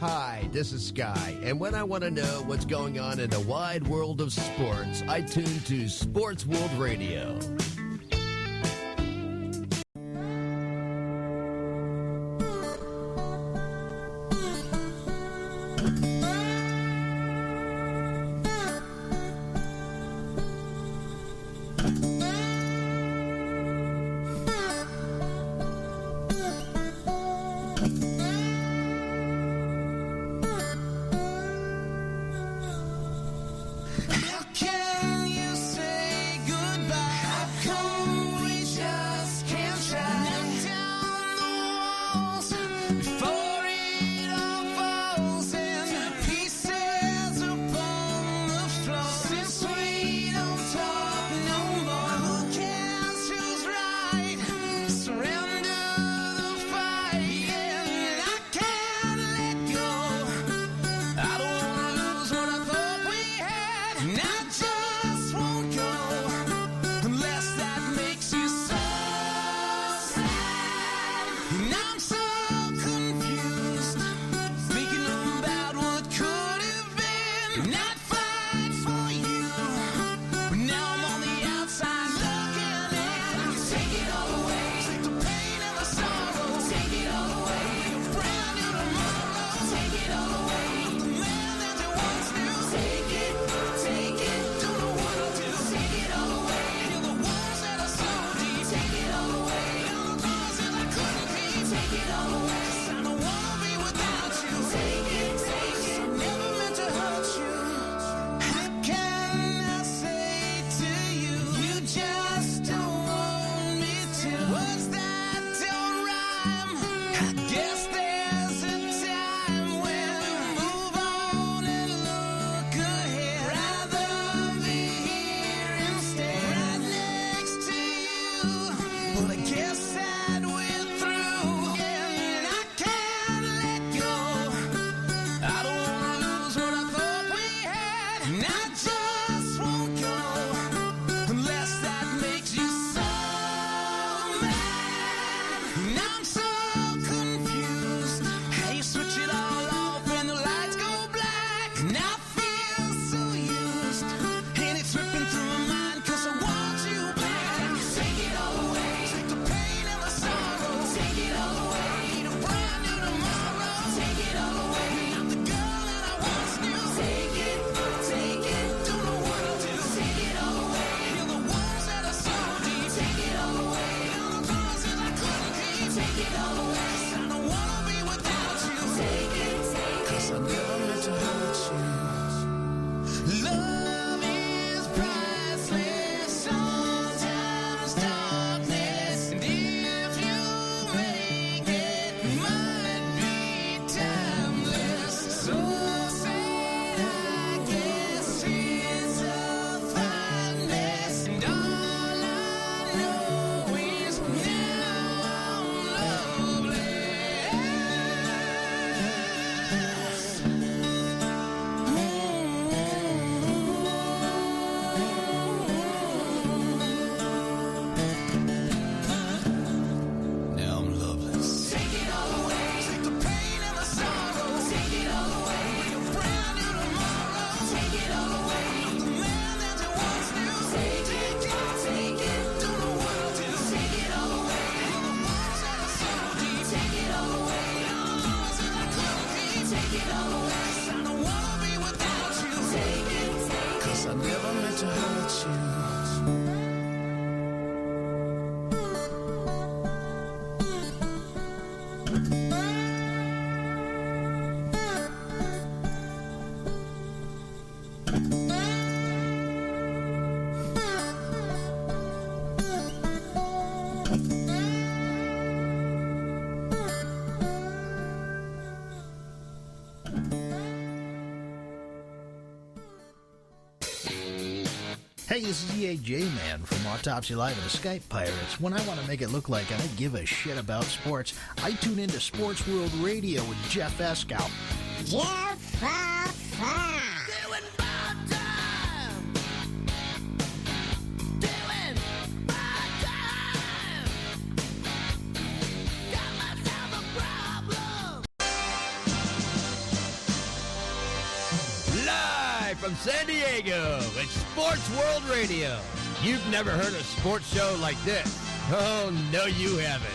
Hi, this is Sky, and when I want to know what's going on in the wide world of sports, I tune to Sports World Radio. Hey, this is EAJ-Man from Autopsy Live and the Skype Pirates. When I want to make it look like I give a shit about sports, I tune into Sports World Radio with Jeff Escow. Jeff Doing bad time. Doing bad time. Got myself a problem. from San Diego. It's Sports World Radio. You've never heard a sports show like this. Oh, no, you haven't.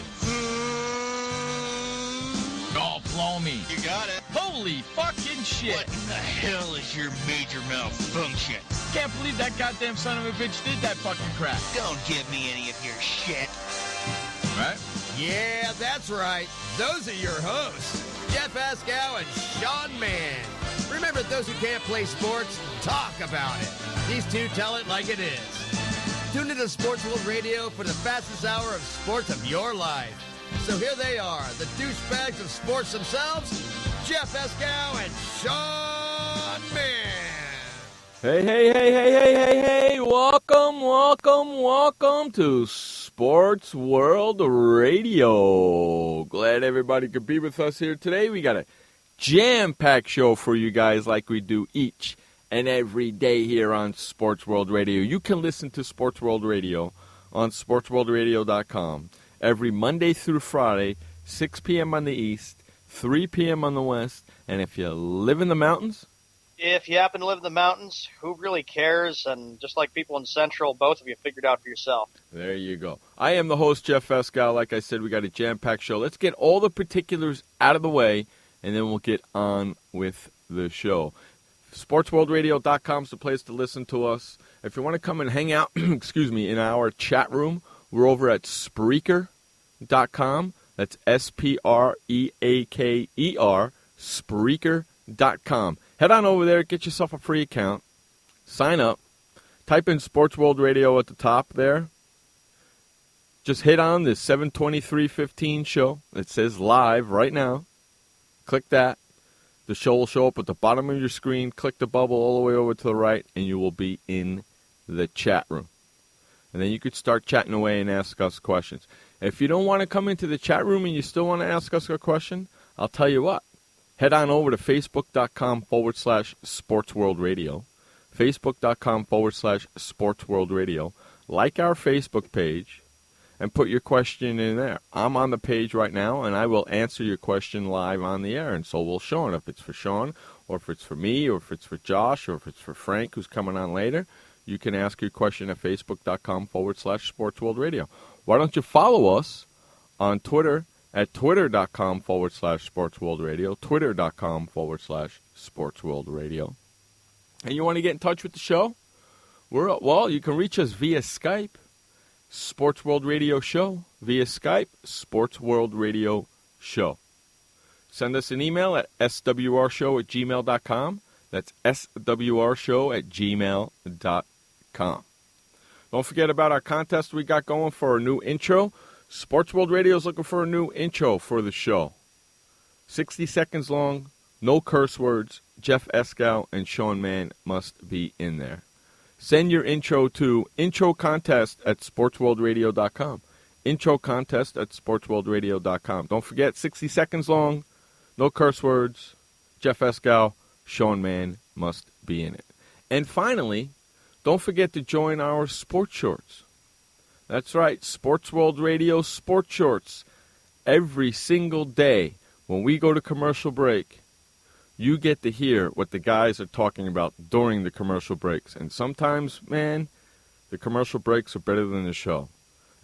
Oh, blow me. You got it. Holy fucking shit. What in the hell is your major malfunction? Can't believe that goddamn son of a bitch did that fucking crap. Don't give me any of your shit. Right? Yeah, that's right. Those are your hosts, Jeff Ascow and Sean Mann. Remember, those who can't play sports, talk about it. These two tell it like it is. Tune into Sports World Radio for the fastest hour of sports of your life. So here they are, the douchebags of sports themselves, Jeff Ascow and Sean Mann. Hey. Welcome to Sports World Radio. Glad everybody could be with us here today. We got a jam-packed show for you guys like we do each and every day here on Sports World Radio. You can listen to Sports World Radio on SportsWorldRadio.com every Monday through Friday, 6 p.m. on the East, 3 p.m. on the West. And if you live in the mountains, if you happen to live in the mountains, who really cares? And just like people in Central, both of you figured out for yourself. There you go. I am the host, Jeff Escal. Like I said, we got a jam-packed show. Let's get all the particulars out of the way, and then we'll get on with the show. SportsWorldRadio.com is the place to listen to us. If you want to come and hang out, in our chat room, we're over at Spreaker.com. That's Spreaker, Spreaker.com. Head on over there, get yourself a free account, sign up, type in Sports World Radio at the top there. Just hit on the 72315 show. It says live right now. Click that. The show will show up at the bottom of your screen. Click the bubble all the way over to the right, and you will be in the chat room. And then you could start chatting away and ask us questions. If you don't want to come into the chat room and you still want to ask us a question, I'll tell you what. Head on over to Facebook.com/SportsWorldRadio. Facebook.com/SportsWorldRadio. Like our Facebook page and put your question in there. I'm on the page right now, and I will answer your question live on the air, and so will Sean. If it's for Sean, or if it's for me, or if it's for Josh, or if it's for Frank, who's coming on later, you can ask your question at Facebook.com/SportsWorldRadio. Why don't you follow us on Twitter at Twitter.com/SportsWorldRadio, Twitter.com/SportsWorldRadio. And you want to get in touch with the show? You can reach us via Skype. Sports World Radio Show via Skype, Sports World Radio Show. Send us an email at swrshow@gmail.com. That's swrshow@gmail.com. Don't forget about our contest we got going for a new intro. Sports World Radio is looking for a new intro for the show. 60 seconds long, no curse words. Jeff Escal and Sean Mann must be in there. Send your intro to introcontest@sportsworldradio.com. Introcontest@sportsworldradio.com. Don't forget, 60 seconds long, no curse words. Jeff Escal, Sean Mann must be in it. And finally, don't forget to join our sports shorts. That's right, Sports World Radio Sports Shorts. Every single day when we go to commercial break, you get to hear what the guys are talking about during the commercial breaks. And sometimes, man, the commercial breaks are better than the show.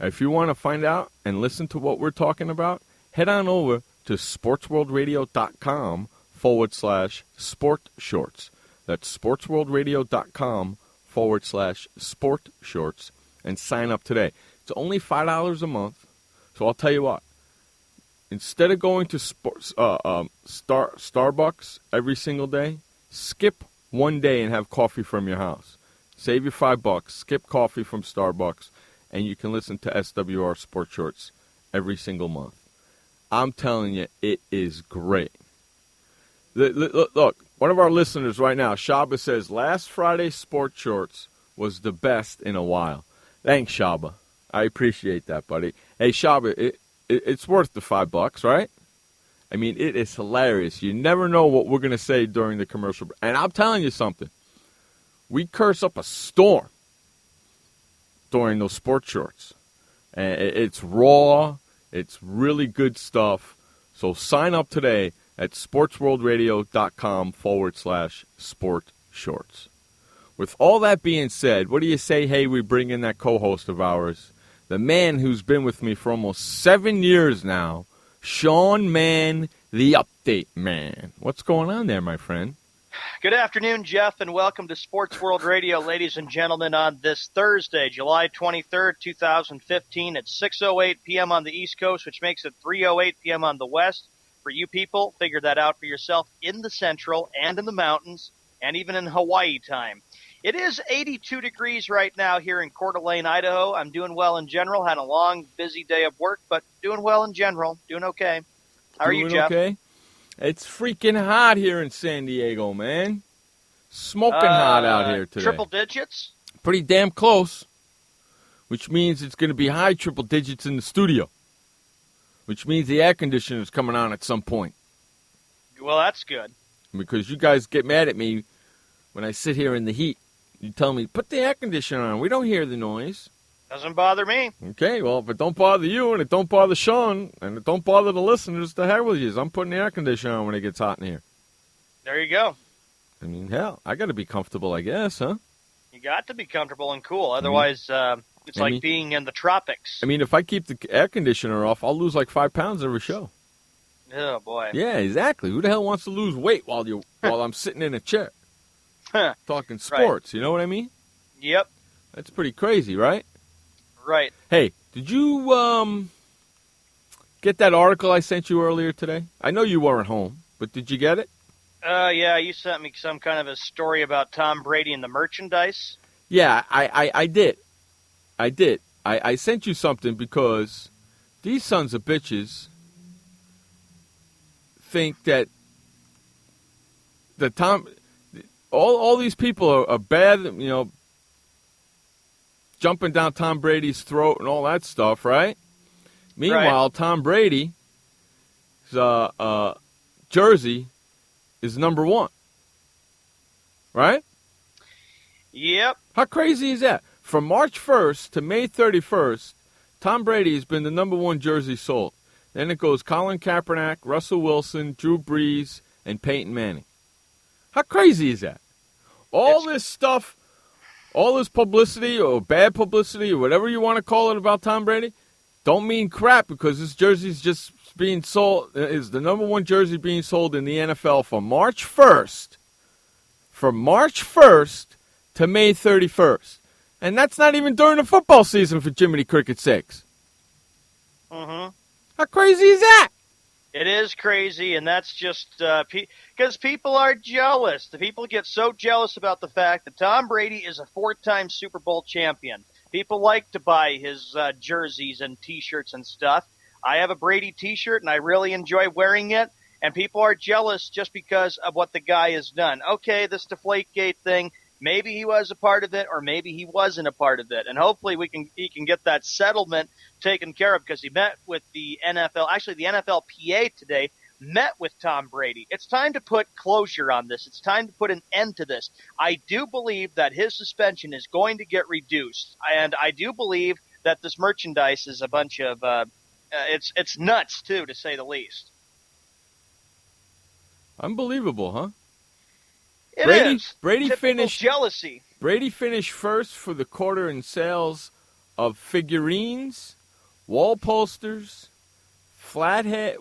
If you want to find out and listen to what we're talking about, head on over to sportsworldradio.com/sport shorts. That's sportsworldradio.com/sport shorts and sign up today. It's only $5 a month. So I'll tell you what. Instead of going to Starbucks every single day, skip one day and have coffee from your house. Save your $5, skip coffee from Starbucks, and you can listen to SWR Sports Shorts every single month. I'm telling you, it is great. Look, one of our listeners right now, Shaba, says, last Friday's Sports Shorts was the best in a while. Thanks, Shaba. I appreciate that, buddy. Hey, Shaba, it's worth the $5, right? I mean, it is hilarious. You never know what we're going to say during the commercial. And I'm telling you something. We curse up a storm during those sports shorts. And it's raw. It's really good stuff. So sign up today at sportsworldradio.com/sport shorts. with all that being said, what do you say, hey, we bring in that co-host of ours, the man who's been with me for almost 7 years now, Sean Mann, the Update Man. What's going on there, my friend? Good afternoon, Jeff, and welcome to Sports World Radio, ladies and gentlemen, on this Thursday, July 23rd, 2015 at 6:08 p.m. on the East Coast, which makes it 3:08 p.m. on the West. For you people, figure that out for yourself in the Central and in the mountains and even in Hawaii time. It is 82 degrees right now here in Coeur d'Alene, Idaho. I'm doing well in general. Had a long, busy day of work, but doing well in general. Doing okay. How are you, Jeff? Okay. It's freaking hot here in San Diego, man. Smoking hot out here today. Triple digits? Pretty damn close, which means it's going to be high triple digits in the studio, which means the air conditioner is coming on at some point. Well, that's good. Because you guys get mad at me when I sit here in the heat. You tell me, put the air conditioner on. We don't hear the noise. Doesn't bother me. Okay, well, if it don't bother you and it don't bother Sean and it don't bother the listeners, the hell with you. I'm putting the air conditioner on when it gets hot in here. There you go. I mean, hell, I got to be comfortable, I guess, huh? You got to be comfortable and cool. Otherwise, it's like being in the tropics. I mean, if I keep the air conditioner off, I'll lose like 5 pounds every show. Oh, boy. Yeah, exactly. Who the hell wants to lose weight while I'm sitting in a chair talking sports? Right. You know what I mean? Yep. That's pretty crazy, right? Right. Hey, did you get that article I sent you earlier today? I know you weren't home, but did you get it? Yeah, you sent me some kind of a story about Tom Brady and the merchandise. Yeah, I did. I sent you something because these sons of bitches think that all these people are bad, you know, jumping down Tom Brady's throat and all that stuff, right? Meanwhile, Tom Brady's jersey is number 1, right? Yep. How crazy is that? From March 1st to May 31st, Tom Brady has been the number 1 jersey sold. Then it goes Colin Kaepernick, Russell Wilson, Drew Brees, and Peyton Manning. How crazy is that? All this stuff, all this publicity or bad publicity or whatever you want to call it about Tom Brady, don't mean crap because this jersey's just being sold, is the number 1 jersey being sold in the NFL from March 1st. From March 1st to May 31st. And that's not even during the football season for Jiminy Cricket's sakes. Mm-hmm. How crazy is that? It is crazy, and that's just because people are jealous. The people get so jealous about the fact that Tom Brady is a 4-time Super Bowl champion. People like to buy his jerseys and T-shirts and stuff. I have a Brady T-shirt, and I really enjoy wearing it, and people are jealous just because of what the guy has done. Okay, this Deflategate thing, maybe he was a part of it, or maybe he wasn't a part of it, and hopefully he can get that settlement taken care of because he met with the NFL. Actually, the NFLPA today met with Tom Brady. It's time to put closure on this. It's time to put an end to this. I do believe that his suspension is going to get reduced, and I do believe that this merchandise is a bunch of it's nuts too, to say the least. Unbelievable, huh? Brady finished jealousy. Brady finished first for the quarter in sales of figurines, wall posters, flatheads,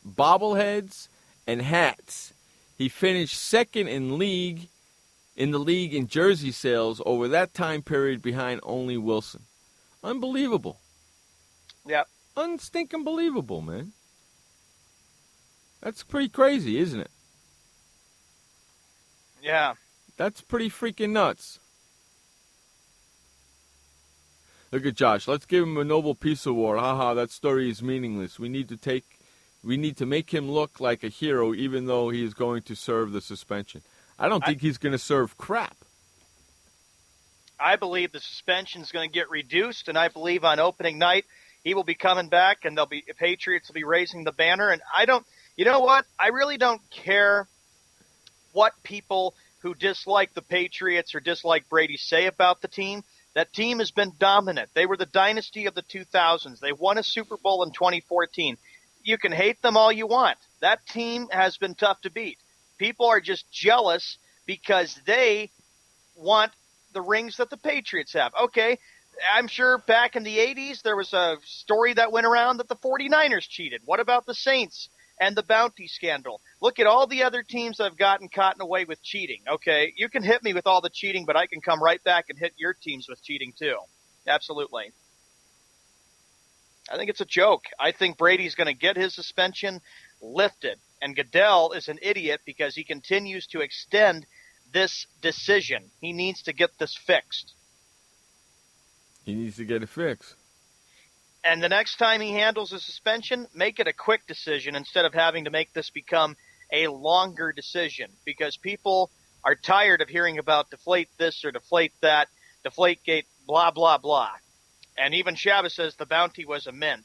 bobbleheads, and hats. He finished second in the league in jersey sales over that time period behind only Wilson. Unbelievable. Yep. Unstinking believable, man. That's pretty crazy, isn't it? Yeah. That's pretty freaking nuts. Look at Josh. Let's give him a Nobel Peace Award. Haha, that story is meaningless. We need to make him look like a hero even though he is going to serve the suspension. I don't think he's going to serve crap. I believe the suspension is going to get reduced, and I believe on opening night he will be coming back, and Patriots will be raising the banner. And you know what? I really don't care what people who dislike the Patriots or dislike Brady say about the team. That team has been dominant. They were the dynasty of the 2000s. They won a Super Bowl in 2014. You can hate them all you want. That team has been tough to beat. People are just jealous because they want the rings that the Patriots have. Okay, I'm sure back in the 80s there was a story that went around that the 49ers cheated. What about the Saints and the bounty scandal? Look at all the other teams that have gotten caught away with cheating. Okay, you can hit me with all the cheating, but I can come right back and hit your teams with cheating too. Absolutely. I think it's a joke. I think Brady's going to get his suspension lifted. And Goodell is an idiot because he continues to extend this decision. He needs to get this fixed. He needs to get it fixed. And the next time he handles a suspension, make it a quick decision instead of having to make this become a longer decision, because people are tired of hearing about deflate this or deflate that, Deflategate, blah, blah, blah. And even Chavez says the bounty was a myth.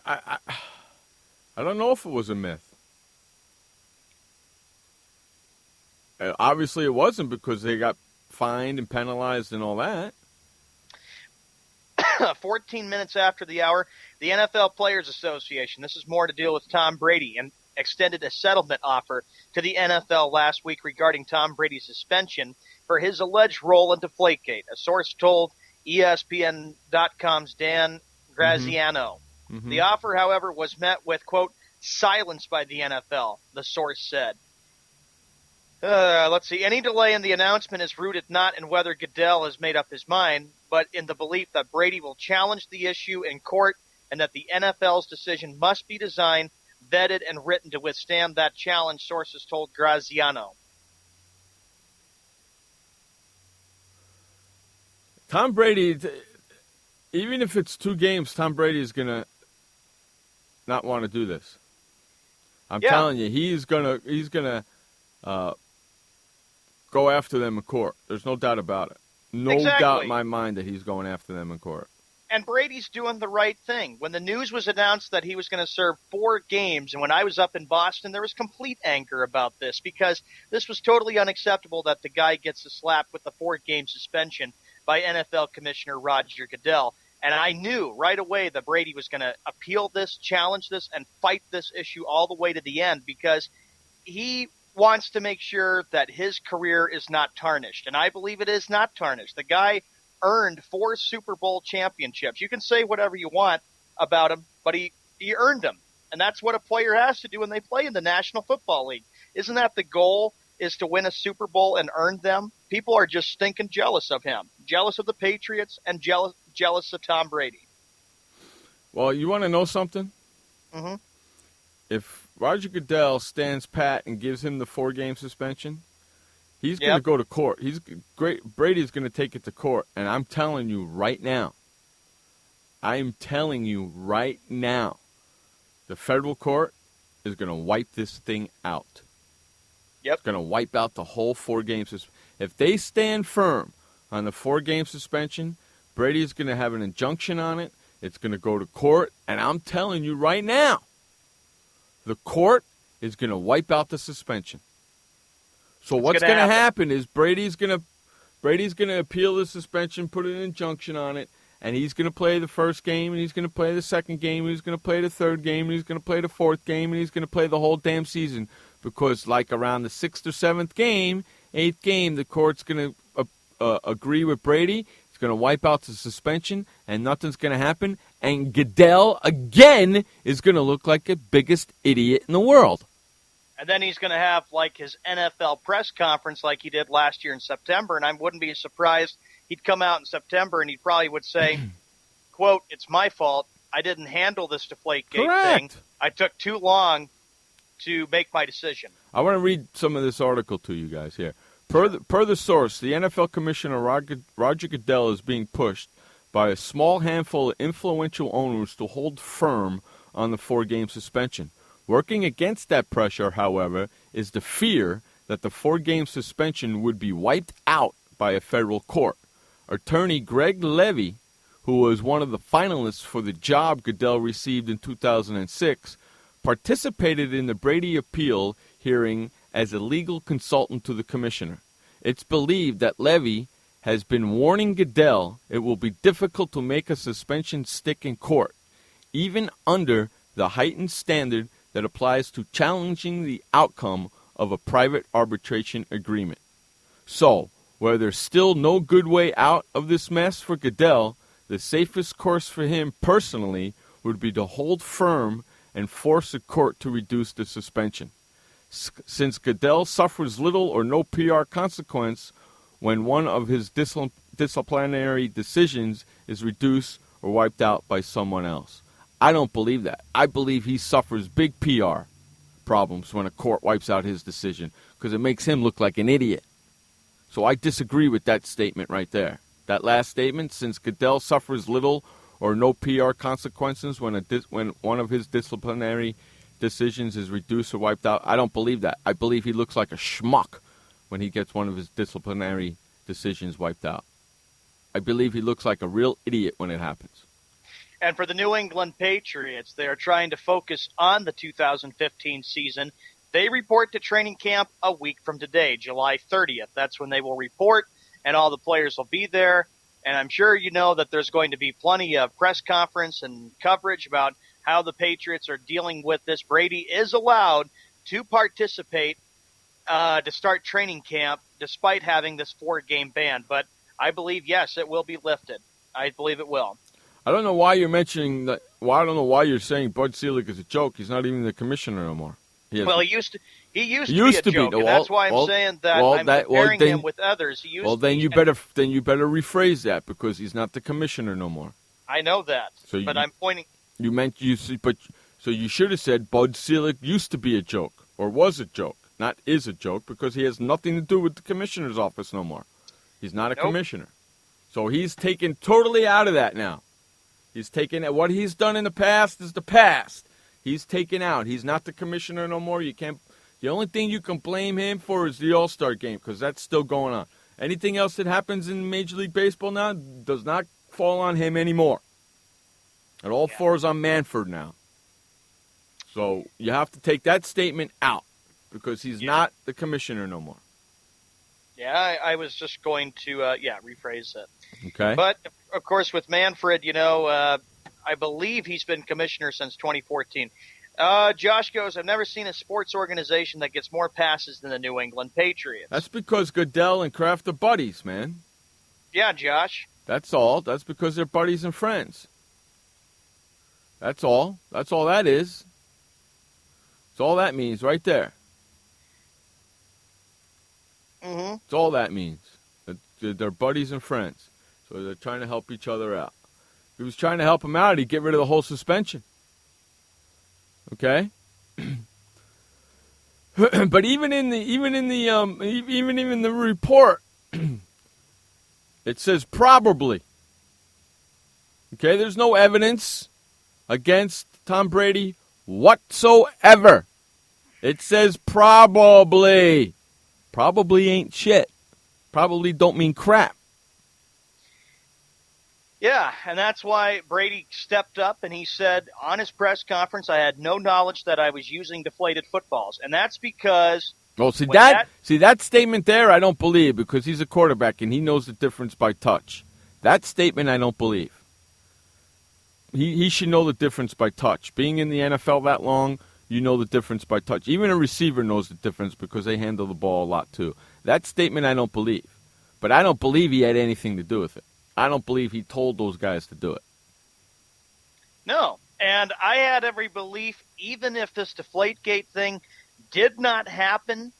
I don't know if it was a myth. Obviously it wasn't, because they got fined and penalized and all that. 14 minutes after the hour, the NFL Players Association, this is more to deal with Tom Brady, and extended a settlement offer to the NFL last week regarding Tom Brady's suspension for his alleged role in Deflategate. A source told ESPN.com's Dan Graziano. Mm-hmm. The offer, however, was met with, quote, silence by the NFL, the source said. Let's see. Any delay in the announcement is rooted not in whether Goodell has made up his mind, but in the belief that Brady will challenge the issue in court and that the NFL's decision must be designed, vetted, and written to withstand that challenge, sources told Graziano. Tom Brady, even if it's 2 games, Tom Brady is going to not want to do this. I'm telling you, he's gonna go after them in court. There's no doubt about it. No doubt in my mind that he's going after them in court. And Brady's doing the right thing. When the news was announced that he was going to serve 4 games, and when I was up in Boston, there was complete anger about this, because this was totally unacceptable that the guy gets a slap with the 4-game suspension by NFL Commissioner Roger Goodell. And I knew right away that Brady was going to appeal this, challenge this, and fight this issue all the way to the end, because he wants to make sure that his career is not tarnished. And I believe it is not tarnished. The guy earned 4 Super Bowl championships. You can say whatever you want about him, but he earned them. And that's what a player has to do when they play in the National Football League. Isn't that the goal, is to win a Super Bowl and earn them? People are just stinking jealous of him. Jealous of the Patriots and jealous of Tom Brady. Well, you want to know something? Mm-hmm. If Roger Goodell stands pat and gives him the 4-game suspension, he's going to go to court. Brady's going to take it to court. And I'm telling you right now, the federal court is going to wipe this thing out. Yep. It's going to wipe out the whole 4-game suspension. If they stand firm on the 4-game suspension, Brady's going to have an injunction on it. It's going to go to court. And I'm telling you right now, the court is going to wipe out the suspension. So what's going to happen is Brady's going to appeal the suspension, put an injunction on it, and he's going to play the first game, and he's going to play the second game, and he's going to play the third game, and he's going to play the 4th game, and he's going to play the whole damn season, because like around the 6th or 7th game, 8th game, the court's going to agree with Brady. It's going to wipe out the suspension, and nothing's going to happen, and Goodell again is going to look like the biggest idiot in the world. And then he's going to have like his NFL press conference like he did last year in September, and I wouldn't be surprised he'd come out in September and he probably would say, quote, "It's my fault. I didn't handle this Deflategate thing. I took too long to make my decision." I want to read some of this article to you guys here. Per the source, the NFL Commissioner Roger Goodell is being pushed by a small handful of influential owners to hold firm on the 4-game suspension. Working against that pressure, however, is the fear that the 4-game suspension would be wiped out by a federal court. Attorney Greg Levy, who was one of the finalists for the job Goodell received in 2006, participated in the Brady appeal hearing as a legal consultant to the commissioner. It's believed that Levy has been warning Goodell it will be difficult to make a suspension stick in court, even under the heightened standard that applies to challenging the outcome of a private arbitration agreement. So, where there's still no good way out of this mess for Goodell, the safest course for him personally would be to hold firm and force a court to reduce the suspension. Since Goodell suffers little or no PR consequence when one of his disciplinary decisions is reduced or wiped out by someone else. I don't believe that. I believe he suffers big PR problems when a court wipes out his decision because it makes him look like an idiot. So I disagree with that statement right there. That last statement, since Goodell suffers little or no PR consequences when one of his disciplinary decisions is reduced or wiped out, I don't believe that. I believe he looks like a schmuck when he gets one of his disciplinary decisions wiped out. I believe he looks like a real idiot when it happens. And for the New England Patriots, they are trying to focus on the 2015 season. They report to training camp a week from today, July 30th. That's when they will report, and all the players will be there. And I'm sure you know that there's going to be plenty of press conference and coverage about how the Patriots are dealing with this. Brady is allowed to participate to start training camp despite having this 4-game ban. But I believe, yes, it will be lifted. I believe it will. I don't know why you're mentioning that. Well, I don't know why you're saying Bud Selig is a joke. He's not even the commissioner no more. He used to be a joke, and that's why I'm saying that I'm comparing him with others. Then you better rephrase that because he's not the commissioner no more. I know that, but I'm pointing. So you should have said Bud Selig used to be a joke or was a joke, not is a joke, because he has nothing to do with the commissioner's office no more. He's not a commissioner, so he's taken totally out of that now. He's taken what he's done in the past is the past. He's taken out. He's not the commissioner no more. You can't. The only thing you can blame him for is the All-Star game because that's still going on. Anything else that happens in Major League Baseball now does not fall on him anymore. It all falls on Manfred now. So you have to take that statement out because he's not the commissioner no more. Yeah, I was just going to, rephrase it. Okay. But, of course, with Manfred, I believe he's been commissioner since 2014. Josh goes, I've never seen a sports organization that gets more passes than the New England Patriots. That's because Goodell and Kraft are buddies, man. Yeah, Josh. That's all. That's because they're buddies and friends. That's all. That's all that is. That's all that means right there. Mm-hmm. That's all that means. They're buddies and friends. So they're trying to help each other out. If he was trying to help him out, he'd get rid of the whole suspension. Okay? But even in the report, it says probably. Okay, there's no evidence against Tom Brady whatsoever. It says probably. Probably ain't shit. Probably don't mean crap. Yeah, and that's why Brady stepped up and he said on his press conference, I had no knowledge that I was using deflated footballs. And that's because... Well, that statement there I don't believe because he's a quarterback and he knows the difference by touch. That statement I don't believe. He should know the difference by touch. Being in the NFL that long, you know the difference by touch. Even a receiver knows the difference because they handle the ball a lot too. That statement I don't believe. But I don't believe he had anything to do with it. I don't believe he told those guys to do it. No, and I had every belief, even if this Deflategate thing did not happen,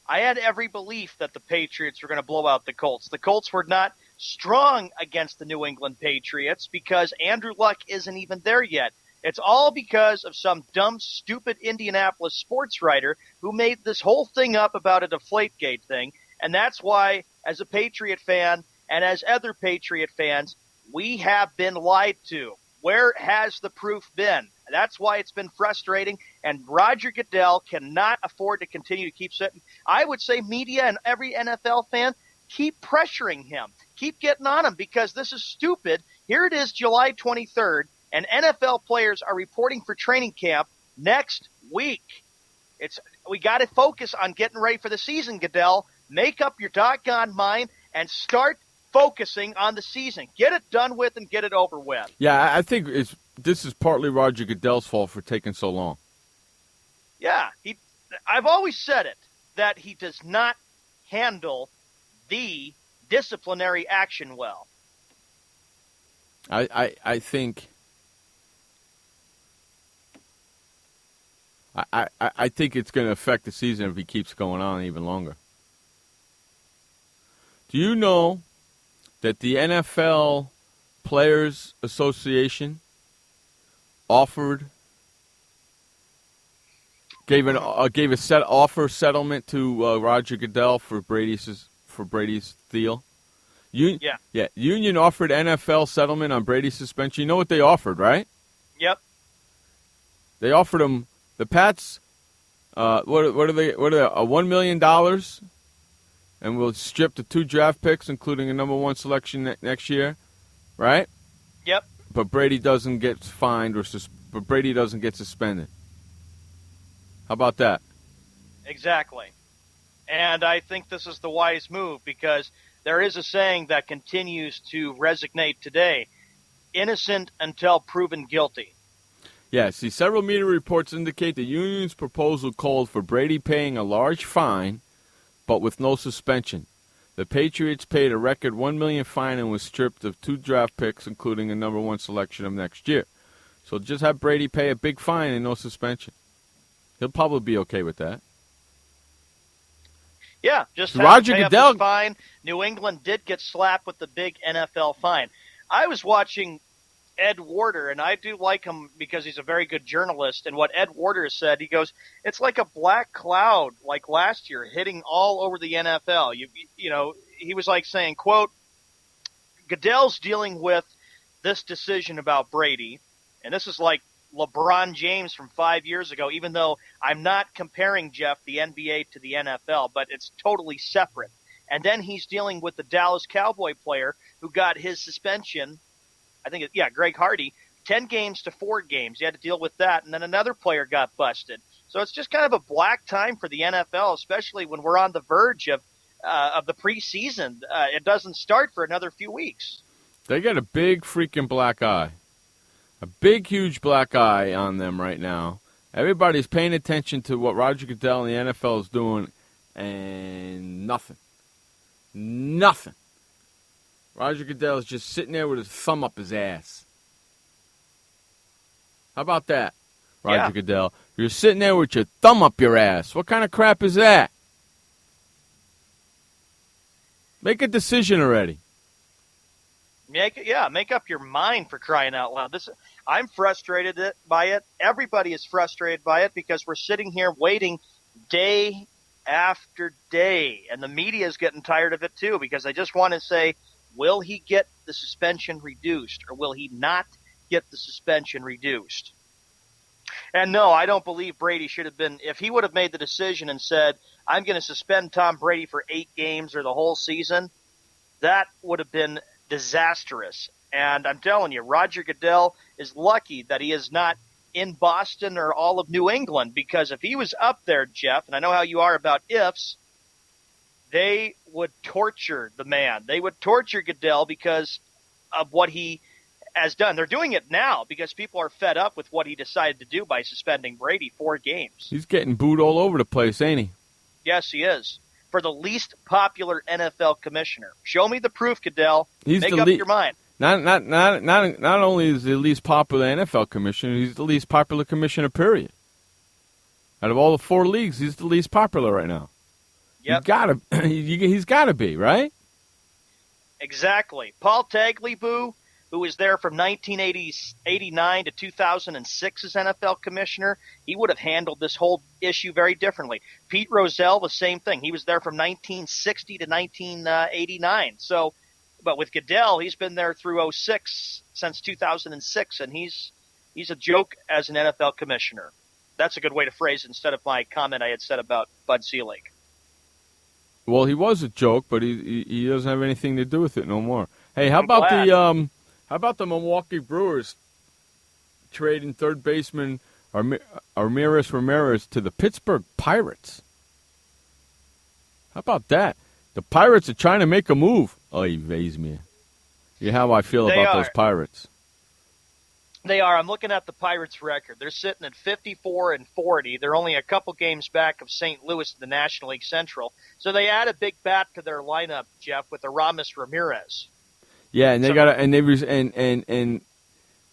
I had every belief that the Patriots were going to blow out the Colts. The Colts were not strong against the New England Patriots because Andrew Luck isn't even there yet. It's all because of some dumb, stupid Indianapolis sports writer who made this whole thing up about a Deflategate thing, and that's why, as a Patriot fan and as other Patriot fans, we have been lied to. Where has the proof been? That's why it's been frustrating, and Roger Goodell cannot afford to continue to keep sitting. I would say media and every NFL fan, keep pressuring him. Keep getting on him because this is stupid. Here it is, July 23rd, and NFL players are reporting for training camp next week. We got to focus on getting ready for the season, Goodell. Make up your doggone mind and start focusing on the season. Get it done with and get it over with. Yeah, I think this is partly Roger Goodell's fault for taking so long. Yeah, I've always said it. that he does not handle the disciplinary action well. I think I think it's going to affect the season if he keeps going on even longer. Do you know that the NFL Players Association gave a offer settlement to Roger Goodell for Brady's deal? Union offered NFL settlement on Brady's suspension. You know what they offered, right? Yep. They offered him the Pats. What are they? $1 million, and we'll strip the 2 draft picks, including a number 1 selection next year, right? Yep. But Brady doesn't get fined but Brady doesn't get suspended. How about that? Exactly. And I think this is the wise move because there is a saying that continues to resonate today: innocent until proven guilty. Yeah, see, several media reports indicate the union's proposal called for Brady paying a large fine, but with no suspension. The Patriots paid a record $1 million fine and was stripped of 2 draft picks, including a number 1 selection of next year. So just have Brady pay a big fine and no suspension. He'll probably be okay with that. Yeah, just So have Roger to pay Goodell- up his fine. New England did get slapped with the big NFL fine. I was watching Ed Warder, and I do like him because he's a very good journalist. And what Ed Warder said, he goes, it's like a black cloud, like last year, hitting all over the NFL. You know, he was like saying, quote, Goodell's dealing with this decision about Brady, and this is like LeBron James from 5 years ago, even though I'm not comparing, Jeff, the NBA to the NFL, but it's totally separate. And then he's dealing with the Dallas Cowboy player who got his suspension, Greg Hardy, 10 games to 4 games. He had to deal with that, and then another player got busted. So it's just kind of a black time for the NFL, especially when we're on the verge of the preseason. It doesn't start for another few weeks. They got a big freaking black eye. A big, huge black eye on them right now. Everybody's paying attention to what Roger Goodell and the NFL is doing, and nothing. Nothing. Roger Goodell is just sitting there with his thumb up his ass. How about that, Roger Goodell? You're sitting there with your thumb up your ass. What kind of crap is that? Make a decision already. Make up your mind, for crying out loud. I'm frustrated by it. Everybody is frustrated by it because we're sitting here waiting day after day, and the media is getting tired of it too because they just want to say, will he get the suspension reduced or will he not get the suspension reduced? And no, I don't believe Brady should have been – if he would have made the decision and said, I'm going to suspend Tom Brady for 8 games or the whole season, that would have been disastrous. And I'm telling you, Roger Goodell is lucky that he is not in Boston or all of New England, because if he was up there, Jeff, and I know how you are about ifs, they would torture the man. They would torture Goodell because of what he has done. They're doing it now because people are fed up with what he decided to do by suspending Brady 4 games. He's getting booed all over the place, ain't he? Yes, he is. For the least popular NFL commissioner. Show me the proof, Goodell. Make up your mind. Not only is he the least popular NFL commissioner, he's the least popular commissioner, period. Out of all the 4 leagues, he's the least popular right now. Yep. He's got to be, right? Exactly. Paul Tagliabue, who was there from 1989 to 2006 as NFL commissioner, he would have handled this whole issue very differently. Pete Rozelle, the same thing. He was there from 1960 to 1989. But with Goodell, he's been there through 06 since 2006, and he's a joke as an NFL commissioner. That's a good way to phrase it instead of my comment I had said about Bud Selig. Well, he was a joke, but he doesn't have anything to do with it no more. Hey, how about the Milwaukee Brewers trading third baseman Armiris Ramirez to the Pittsburgh Pirates? How about that? The Pirates are trying to make a move. Oh, he evades me. You know how I feel about those Pirates. They are. I'm looking at the Pirates' record. They're sitting at 54-40. They're only a couple games back of St. Louis in the National League Central. So they add a big bat to their lineup, Jeff, with Aramis Ramirez. Yeah, and and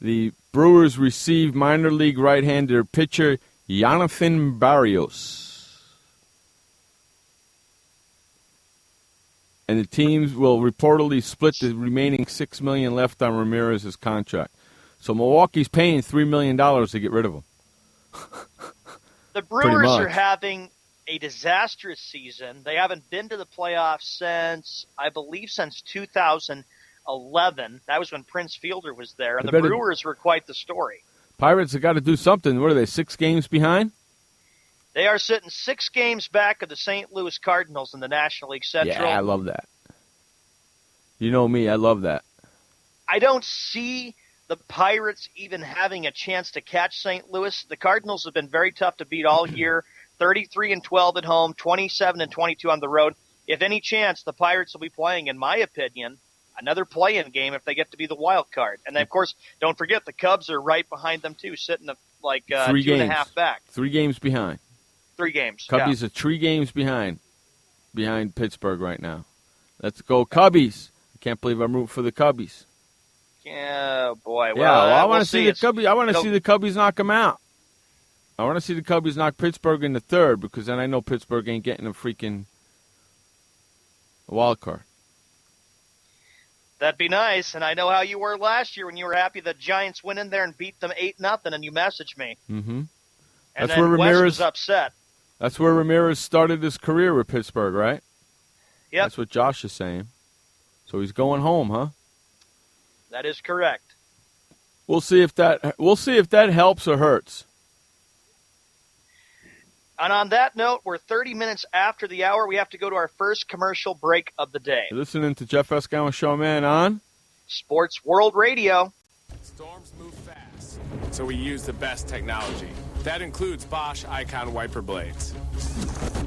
the Brewers receive minor league right-hander pitcher Jonathan Barrios. And the teams will reportedly split the remaining $6 million left on Ramirez's contract. So Milwaukee's paying $3 million to get rid of him. The Brewers are having a disastrous season. They haven't been to the playoffs since 2011. That was when Prince Fielder was there, and the Brewers were quite the story. Pirates have got to do something. What are they, 6 games behind? They are sitting 6 games back of the St. Louis Cardinals in the National League Central. Yeah, I love that. You know me, I love that. I don't see the Pirates even having a chance to catch St. Louis. The Cardinals have been very tough to beat all year, 33-12 at home, 27-22 on the road. If any chance, the Pirates will be playing, in my opinion, another play-in game if they get to be the wild card. And then, of course, don't forget the Cubs are right behind them too, sitting like 2.5 back. 3 games behind. 3 games. Cubbies are 3 games behind Pittsburgh right now. Let's go Cubbies. I can't believe I'm rooting for the Cubbies. Yeah, boy. Well, I want to see the Cubbies. I want to see the Cubbies knock them out. I want to see the Cubbies knock Pittsburgh in the 3rd, because then I know Pittsburgh ain't getting a freaking wild card. That'd be nice, and I know how you were last year when you were happy the Giants went in there and beat them 8-0, and you messaged me. Mm-hmm. And then Wes was upset. That's where Ramirez started his career with Pittsburgh, right? Yep. That's what Josh is saying. So he's going home, huh? That is correct. We'll see if that helps or hurts. And on that note, we're 30 minutes after the hour. We have to go to our first commercial break of the day. You're listening to Jeff Escow and Showman on Sports World Radio. Storms move fast, so we use the best technology. That includes Bosch Icon wiper blades.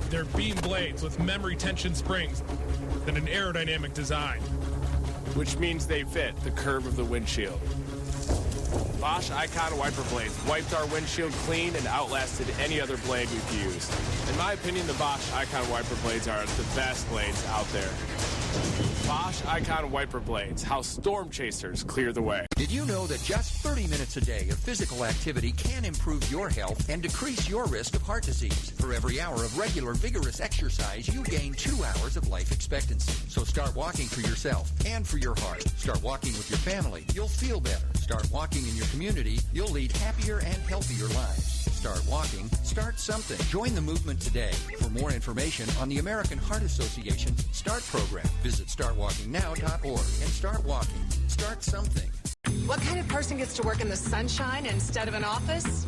They're beam blades with memory tension springs and an aerodynamic design, which means they fit the curve of the windshield. Bosch Icon wiper blades wiped our windshield clean and outlasted any other blade we've used. In my opinion, the Bosch Icon wiper blades are the best blades out there. Bosch Icon wiper blades, how storm chasers clear the way. Did you know that just 30 minutes a day of physical activity can improve your health and decrease your risk of heart disease? For every hour of regular, vigorous exercise, you gain 2 hours of life expectancy. So start walking for yourself and for your heart. Start walking with your family. You'll feel better. Start walking in your community. You'll lead happier and healthier lives. Start walking. Start something. Join the movement today. For more information on the American Heart Association START program, visit startwalkingnow.org and start walking. Start something. What kind of person gets to work in the sunshine instead of an office?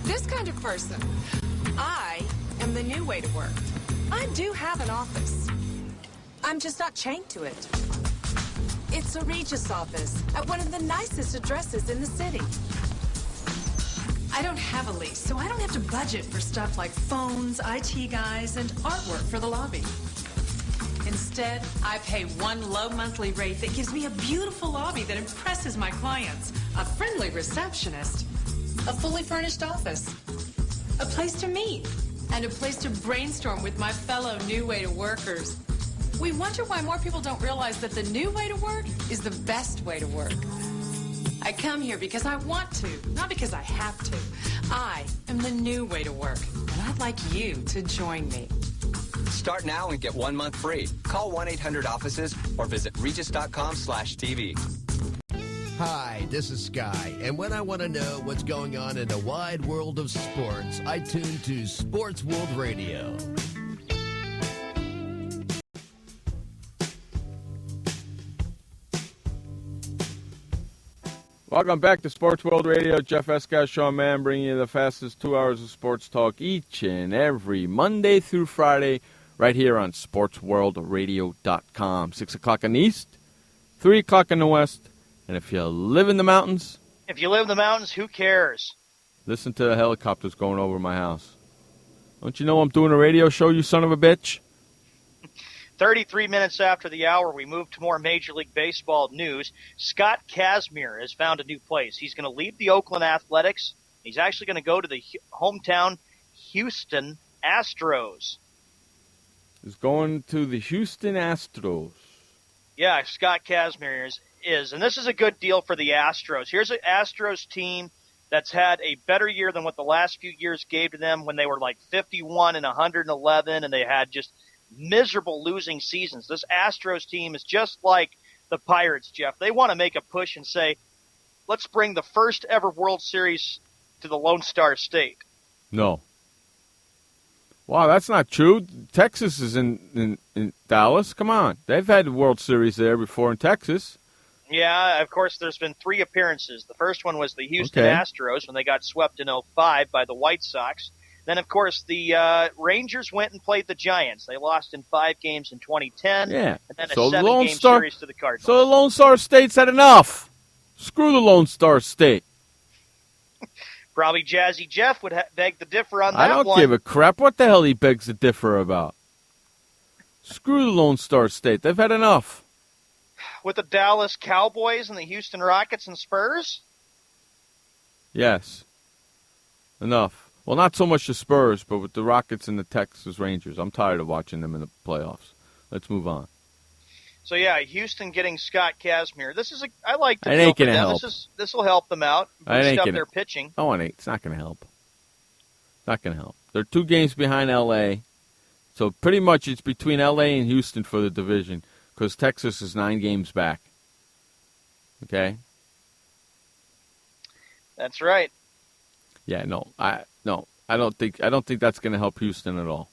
This kind of person. I am the new way to work. I do have an office. I'm just not chained to it. It's a Regis office at one of the nicest addresses in the city. I don't have a lease, so I don't have to budget for stuff like phones, IT guys, and artwork for the lobby. Instead, I pay one low monthly rate that gives me a beautiful lobby that impresses my clients, a friendly receptionist, a fully furnished office, a place to meet, and a place to brainstorm with my fellow new way to workers. We wonder why more people don't realize that the new way to work is the best way to work. I come here because I want to, not because I have to. I am the new way to work, and I'd like you to join me. Start now and get 1 month free. Call 1-800-OFFICES or visit regis.com/TV. Hi, this is Sky, and when I want to know what's going on in the wide world of sports, I tune to Sports World Radio. Welcome back to Sports World Radio. Jeff Escow, Sean Mann, bringing you the fastest 2 hours of sports talk each and every Monday through Friday right here on SportsWorldRadio.com. 6 o'clock in the east, 3 o'clock in the west, and if you live in the mountains... If you live in the mountains, who cares? Listen to the helicopters going over my house. Don't you know I'm doing a radio show, you son of a bitch? 33 minutes after the hour, we move to more Major League Baseball news. Scott Kazmir has found a new place. He's going to leave the Oakland Athletics. He's actually going to go to the hometown Houston Astros. He's going to the Houston Astros. Yeah, Scott Kazmir is. And this is a good deal for the Astros. Here's an Astros team that's had a better year than what the last few years gave to them when they were like 51 and 111, and they had just miserable losing seasons. This Astros team is just like the Pirates, Jeff. They want to make a push and say, let's bring the first ever World Series to the Lone Star State. No. Wow, that's not true. Texas is in Dallas. Come on. They've had the World Series there before in Texas. Yeah, of course, there's been 3 appearances. The first one was the Houston Astros when they got swept in 2005 by the White Sox. Then, of course, the Rangers went and played the Giants. They lost in 5 games in 2010. Yeah. And then So a 7-game series to the Cardinals. So the Lone Star State's had enough. Screw the Lone Star State. Probably Jazzy Jeff would beg to differ on that I don't one. give a crap what the hell he begs to differ about. Screw the Lone Star State. They've had enough. With the Dallas Cowboys and the Houston Rockets and Spurs? Yes. Enough. Well, not so much the Spurs, but with the Rockets and the Texas Rangers. I'm tired of watching them in the playoffs. Let's move on. So, yeah, Houston getting Scott Kazmir. I like the It deal ain't for gonna them. help. This will help them out. It ain't Boost up gonna- their pitching. Oh, it ain't. It's not going to help. Not going to help. They're 2 games behind L.A., so pretty much it's between L.A. and Houston for the division because Texas is 9 games back. Okay? That's right. Yeah, I don't think that's going to help Houston at all.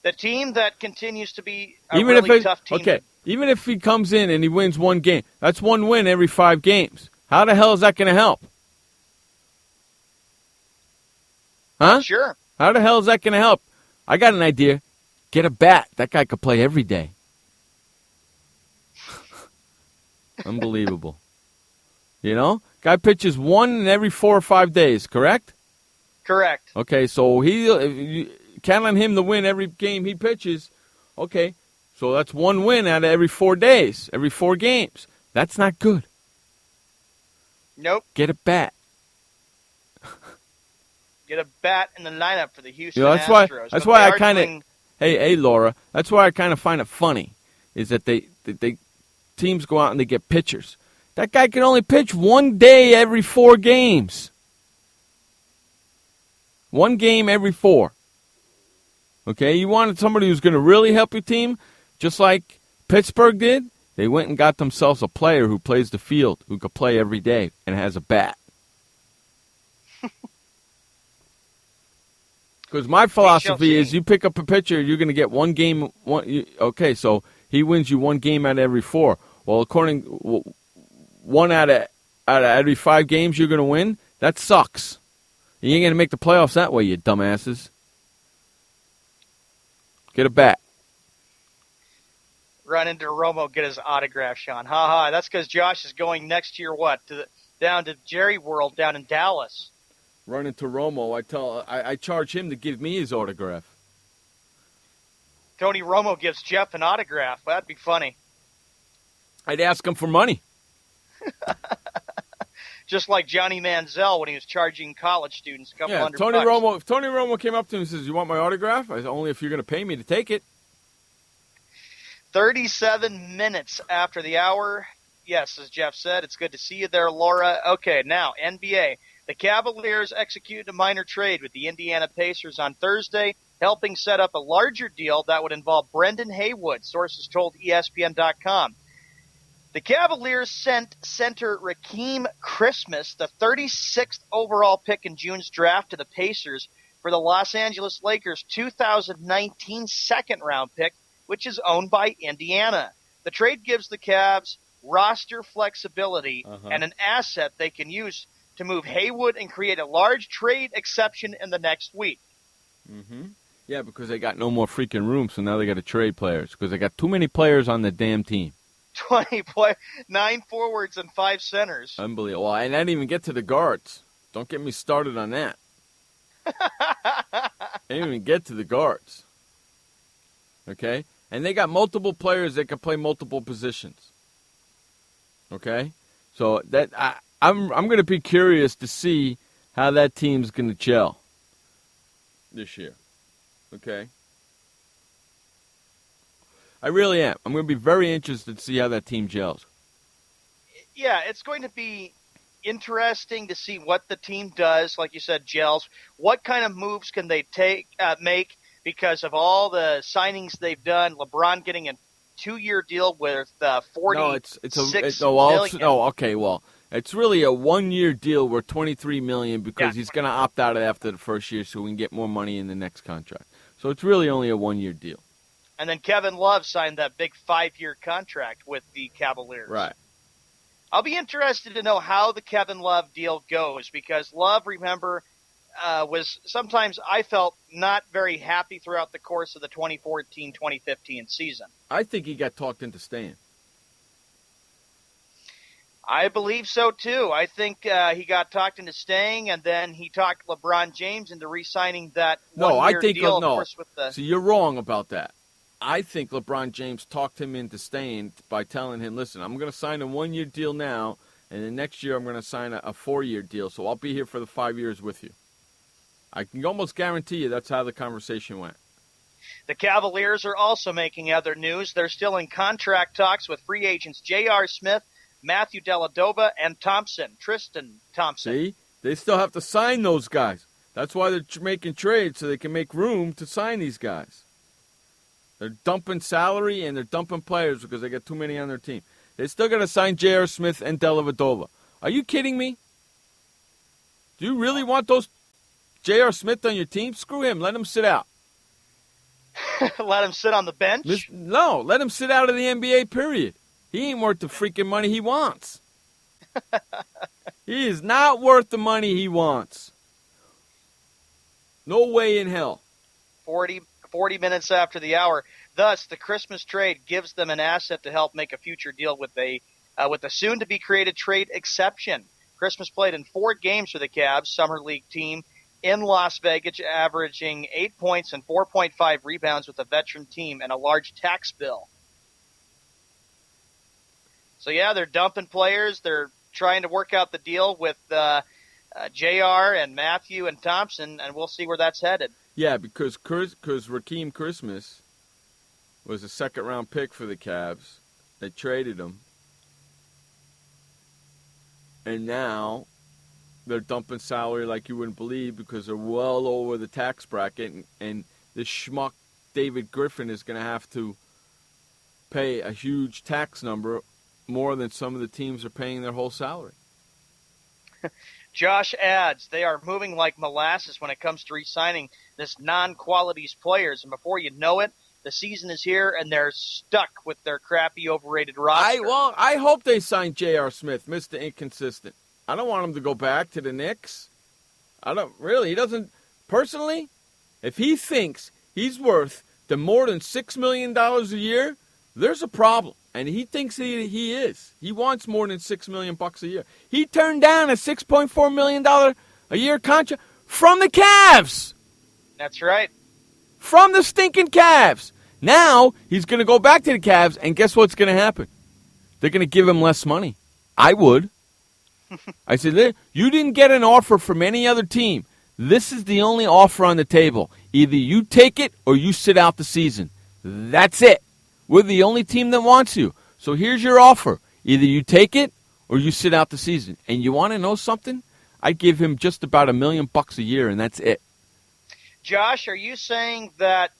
The team that continues to be a tough team. Okay, even if he comes in and he wins 1 game, that's 1 win every 5 games. How the hell is that going to help? Huh? Sure. How the hell is that going to help? I got an idea. Get a bat. That guy could play every day. Unbelievable. You know? Guy pitches 1 in every 4 or 5 days, correct? Correct. Okay, so count on him to win every game he pitches. Okay, so that's 1 win out of every 4 days, every 4 games. That's not good. Nope. Get a bat. Get a bat in the lineup for the Houston That's Astros. That's But why they I are kind of. doing- Hey, Laura. That's why I kind of find it funny, is that they teams go out and they get pitchers. That guy can only pitch 1 day every 4 games. 1 game every 4. Okay, you wanted somebody who's going to really help your team, just like Pittsburgh did. They went and got themselves a player who plays the field, who could play every day and has a bat. Because my philosophy is you pick up a pitcher, you're going to get 1 game. Okay, so he wins you 1 game out of every 4. Well, according 1 out of every 5 games you're going to win, that sucks. You ain't going to make the playoffs that way, you dumbasses. Get a bat. Run into Romo, get his autograph, Sean. Ha ha. That's because Josh is going next year, down to Jerry World down in Dallas. Run into Romo. I charge him to give me his autograph. Tony Romo gives Jeff an autograph. That'd be funny. I'd ask him for money. Just like Johnny Manziel when he was charging college students a couple hundred Tony bucks. Romo. If Tony Romo came up to him and says, "You want my autograph?" I said, "Only if you're going to pay me to take it." 37 minutes after the hour. Yes, as Jeff said, it's good to see you there, Laura. Okay, now, NBA. The Cavaliers executed a minor trade with the Indiana Pacers on Thursday, helping set up a larger deal that would involve Brendan Haywood, sources told ESPN.com. The Cavaliers sent center Rakeem Christmas, the 36th overall pick in June's draft, to the Pacers for the Los Angeles Lakers' 2019 second-round pick, which is owned by Indiana. The trade gives the Cavs roster flexibility and an asset they can use to move Haywood and create a large trade exception in the next week. Mm-hmm. Yeah, because they got no more freaking room, so now they got to trade players because they got too many players on the damn team. 9 forwards and 5 centers. Unbelievable. Well, and I didn't even get to the guards. Don't get me started on that. I didn't even get to the guards. Okay? And they got multiple players that can play multiple positions. Okay? So I'm going to be curious to see how that team's going to gel this year. Okay? I really am. I'm going to be very interested to see how that team gels. Yeah, it's going to be interesting to see what the team does, like you said, gels. What kind of moves can they make because of all the signings they've done? LeBron getting a 2-year deal with $46 million. Okay, well, it's really a 1-year deal worth $23 million because he's going to opt out after the first year so we can get more money in the next contract. So it's really only a 1-year deal. And then Kevin Love signed that big 5-year contract with the Cavaliers. Right. I'll be interested to know how the Kevin Love deal goes because Love, remember, was sometimes I felt not very happy throughout the course of the 2014-2015 season. I think he got talked into staying. I believe so, too. I think he got talked into staying, and then he talked LeBron James into re-signing that one-year deal, of course, with the... So you're wrong about that. I think LeBron James talked him into staying by telling him, listen, I'm going to sign a 1-year deal now, and then next year I'm going to sign a 4-year deal, so I'll be here for the 5 years with you. I can almost guarantee you that's how the conversation went. The Cavaliers are also making other news. They're still in contract talks with free agents J.R. Smith, Matthew Dellavedova, and Tristan Thompson. See? They still have to sign those guys. That's why they're making trades, so they can make room to sign these guys. They're dumping salary and they're dumping players because they got too many on their team. They still got to sign J.R. Smith and Dellavedova. Are you kidding me? Do you really want those J.R. Smith on your team? Screw him. Let him sit out. Let him sit on the bench? No, let him sit out of the NBA, period. He ain't worth the freaking money he wants. He is not worth the money he wants. No way in hell. 40 minutes after the hour. Thus, the Christmas trade gives them an asset to help make a future deal with a soon-to-be-created trade exception. Christmas played in 4 games for the Cavs Summer League team in Las Vegas, averaging 8 points and 4.5 rebounds with a veteran team and a large tax bill. So, yeah, they're dumping players. They're trying to work out the deal with J.R. and Matthew and Thompson, and we'll see where that's headed. Yeah, because Rakeem Christmas was a second-round pick for the Cavs. They traded him. And now they're dumping salary like you wouldn't believe because they're well over the tax bracket. And this schmuck David Griffin is going to have to pay a huge tax number, more than some of the teams are paying their whole salary. Josh adds, they are moving like molasses when it comes to re-signing this non-qualities players. And before you know it, the season is here, and they're stuck with their crappy, overrated roster. I hope they sign J.R. Smith, Mr. Inconsistent. I don't want him to go back to the Knicks. I don't really. He doesn't. Personally, if he thinks he's worth the more than $6 million a year, there's a problem. And he thinks he is. He wants more than $6 million a year. He turned down a $6.4 million a year contract from the Cavs. That's right. From the stinking Cavs. Now he's going to go back to the Cavs, and guess what's going to happen? They're going to give him less money. I would. I said, you didn't get an offer from any other team. This is the only offer on the table. Either you take it or you sit out the season. That's it. We're the only team that wants you. So here's your offer. Either you take it or you sit out the season. And you want to know something? I give him just about $1 million a year, and that's it. Josh, are you saying that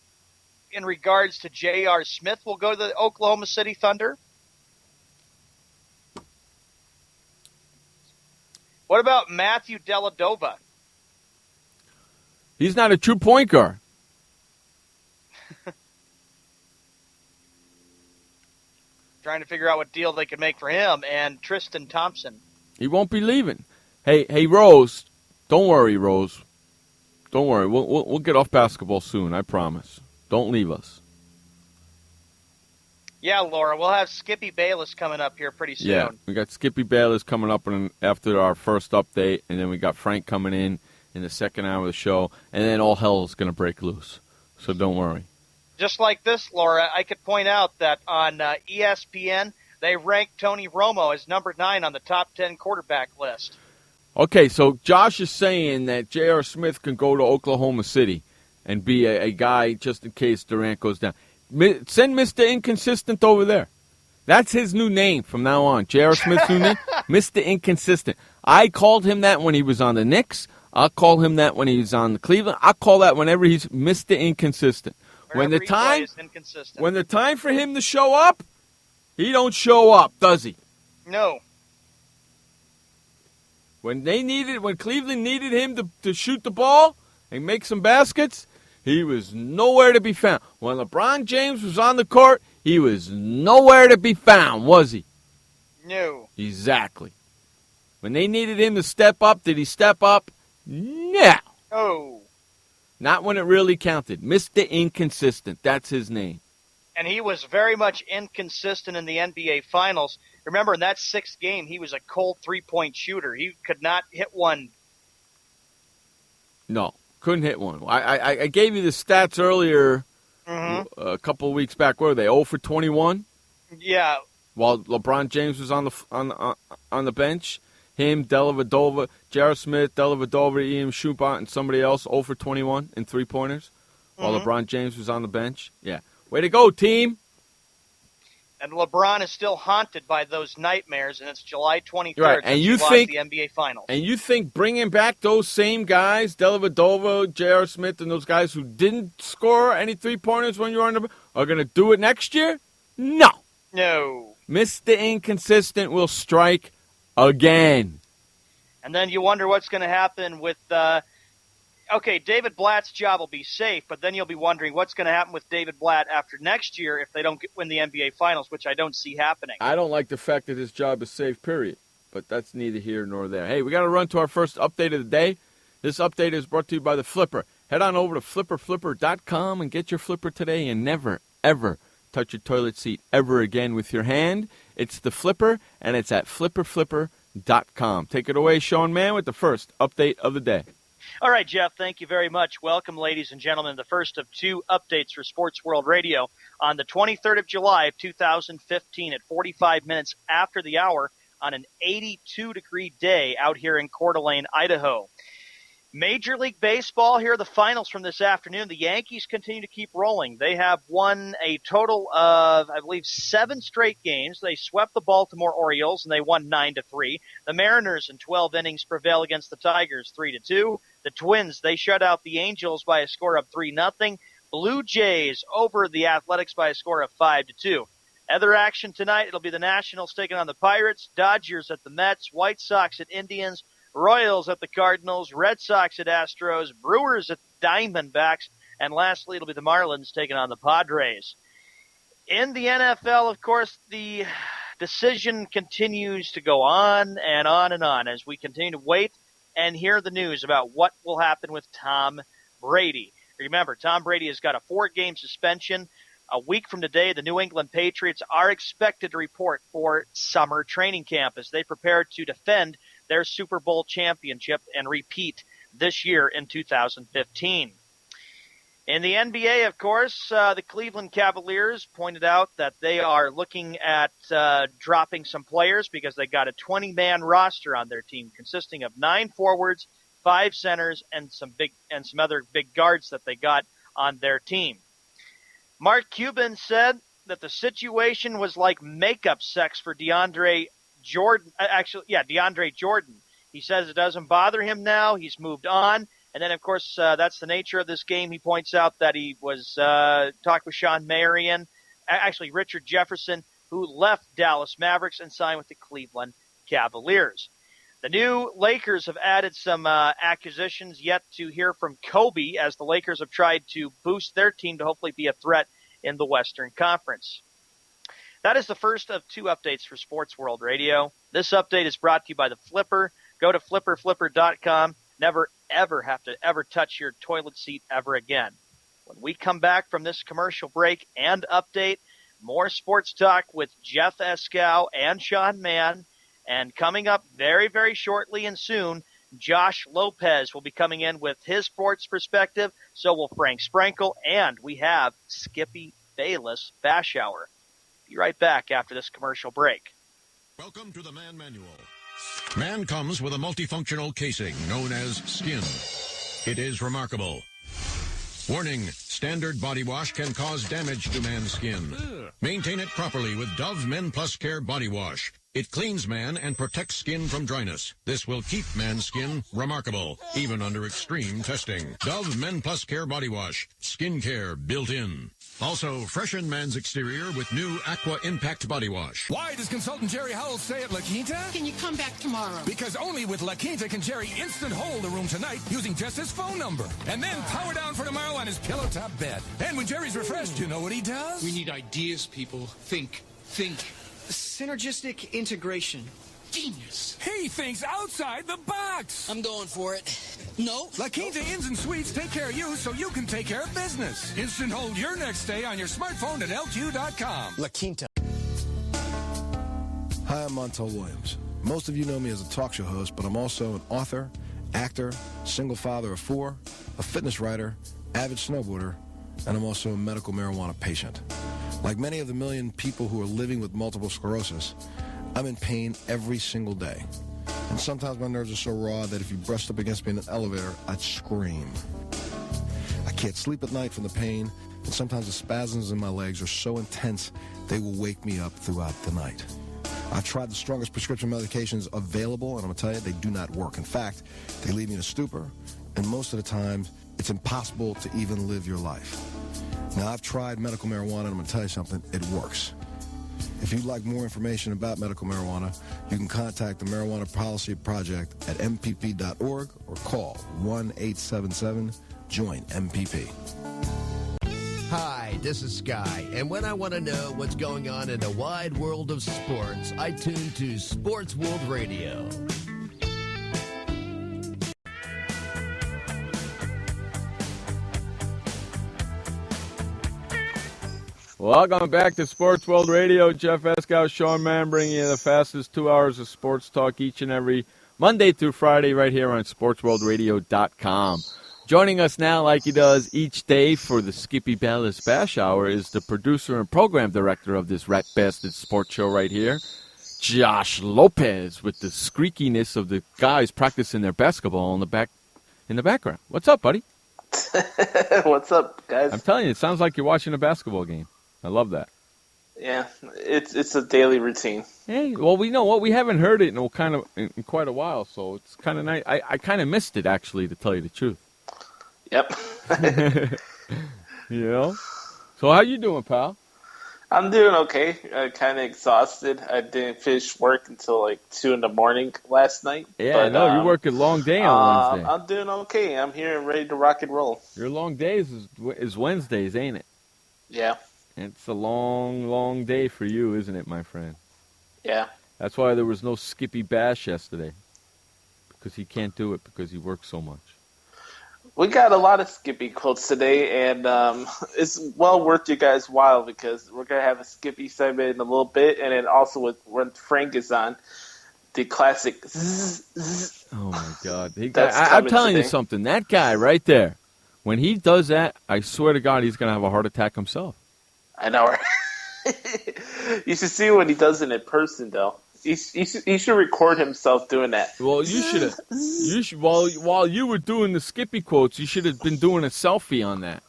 in regards to J.R. Smith will go to the Oklahoma City Thunder? What about Matthew Dellavedova? He's not a true point guard. Trying to figure out what deal they could make for him and Tristan Thompson. He won't be leaving. Hey, Rose. Don't worry, Rose. Don't worry. We'll get off basketball soon, I promise. Don't leave us. Yeah, Laura, we'll have Skippy Bayless coming up here pretty soon. Yeah, we got Skippy Bayless coming up after our first update, and then we got Frank coming in the second hour of the show, and then all hell is going to break loose. So don't worry. just like this, Laura, I could point out that on ESPN, they ranked Tony Romo as number 9 on the top 10 quarterback list. Okay, so Josh is saying that J.R. Smith can go to Oklahoma City and be a guy just in case Durant goes down. Send Mr. Inconsistent over there. That's his new name from now on. J.R. Smith's new name, Mr. Inconsistent. I called him that when he was on the Knicks. I'll call him that when he's on the Cleveland. I'll call that whenever he's Mr. Inconsistent. When the time for him to show up, he don't show up, does he? No. When Cleveland needed him to shoot the ball and make some baskets, he was nowhere to be found. When LeBron James was on the court, he was nowhere to be found, was he? No. Exactly. When they needed him to step up, did he step up? No. Oh. Not when it really counted. Mr. Inconsistent. That's his name. And he was very much inconsistent in the NBA Finals. Remember, in that 6th game, he was a cold 3-point shooter. He could not hit one. No, couldn't hit one. I gave you the stats earlier a couple of weeks back. What were they, 0 for 21? Yeah. While LeBron James was on the bench. Him, Dellavedova, J.R. Smith, Dellavedova, Ian Shumpert, and somebody else 0 for 21 in three-pointers while LeBron James was on the bench. Yeah. Way to go, team. And LeBron is still haunted by those nightmares, and it's July 23rd right. And you think the NBA Finals. And you think bringing back those same guys, Dellavedova, J.R. Smith, and those guys who didn't score any three-pointers when you were on the are going to do it next year? No. No. Mr. Inconsistent will strike again. And then you wonder what's going to happen with David Blatt's job will be safe, but then you'll be wondering what's going to happen with David Blatt after next year if they don't win the NBA Finals, which I don't see happening. I don't like the fact that his job is safe, period. But that's neither here nor there. Hey, we got to run to our first update of the day. This update is brought to you by The Flipper. Head on over to flipperflipper.com and get your Flipper today and never, ever touch your toilet seat ever again with your hand. It's The Flipper, and it's at flipperflipper.com. Take it away, Sean Mann, with the first update of the day. All right, Jeff, thank you very much. Welcome, ladies and gentlemen, the first of 2 updates for Sports World Radio on the 23rd of July of 2015 at 45 minutes after the hour on an 82-degree day out here in Coeur d'Alene, Idaho. Major League Baseball, here are the finals from this afternoon. The Yankees continue to keep rolling. They have won a total of, I believe, 7 straight games. They swept the Baltimore Orioles, and they won 9-3. The Mariners in 12 innings prevail against the Tigers 3-2. The Twins, they shut out the Angels by a score of 3-0. Blue Jays over the Athletics by a score of 5-2. Other action tonight, it'll be the Nationals taking on the Pirates, Dodgers at the Mets, White Sox at Indians, Royals at the Cardinals, Red Sox at Astros, Brewers at Diamondbacks, and lastly, it'll be the Marlins taking on the Padres. In the NFL, of course, the decision continues to go on and on and on as we continue to wait and hear the news about what will happen with Tom Brady. Remember, Tom Brady has got a 4-game suspension. A week from today, the New England Patriots are expected to report for summer training camp as they prepare to defend their Super Bowl championship and repeat this year in 2015. In the NBA, of course, the Cleveland Cavaliers pointed out that they are looking at dropping some players because they got a 20-man roster on their team consisting of 9 forwards, 5 centers, and some other big guards that they got on their team. Mark Cuban said that the situation was like makeup sex for DeAndre Jordan. DeAndre Jordan. He says it doesn't bother him now. He's moved on. And then, of course, that's the nature of this game. He points out that he was talked with Sean Marion, Richard Jefferson, who left Dallas Mavericks and signed with the Cleveland Cavaliers. The new Lakers have added some acquisitions yet to hear from Kobe as the Lakers have tried to boost their team to hopefully be a threat in the Western Conference. That is the first of 2 updates for Sports World Radio. This update is brought to you by The Flipper. Go to flipperflipper.com. Never, ever have to ever touch your toilet seat ever again. When we come back from this commercial break and update, more sports talk with Jeff Eskow and Sean Mann. And coming up very, very shortly and soon, Josh Lopez will be coming in with his sports perspective. So will Frank Sprankle, and we have Skippy Bayless Bash Hour. Be right back after this commercial break. Welcome to the Man Manual. Man comes with a multifunctional casing known as skin. It is remarkable. Warning, standard body wash can cause damage to man's skin. Maintain it properly with Dove Men Plus Care Body Wash. It cleans man and protects skin from dryness. This will keep man's skin remarkable, even under extreme testing. Dove Men Plus Care Body Wash. Skin care built in. Also, freshen man's exterior with new Aqua Impact Body Wash. Why does consultant Jerry Howell stay at La Quinta? Can you come back tomorrow? Because only with La Quinta can Jerry instant hold the room tonight using just his phone number. And then power down for tomorrow on his pillow top bed. And when Jerry's refreshed, you know what he does? We need ideas, people. Think. Synergistic integration. Genius. He thinks outside the box. I'm going for it. No. La Quinta Inns and Suites take care of you so you can take care of business. Instant hold your next stay on your smartphone at LQ.com. La Quinta. Hi, I'm Montel Williams. Most of you know me as a talk show host, but I'm also an author, actor, single father of 4, a fitness writer, avid snowboarder, and I'm also a medical marijuana patient. Like many of the million people who are living with multiple sclerosis, I'm in pain every single day. And sometimes my nerves are so raw that if you brushed up against me in an elevator, I'd scream. I can't sleep at night from the pain, and sometimes the spasms in my legs are so intense they will wake me up throughout the night. I've tried the strongest prescription medications available, and I'm going to tell you, they do not work. In fact, they leave me in a stupor, and most of the time, it's impossible to even live your life. Now, I've tried medical marijuana, and I'm going to tell you something, it works. If you'd like more information about medical marijuana, you can contact the Marijuana Policy Project at mpp.org or call 1-877-JOIN-MPP. Hi, this is Sky, and when I want to know what's going on in the wide world of sports, I tune to Sports World Radio. Welcome back to Sports World Radio. Jeff Eskow, Sean Mann, bringing you the fastest 2 hours of sports talk each and every Monday through Friday right here on SportsWorldRadio.com. Joining us now, like he does each day for the Skippy Bayless Bash Hour, is the producer and program director of this Rat Bastard sports show right here, Josh Lopez, with the squeakiness of the guys practicing their basketball in the background. What's up, buddy? What's up, guys? I'm telling you, it sounds like you're watching a basketball game. I love that. Yeah, it's a daily routine. Hey, well, we know what we haven't heard it in quite a while, so it's kind of nice. I kind of missed it, actually, to tell you the truth. Yep. You know? So how you doing, pal? I'm doing okay. Kind of exhausted. I didn't finish work until like 2 in the morning last night. Yeah, I know. You work a long day on Wednesday. I'm doing okay. I'm here and ready to rock and roll. Your long days is Wednesdays, ain't it? Yeah. It's a long, long day for you, isn't it, my friend? Yeah. That's why there was no Skippy Bash yesterday. Because he can't do it because he works so much. We got a lot of Skippy quotes today, and it's well worth you guys' while because we're going to have a Skippy segment in a little bit, and then also when Frank is on, the classic zzz, zzz. Oh, my God. I'm telling you something. That guy right there, when he does that, I swear to God, he's going to have a heart attack himself. I know, right? You should see when he does it in person, though. He should record himself doing that. Well, you should have. While you were doing the Skippy quotes, you should have been doing a selfie on that.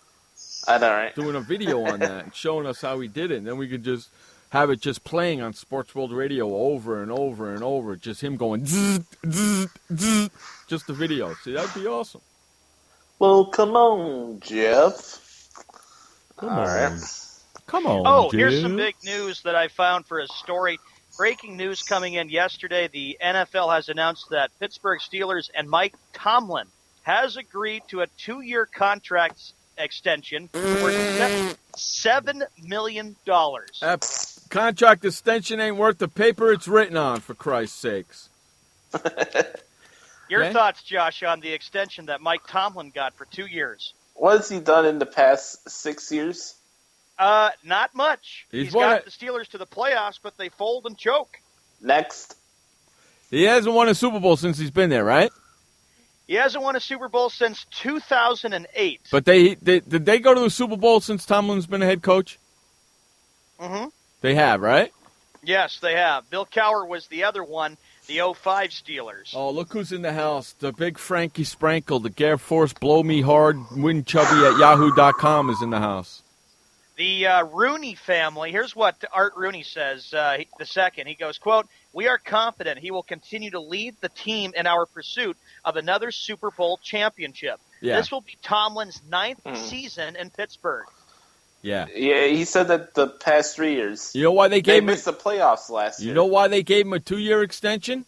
I know, right? Doing a video on that and showing us how he did it. And then we could just have it just playing on Sports World Radio over and over and over. Just him going, zzz, zzz, zzz, just the video. See, that'd be awesome. Well, come on, Jeff. Come on. Come on, Oh, Jeff. here's some big news that I found for a story. Breaking news coming in yesterday. The NFL has announced that Pittsburgh Steelers and Mike Tomlin has agreed to a 2-year contract extension worth $7 million. That contract extension ain't worth the paper it's written on, for Christ's sakes. Your Okay. thoughts, Josh, on the extension that Mike Tomlin got for 2 years? What has he done in the past 6 years? Not much. He's won got the Steelers to the playoffs, but they fold and choke. Next. He hasn't won a Super Bowl since he's been there, right? He hasn't won a Super Bowl since 2008. But did they go to the Super Bowl since Tomlin's been a head coach? Mm-hmm. They have, right? Yes, they have. Bill Cowher was the other one, the 05 Steelers. Oh, look who's in the house. The big Frankie Sprankle, the Gare Force, blow me hard, win chubby at yahoo.com is in the house. The Rooney family, here's what Art Rooney says, the second. He goes, quote, "We are confident he will continue to lead the team in our pursuit of another Super Bowl championship. Yeah. This will be Tomlin's 9th season in Pittsburgh." Yeah. Yeah, he said that the past 3 years. You know why they gave him missed the playoffs last year. You know why they gave him a 2-year extension?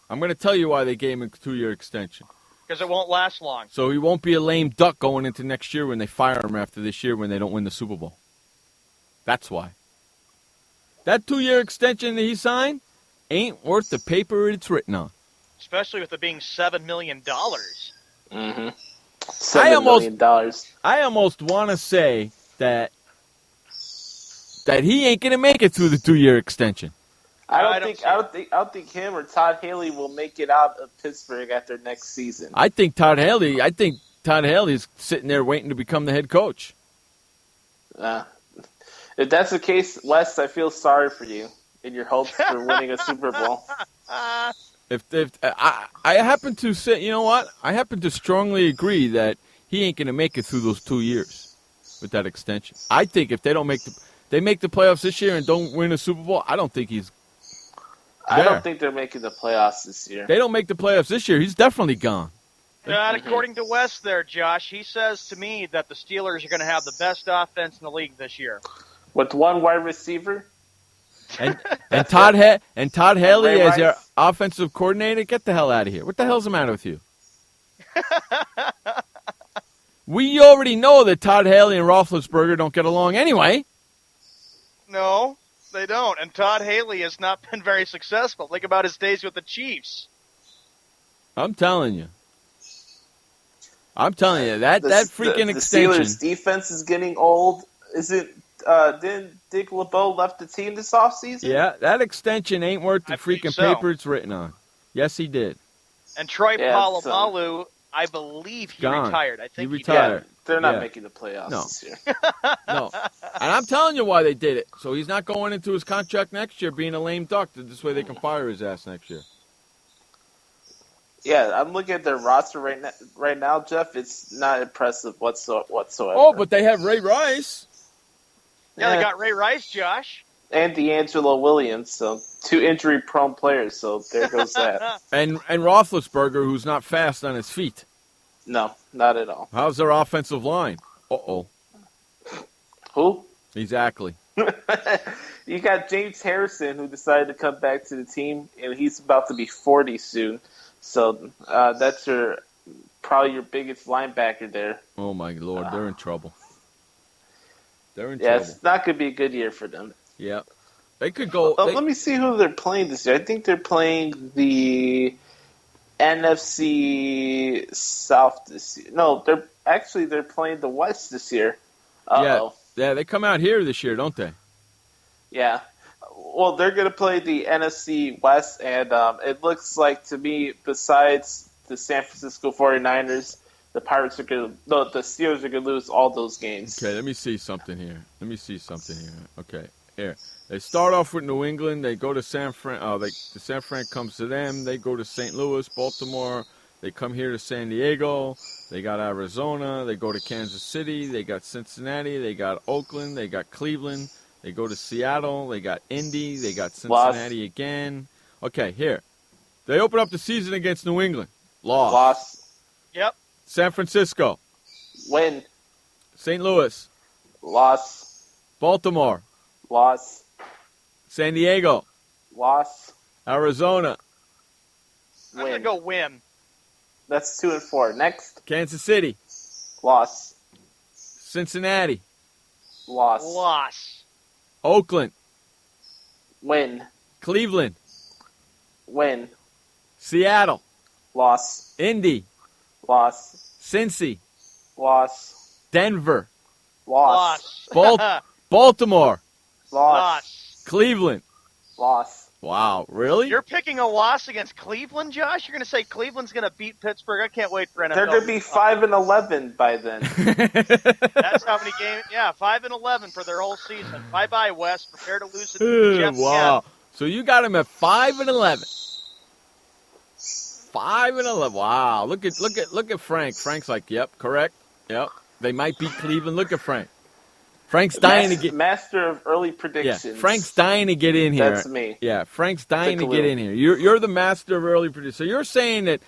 I'm going to tell you why they gave him a 2-year extension. Because it won't last long. So he won't be a lame duck going into next year when they fire him after this year when they don't win the Super Bowl. That's why. That 2-year extension that he signed ain't worth the paper it's written on. Especially with it being $7 million. Mm-hmm. $7 million. I almost want to say that he ain't going to make it through the 2-year extension. I don't think him or Todd Haley will make it out of Pittsburgh after next season. I think Todd Haley is sitting there waiting to become the head coach. If that's the case, Wes, I feel sorry for you in your hopes for winning a Super Bowl. If I happen to say, you know what? I happen to strongly agree that he ain't going to make it through those 2 years with that extension. I think if they make the playoffs this year and don't win a Super Bowl, I don't think he's there. I don't think they're making the playoffs this year. They don't make the playoffs this year, he's definitely gone. Not according to Wes there, Josh. He says to me that the Steelers are going to have the best offense in the league this year. With one wide receiver? And Todd Haley as your offensive coordinator, get the hell out of here. What the hell's the matter with you? We already know that Todd Haley and Roethlisberger don't get along anyway. No, they don't. And Todd Haley has not been very successful. Think about his days with the Chiefs. I'm telling you. That freaking extension. The Steelers' defense is getting old. Didn't Dick LeBeau left the team this offseason? Yeah, that extension ain't worth the freaking paper it's written on. Yes, he did. And Troy Polamalu, I believe he retired. I think he retired. Yeah, they're not making the playoffs this year. No. And I'm telling you why they did it. So he's not going into his contract next year being a lame duck. This way they can fire his ass next year. Yeah, I'm looking at their roster right now, Jeff. It's not impressive whatsoever. Oh, but they have Ray Rice. Yeah, they got Ray Rice, Josh. And D'Angelo Williams, so 2 injury-prone players, so there goes that. and Roethlisberger, who's not fast on his feet. No, not at all. How's their offensive line? Uh-oh. Who? Exactly. You got James Harrison, who decided to come back to the team, and he's about to be 40 soon. So that's probably your biggest linebacker there. Oh, my Lord, they're in trouble. They're in trouble. Yeah, it's not going to be a good year for them. Yeah. They could go... Let me see who they're playing this year. I think they're playing the NFC South this year. No, they're playing the West this year. Uh-oh. Yeah, they come out here this year, don't they? Yeah. Well, they're going to play the NFC West, and it looks like to me, besides the San Francisco 49ers, the Steelers are going to lose all those games. Okay, let me see something here. Okay, here. They start off with New England. They go to San Fran. San Fran comes to them. They go to St. Louis, Baltimore. They come here to San Diego. They got Arizona. They go to Kansas City. They got Cincinnati. They got Oakland. They got Cleveland. They go to Seattle. They got Indy. They got Cincinnati again. Okay, here. They open up the season against New England. Loss. Yep. San Francisco. Win. St. Louis. Loss. Baltimore. Loss. San Diego. Loss. Arizona. I'm going to go win. That's 2-4. Next. Kansas City. Loss. Cincinnati. Loss. Oakland. Win. Cleveland. Win. Seattle. Loss. Indy. Loss. Cincy. Loss. Denver. Loss. Baltimore. Loss. Cleveland. Loss. Wow, really? You're picking a loss against Cleveland, Josh? You're going to say Cleveland's going to beat Pittsburgh? I can't wait for NFL. They're going to be 5-11 by then. That's how many games. Yeah, 5-11 for their whole season. Bye-bye, West. Prepare to lose it to the Jets. Wow. Again. So you got him at 5-11. 5-11. Wow. Look at Frank. Frank's like, yep, correct. Yep. They might beat Cleveland. Look at Frank. Frank's dying to get master of early predictions. Yeah, Frank's dying to get in here. That's me. Yeah, Frank's dying to get in here. You're the master of early predictions. So you're saying that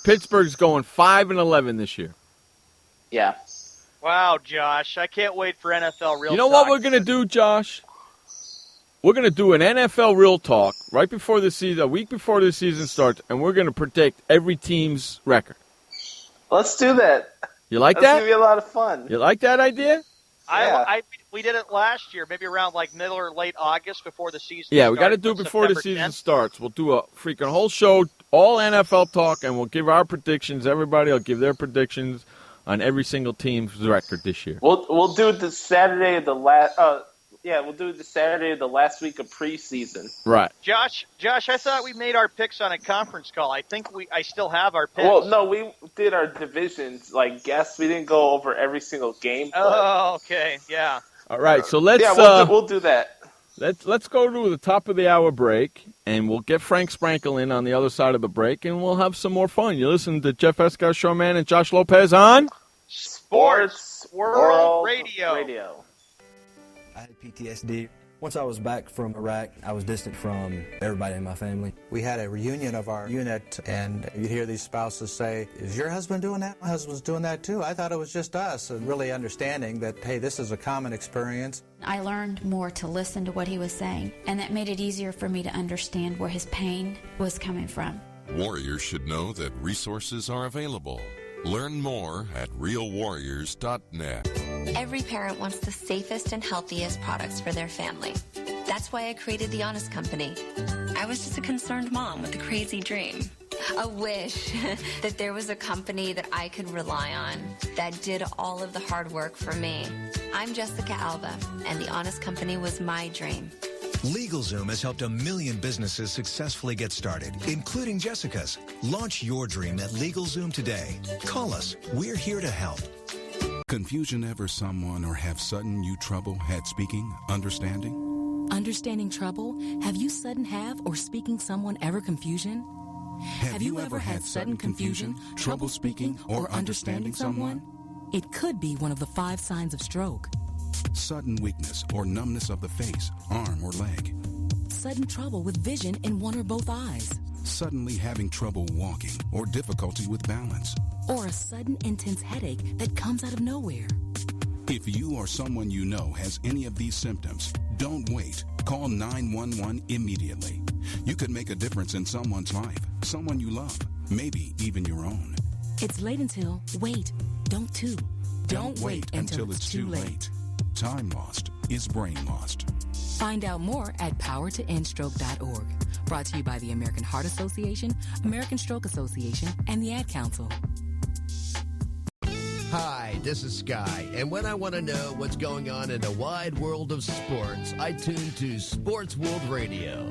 Pittsburgh's going 5-11 this year. Yeah. Wow, Josh. I can't wait for NFL Real Talk. You know what we're going to do, Josh? We're going to do an NFL Real Talk right before the season, a week before the season starts, and we're going to predict every team's record. Let's do that. You like That's that? That's going to be a lot of fun. You like that idea? We did it last year, maybe around like middle or late August before the season Yeah, starts. we got to do it before the September season 10th. starts. We'll do a freaking whole show, all NFL talk, and we'll give our predictions. Everybody will give their predictions on every single team's record this year. We'll do the Saturday of the last. We'll do the Saturday of the last week of preseason. Right. Josh, I thought we made our picks on a conference call. I think I still have our picks. Well, no, we did our divisions like guests. We didn't go over every single game. Oh, okay, yeah. All right, so let's we'll do that. Let's go to the top of the hour break, and we'll get Frank Sprankle in on the other side of the break, and we'll have some more fun. You listen to Jeff Escow, Showman, and Josh Lopez on Sports World Radio. I had PTSD. Once I was back from Iraq, I was distant from everybody in my family. We had a reunion of our unit, and you'd hear these spouses say, "Is your husband doing that? My husband's doing that too. I thought it was just us." And really understanding that, hey, this is a common experience. I learned more to listen to what he was saying, and that made it easier for me to understand where his pain was coming from. Warriors should know that resources are available. Learn more at realwarriors.net. Every parent wants the safest and healthiest products for their family. That's why I created The Honest Company. I was just a concerned mom with a crazy dream. A wish that there was a company that I could rely on that did all of the hard work for me. I'm Jessica Alba, and The Honest Company was my dream. LegalZoom has helped 1 million businesses successfully get started, including Jessica's. Launch your dream at LegalZoom today. Call us. We're here to help. Confusion ever someone or have sudden you trouble had speaking, understanding? Understanding trouble? Have you sudden have or speaking someone ever confusion? Have you ever had sudden confusion, trouble speaking, or understanding someone? It could be one of the 5 signs of stroke. Sudden weakness or numbness of the face, arm, or leg. Sudden trouble with vision in one or both eyes. Suddenly having trouble walking or difficulty with balance. Or a sudden intense headache that comes out of nowhere. If you or someone you know has any of these symptoms, don't wait. Call 911 immediately. You could make a difference in someone's life, someone you love, maybe even your own. It's late until, wait, don't too. Don't wait until it's too late. Time lost is brain lost. Find out more at powertoendstroke.org. Brought to you by the American Heart Association, American Stroke Association, and the Ad Council. Hi, this is Sky, and when I want to know what's going on in the wide world of sports, I tune to Sports World Radio.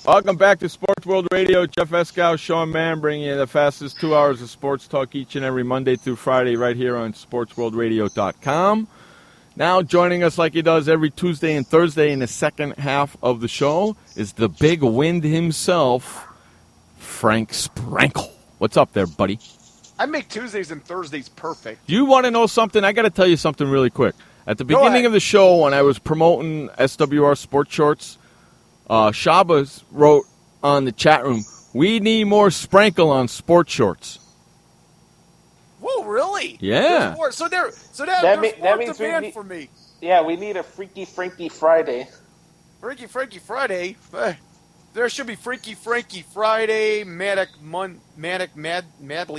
Welcome back to Sports World Radio. Jeff Escow, Sean Mann, bringing you the fastest 2 hours of sports talk each and every Monday through Friday right here on SportsWorldRadio.com. Now joining us like he does every Tuesday and Thursday in the second half of the show is the big wind himself, Frank Sprankle. What's up there, buddy? I make Tuesdays and Thursdays perfect. Do you want to know something? I got to tell you something really quick. At the beginning of the show, when I was promoting SWR Sports Shorts, Shabas wrote on the chat room, "We need more Sprankle on sports shorts." Whoa, really? Yeah. So that means we for me. Yeah, we need a Freaky Frankie Friday. Freaky Friday. There should be Freaky Friday, Madly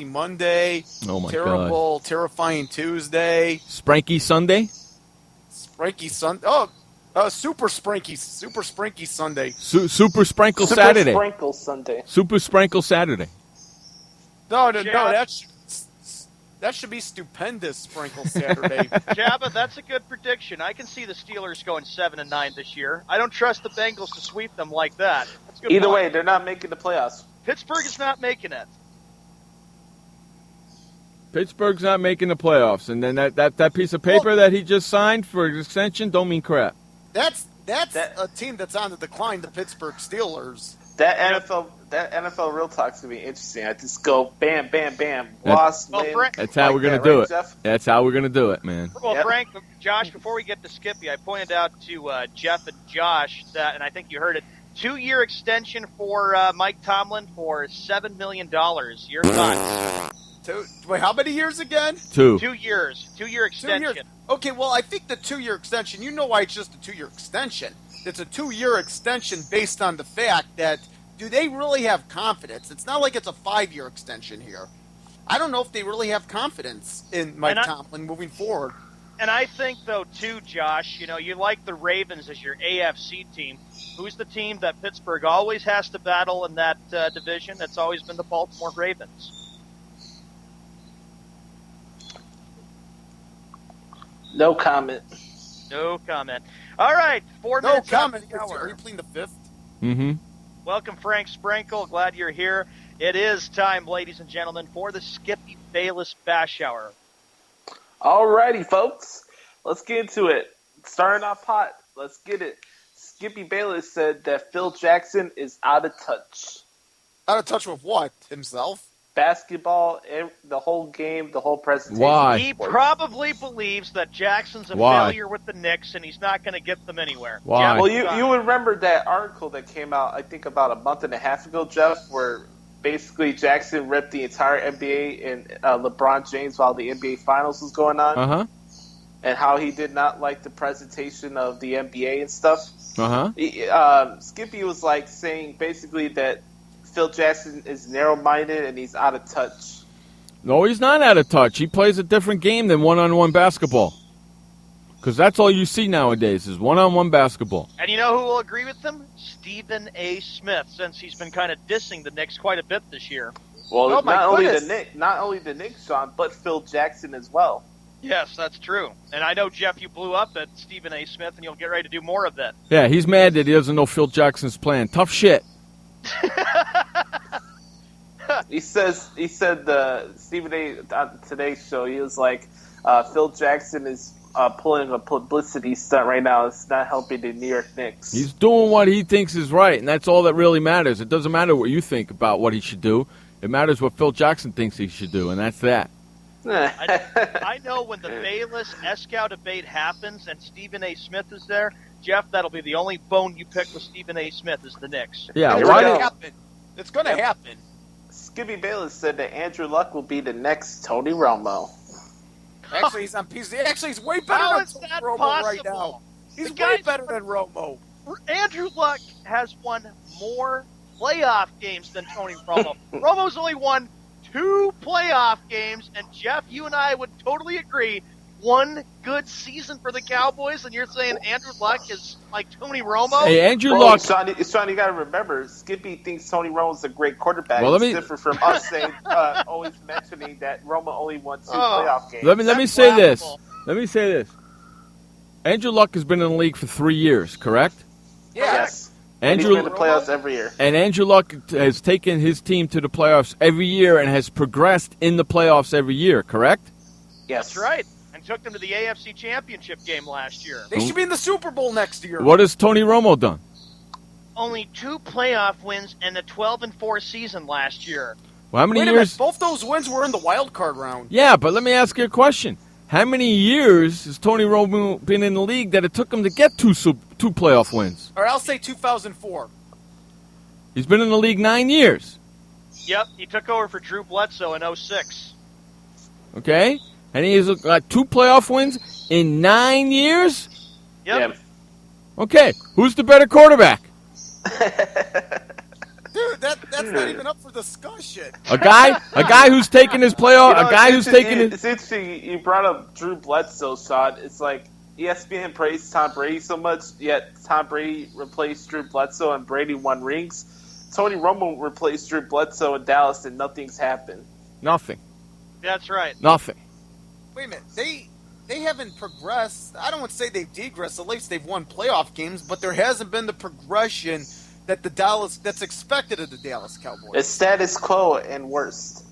Monday. Oh my God. Terrifying Tuesday. Spranky Sunday. Spranky Sunday. Oh, Super Sprinky Sunday. Super Sprankle Super Saturday. Sprinkle Sunday. Super Sprankle Saturday. No, that should be stupendous Sprinkle Saturday. Jabba, that's a good prediction. I can see the Steelers going 7-9 this year. I don't trust the Bengals to sweep them like that. That's a good Either point. way, they're not making the playoffs. Pittsburgh is not making it. Pittsburgh's not making the playoffs, and then that piece of paper that he just signed for an extension don't mean crap. That's a team that's on the decline, the Pittsburgh Steelers. That NFL Real Talk's gonna be interesting. I just go bam, bam, bam, loss, win. That's how we're gonna do it. That's how we're gonna do it, man. Well, Frank, Josh, before we get to Skippy, I pointed out to Jeff and Josh that, and I think you heard it, 2-year extension for Mike Tomlin for $7 million. Your thoughts? Wait, how many years again? 2. 2 years. 2-year extension. 2 years. Okay, well, I think the 2-year extension, you know why it's just a 2-year extension. It's a 2-year extension based on the fact that, do they really have confidence? It's not like it's a 5-year extension here. I don't know if they really have confidence in Mike Tomlin moving forward. And I think, though, too, Josh, you like the Ravens as your AFC team. Who's the team that Pittsburgh always has to battle in that division? It's always been the Baltimore Ravens. No comment. No comment. All right, 4 No minutes. comment. After the hour. Are you pleading the fifth? Mm-hmm. Welcome, Frank Sprankle. Glad you're here. It is time, ladies and gentlemen, for the Skippy Bayless Bash Hour. Alrighty, folks. Let's get into it. Starting off hot. Let's get it. Skippy Bayless said that Phil Jackson is out of touch. Out of touch with what? Himself? Basketball, the whole game, the whole presentation. Why? He probably believes that Jackson's a Why? failure with the Knicks, and he's not going to get them anywhere. Why? Well, you remember that article that came out, I think, about a month and a half ago, Jeff, where basically Jackson ripped the entire NBA and LeBron James while the NBA Finals was going on. Uh-huh. And how he did not like the presentation of the NBA and stuff. Uh-huh. Skippy was like saying basically that Phil Jackson is narrow-minded and he's out of touch. No, he's not out of touch. He plays a different game than one-on-one basketball. Because that's all you see nowadays is one-on-one basketball. And you know who will agree with him? Stephen A. Smith, since he's been kind of dissing the Knicks quite a bit this year. Well, Oh, my not only goodness. the Knicks, Sean, but Phil Jackson as well. Yes, that's true. And I know, Jeff, you blew up at Stephen A. Smith, and you'll get ready to do more of that. Yeah, he's mad that he doesn't know Phil Jackson's plan. Tough shit. He said Stephen A. on today's show, he was like, Phil Jackson is pulling a publicity stunt right now. It's not helping the New York Knicks. He's doing what he thinks is right, and that's all that really matters. It doesn't matter what you think about what he should do. It matters what Phil Jackson thinks he should do, and that's that. I know when the Bayless-Escow debate happens and Stephen A. Smith is there, Jeff, that'll be the only bone you pick with Stephen A. Smith is the Knicks. Yeah, It's why going did- to happen. It's going to happen. Skippy Bayless said that Andrew Luck will be the next Tony Romo. Actually, he's on PC. Actually, he's way better How than is that Romo possible? right now. He's The way guy's- better than Romo. Andrew Luck has won more playoff games than Tony Romo. Romo's only won 2 playoff games, and Jeff, you and I would totally agree, one good season for the Cowboys, and you're saying Andrew Luck is like Tony Romo? Hey, Andrew Well, Luck. Sean, you got to remember, Skippy thinks Tony Romo's a great quarterback. Well, let It's me- different from us saying, always mentioning that Romo only won 2 playoff games. Let me That's say this. laughable. Let me say this. Andrew Luck has been in the league for 3 years, correct? Yes. Andrew He's been in the playoffs every year. And Andrew Luck has taken his team to the playoffs every year and has progressed in the playoffs every year, correct? Yes. That's right. And took them to the AFC Championship game last year. They should be in the Super Bowl next year. What has Tony Romo done? Only 2 playoff wins in the 12-4 season last year. Well, how many Wait a years? minute. Both those wins were in the wild card round. Yeah, but let me ask you a question. How many years has Tony Romo been in the league that it took him to get two playoff wins? Or I'll say 2004. He's been in the league 9 years, Yep, he took over for Drew Bledsoe in 06. okay? And he has got 2 playoff wins in 9 years? Yep. Okay, who's the better quarterback? Dude, that's not even up for discussion. A guy who's taking his playoff, a guy who's taking his... It's interesting you brought up Drew Bledsoe, Sean. It's like ESPN praised Tom Brady so much, yet Tom Brady replaced Drew Bledsoe and Brady won rings. Tony Romo replaced Drew Bledsoe in Dallas and nothing's happened. Nothing. That's right. Nothing. Wait a minute. They haven't progressed. I don't want to say they've degressed. At least they've won playoff games, but there hasn't been the progression that's expected of the Dallas Cowboys. It's status quo and worst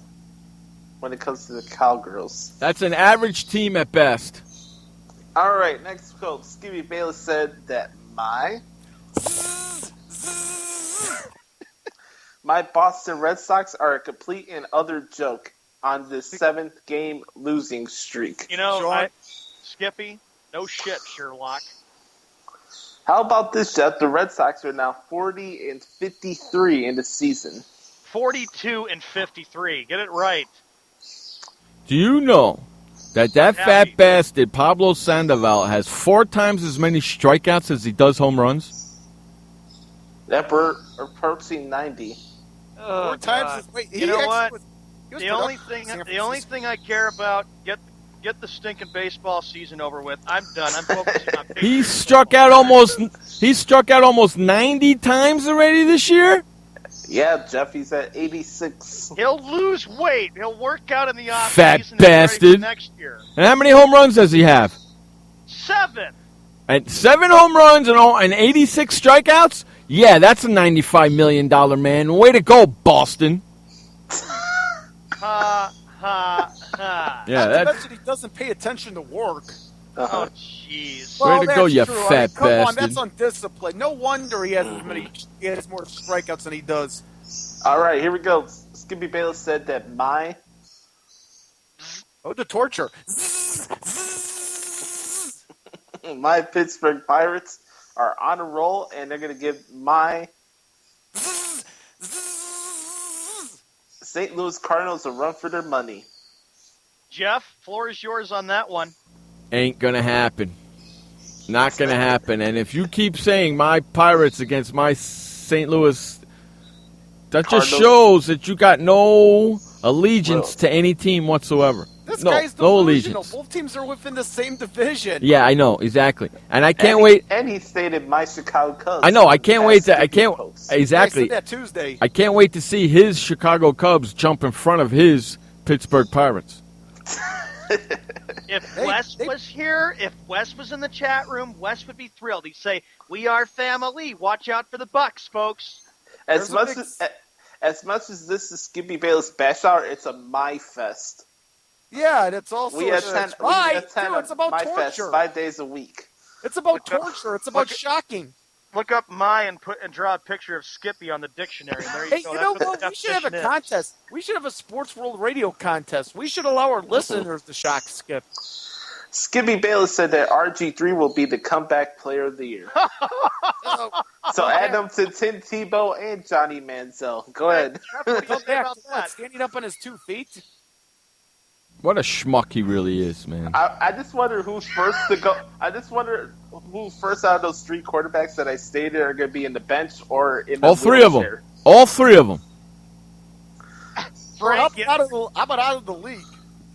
when it comes to the Cowgirls. That's an average team at best. All right, next quote. Stevie Bayless said that my Boston Red Sox are a complete and utter joke on this 7th game losing streak. You know, Skippy, no shit, Sherlock. How about this, Jeff? The Red Sox are now 40-53 in the season. 42-53. Get it right. Do you know that fat bastard Pablo Sandoval has 4 times as many strikeouts as he does home runs? That we're approaching 90. 4 times. Wait, you know what? The only thing I care about, get the stinking baseball season over with. I'm done. I'm focusing on baseball. He struck out almost 90 times already this year? Yeah, Jeff, he's at 86. He'll lose weight. He'll work out in the offseason. Fat bastard. Next year. And how many home runs does he have? 7. And 7 home runs and 86 strikeouts? Yeah, that's a $95 million man. Way to go, Boston. Ha, ha, ha. Yeah, Not to mention he doesn't pay attention to work. Oh, jeez. Way to go, you true. fat come bastard. on, that's undisciplined. No wonder he has more strikeouts than he does. All right, here we go. Skippy Bayless said that the torture. my Pittsburgh Pirates are on a roll, and they're going to give my St. Louis Cardinals a run for their money. Jeff, floor is yours on that one. Ain't going to happen. Not going to happen. And if you keep saying my Pirates against my St. Louis, that just shows that you got no allegiance to any team whatsoever. This no, guy's no delusional. allegiance. Both teams are within the same division. Yeah, I know, exactly. And I can't wait. And he stated my Chicago Cubs. I know, I can't wait to. I can't. Exactly. I said that Tuesday. I can't wait to see his Chicago Cubs jump in front of his Pittsburgh Pirates. If Wes was here, if Wes was in the chat room, Wes would be thrilled. He'd say, "We are family. Watch out for the Bucks, folks." As much as this is Skippy Bayless bash hour, it's a my fest. Yeah, and it's also it's about my torture. Fest 5 days a week. It's about torture. It's about shocking. Look up my and draw a picture of Skippy on the dictionary. And there you go. You know what? We should have a contest. We should have a Sports World Radio contest. We should allow our listeners to shock Skip. Skippy Bayless said that RG3 will be the comeback player of the year. So add them to Tim Tebow and Johnny Manziel. Go ahead. Standing up on his 2 feet. What a schmuck he really is, man. I just wonder who's first to go. I just wonder who's first out of those 3 quarterbacks that I stated are going to be in the bench or in the All 3 of wheelchair. them. All 3 of them. Frank, I'm out of the league.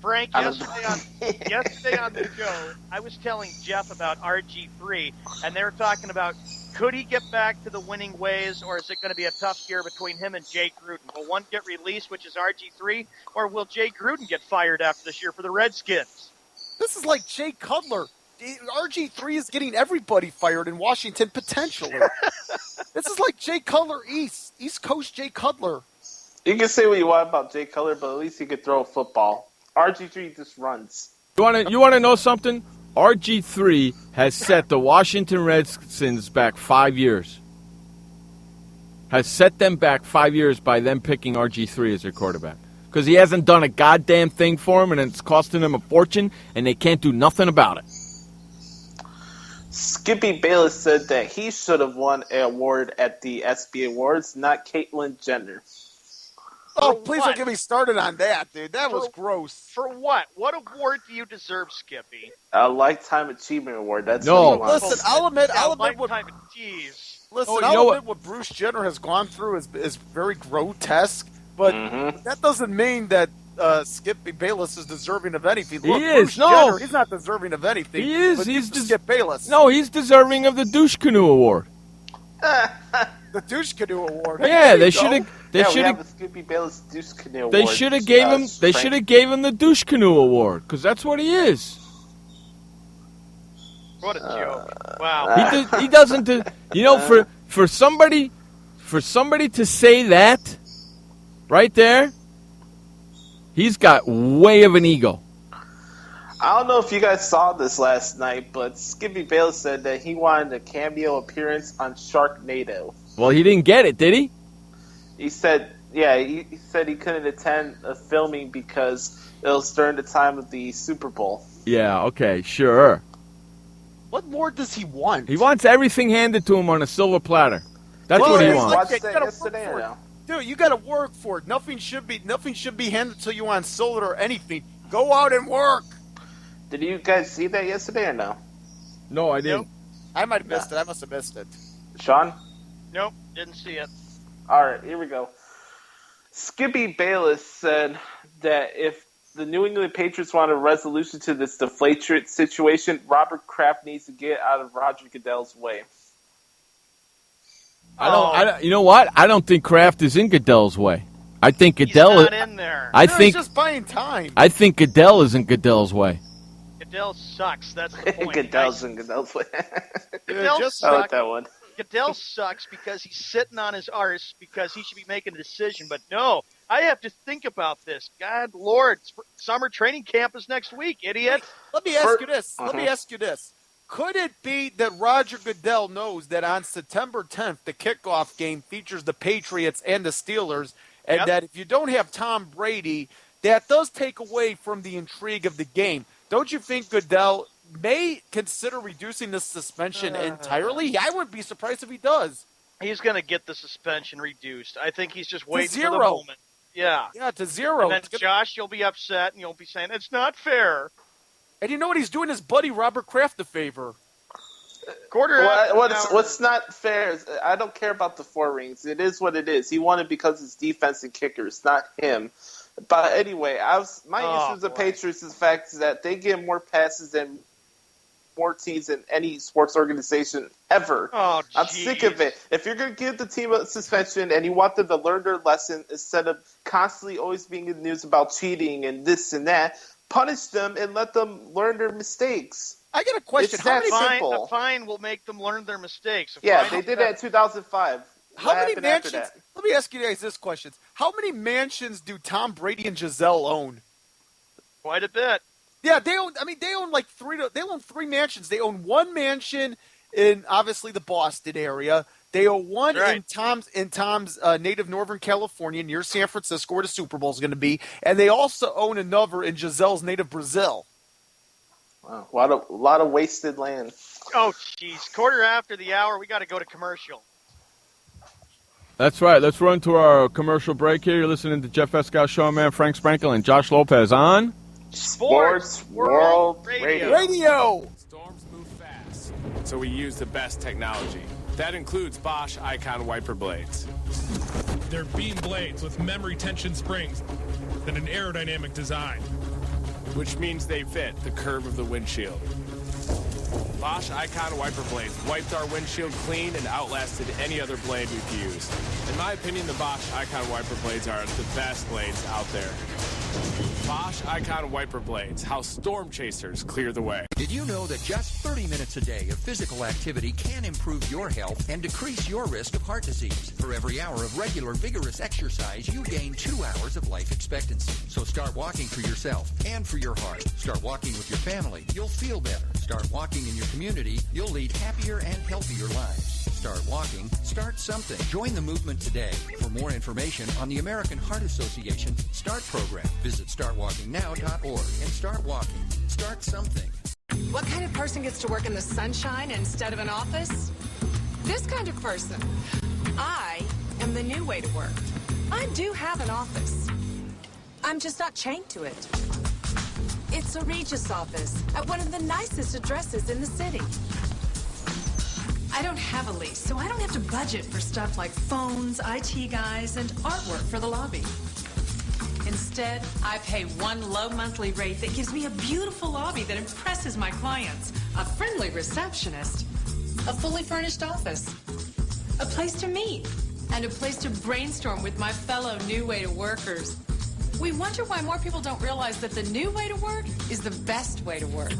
Frank, yesterday on the show, I was telling Jeff about RG3, and they were talking about could he get back to the winning ways, or is it going to be a tough year between him and Jay Gruden? Will one get released, which is RG3, or will Jay Gruden get fired after this year for the Redskins? This is like Jay Cutler. RG3 is getting everybody fired in Washington, potentially. This is like Jay Cutler East Coast Jay Cutler. You can say what you want about Jay Cutler, but at least he could throw a football. RG3 just runs. You want to know something? RG3 has set the Washington Redskins back 5 years. Has set them back 5 years by them picking RG3 as their quarterback. Because he hasn't done a goddamn thing for them, and it's costing them a fortune, and they can't do nothing about it. Skippy Bayless said that he should have won an award at the ESPY Awards, not Caitlyn Jenner. Oh, please don't get me started on that, dude. That was gross. For what? What award do you deserve, Skippy? A Lifetime Achievement Award. That's no. what he wants. Listen, I'll admit what Bruce Jenner has gone through is very grotesque, but that doesn't mean that Skip Bayless is deserving of anything. He Look, is. Bruce No. Jenner, he's not deserving of anything. He is. But He's Skip Bayless. No, he's deserving of the Douche Canoe Award. The Douche Canoe Award. Hey, Yeah, there they you should go. have. They should we have have. the Skippy Bayless Deuce Canoe Award. They should have gave him. They should have gave him the Douche Canoe Award because that's what he is. What a joke! Wow. He doesn't. You know, for somebody to say that, right there, he's got way of an ego. I don't know if you guys saw this last night, but Skippy Bayless said that he wanted a cameo appearance on Sharknado. Well, he didn't get it, did he? He said, he said he couldn't attend a filming because it was during the time of the Super Bowl. Yeah. Okay. Sure. What more does he want? He wants everything handed to him on a silver platter. That's Well, what he it's wants. like that. You gotta work for it. Dude, you got to work for it. Nothing should be handed to you on silver or anything. Go out and work. Did you guys see that yesterday or no? No, I didn't. Nope. I might have missed it. I must have missed it. Sean? Nope, didn't see it. All right, here we go. Skippy Bayless said that if the New England Patriots want a resolution to this deflatorate situation, Robert Kraft needs to get out of Roger Goodell's way. I don't. You know what? I don't think Kraft is in Goodell's way. I think Goodell. He's not in there. He's just buying time. I think Goodell is in Goodell's way. Goodell sucks. That's the point. Goodell's in Goodell's way. Goodell I sucks. like that one. Goodell sucks because he's sitting on his arse because he should be making a decision. But no, I have to think about this. God, Lord, summer training camp is next week, idiot. Let me ask you this. Could it be that Roger Goodell knows that on September 10th, the kickoff game features the Patriots and the Steelers, and that if you don't have Tom Brady, that does take away from the intrigue of the game? Don't you think Goodell may consider reducing the suspension entirely? I wouldn't be surprised if he does. He's going to get the suspension reduced. I think he's just waiting for the 0. moment. Yeah. Yeah, to 0. And then, Josh, you'll be upset, and you'll be saying, it's not fair. And you know what? He's doing his buddy Robert Kraft a favor. What's not fair is I don't care about the 4 rings. It is what it is. He won it because it's defense and kickers, not him. But anyway, my issue with the Patriots is the fact that they get more passes than more teams than any sports organization ever. Oh, I'm sick of it. If you're going to give the team a suspension and you want them to learn their lesson instead of constantly always being in the news about cheating and this and that, punish them and let them learn their mistakes. I got a question. A fine will make them learn their mistakes. They did that in 2005. How many mansions? Let me ask you guys this question: how many mansions do Tom Brady and Giselle own? Quite a bit. Yeah, they own. I mean, they own like 3. They own 3 mansions. They own 1 mansion in obviously the Boston area. They own one in Tom's native Northern California near San Francisco, where the Super Bowl is going to be, and they also own another in Giselle's native Brazil. Wow, a lot of wasted land. Oh, jeez. Quarter after the hour, we got to go to commercial. That's right. Let's run to our commercial break here. You're listening to Jeff Escal, Sean Man, Frank Sprankle, and Josh Lopez on Sports World Radio. Storms move fast, so we use the best technology. That includes Bosch Icon wiper blades. They're beam blades with memory tension springs and an aerodynamic design, which means they fit the curve of the windshield. Bosch Icon wiper blades wiped our windshield clean and outlasted any other blade we've used. In my opinion, the Bosch Icon wiper blades are the best blades out there. Bosch Icon wiper blades, how storm chasers clear the way. Did you know that just 30 minutes a day of physical activity can improve your health and decrease your risk of heart disease? For every hour of regular, vigorous exercise, you gain 2 hours of life expectancy. So start walking for yourself and for your heart. Start walking with your family. You'll feel better. Start walking in your community. You'll lead happier and healthier lives. Start walking. Start something. Join the movement today. For more information on the American Heart Association START program, visit startwalkingnow.org and start walking. Start something. What kind of person gets to work in the sunshine instead of an office? This kind of person. I am the new way to work. I do have an office. I'm just not chained to it. It's a Regis office at one of the nicest addresses in the city. I don't have a lease, so I don't have to budget for stuff like phones, IT guys, and artwork for the lobby. Instead, I pay one low monthly rate that gives me a beautiful lobby that impresses my clients, a friendly receptionist, a fully furnished office, a place to meet, and a place to brainstorm with my fellow New Way to workers. We wonder why more people don't realize that the new way to work is the best way to work.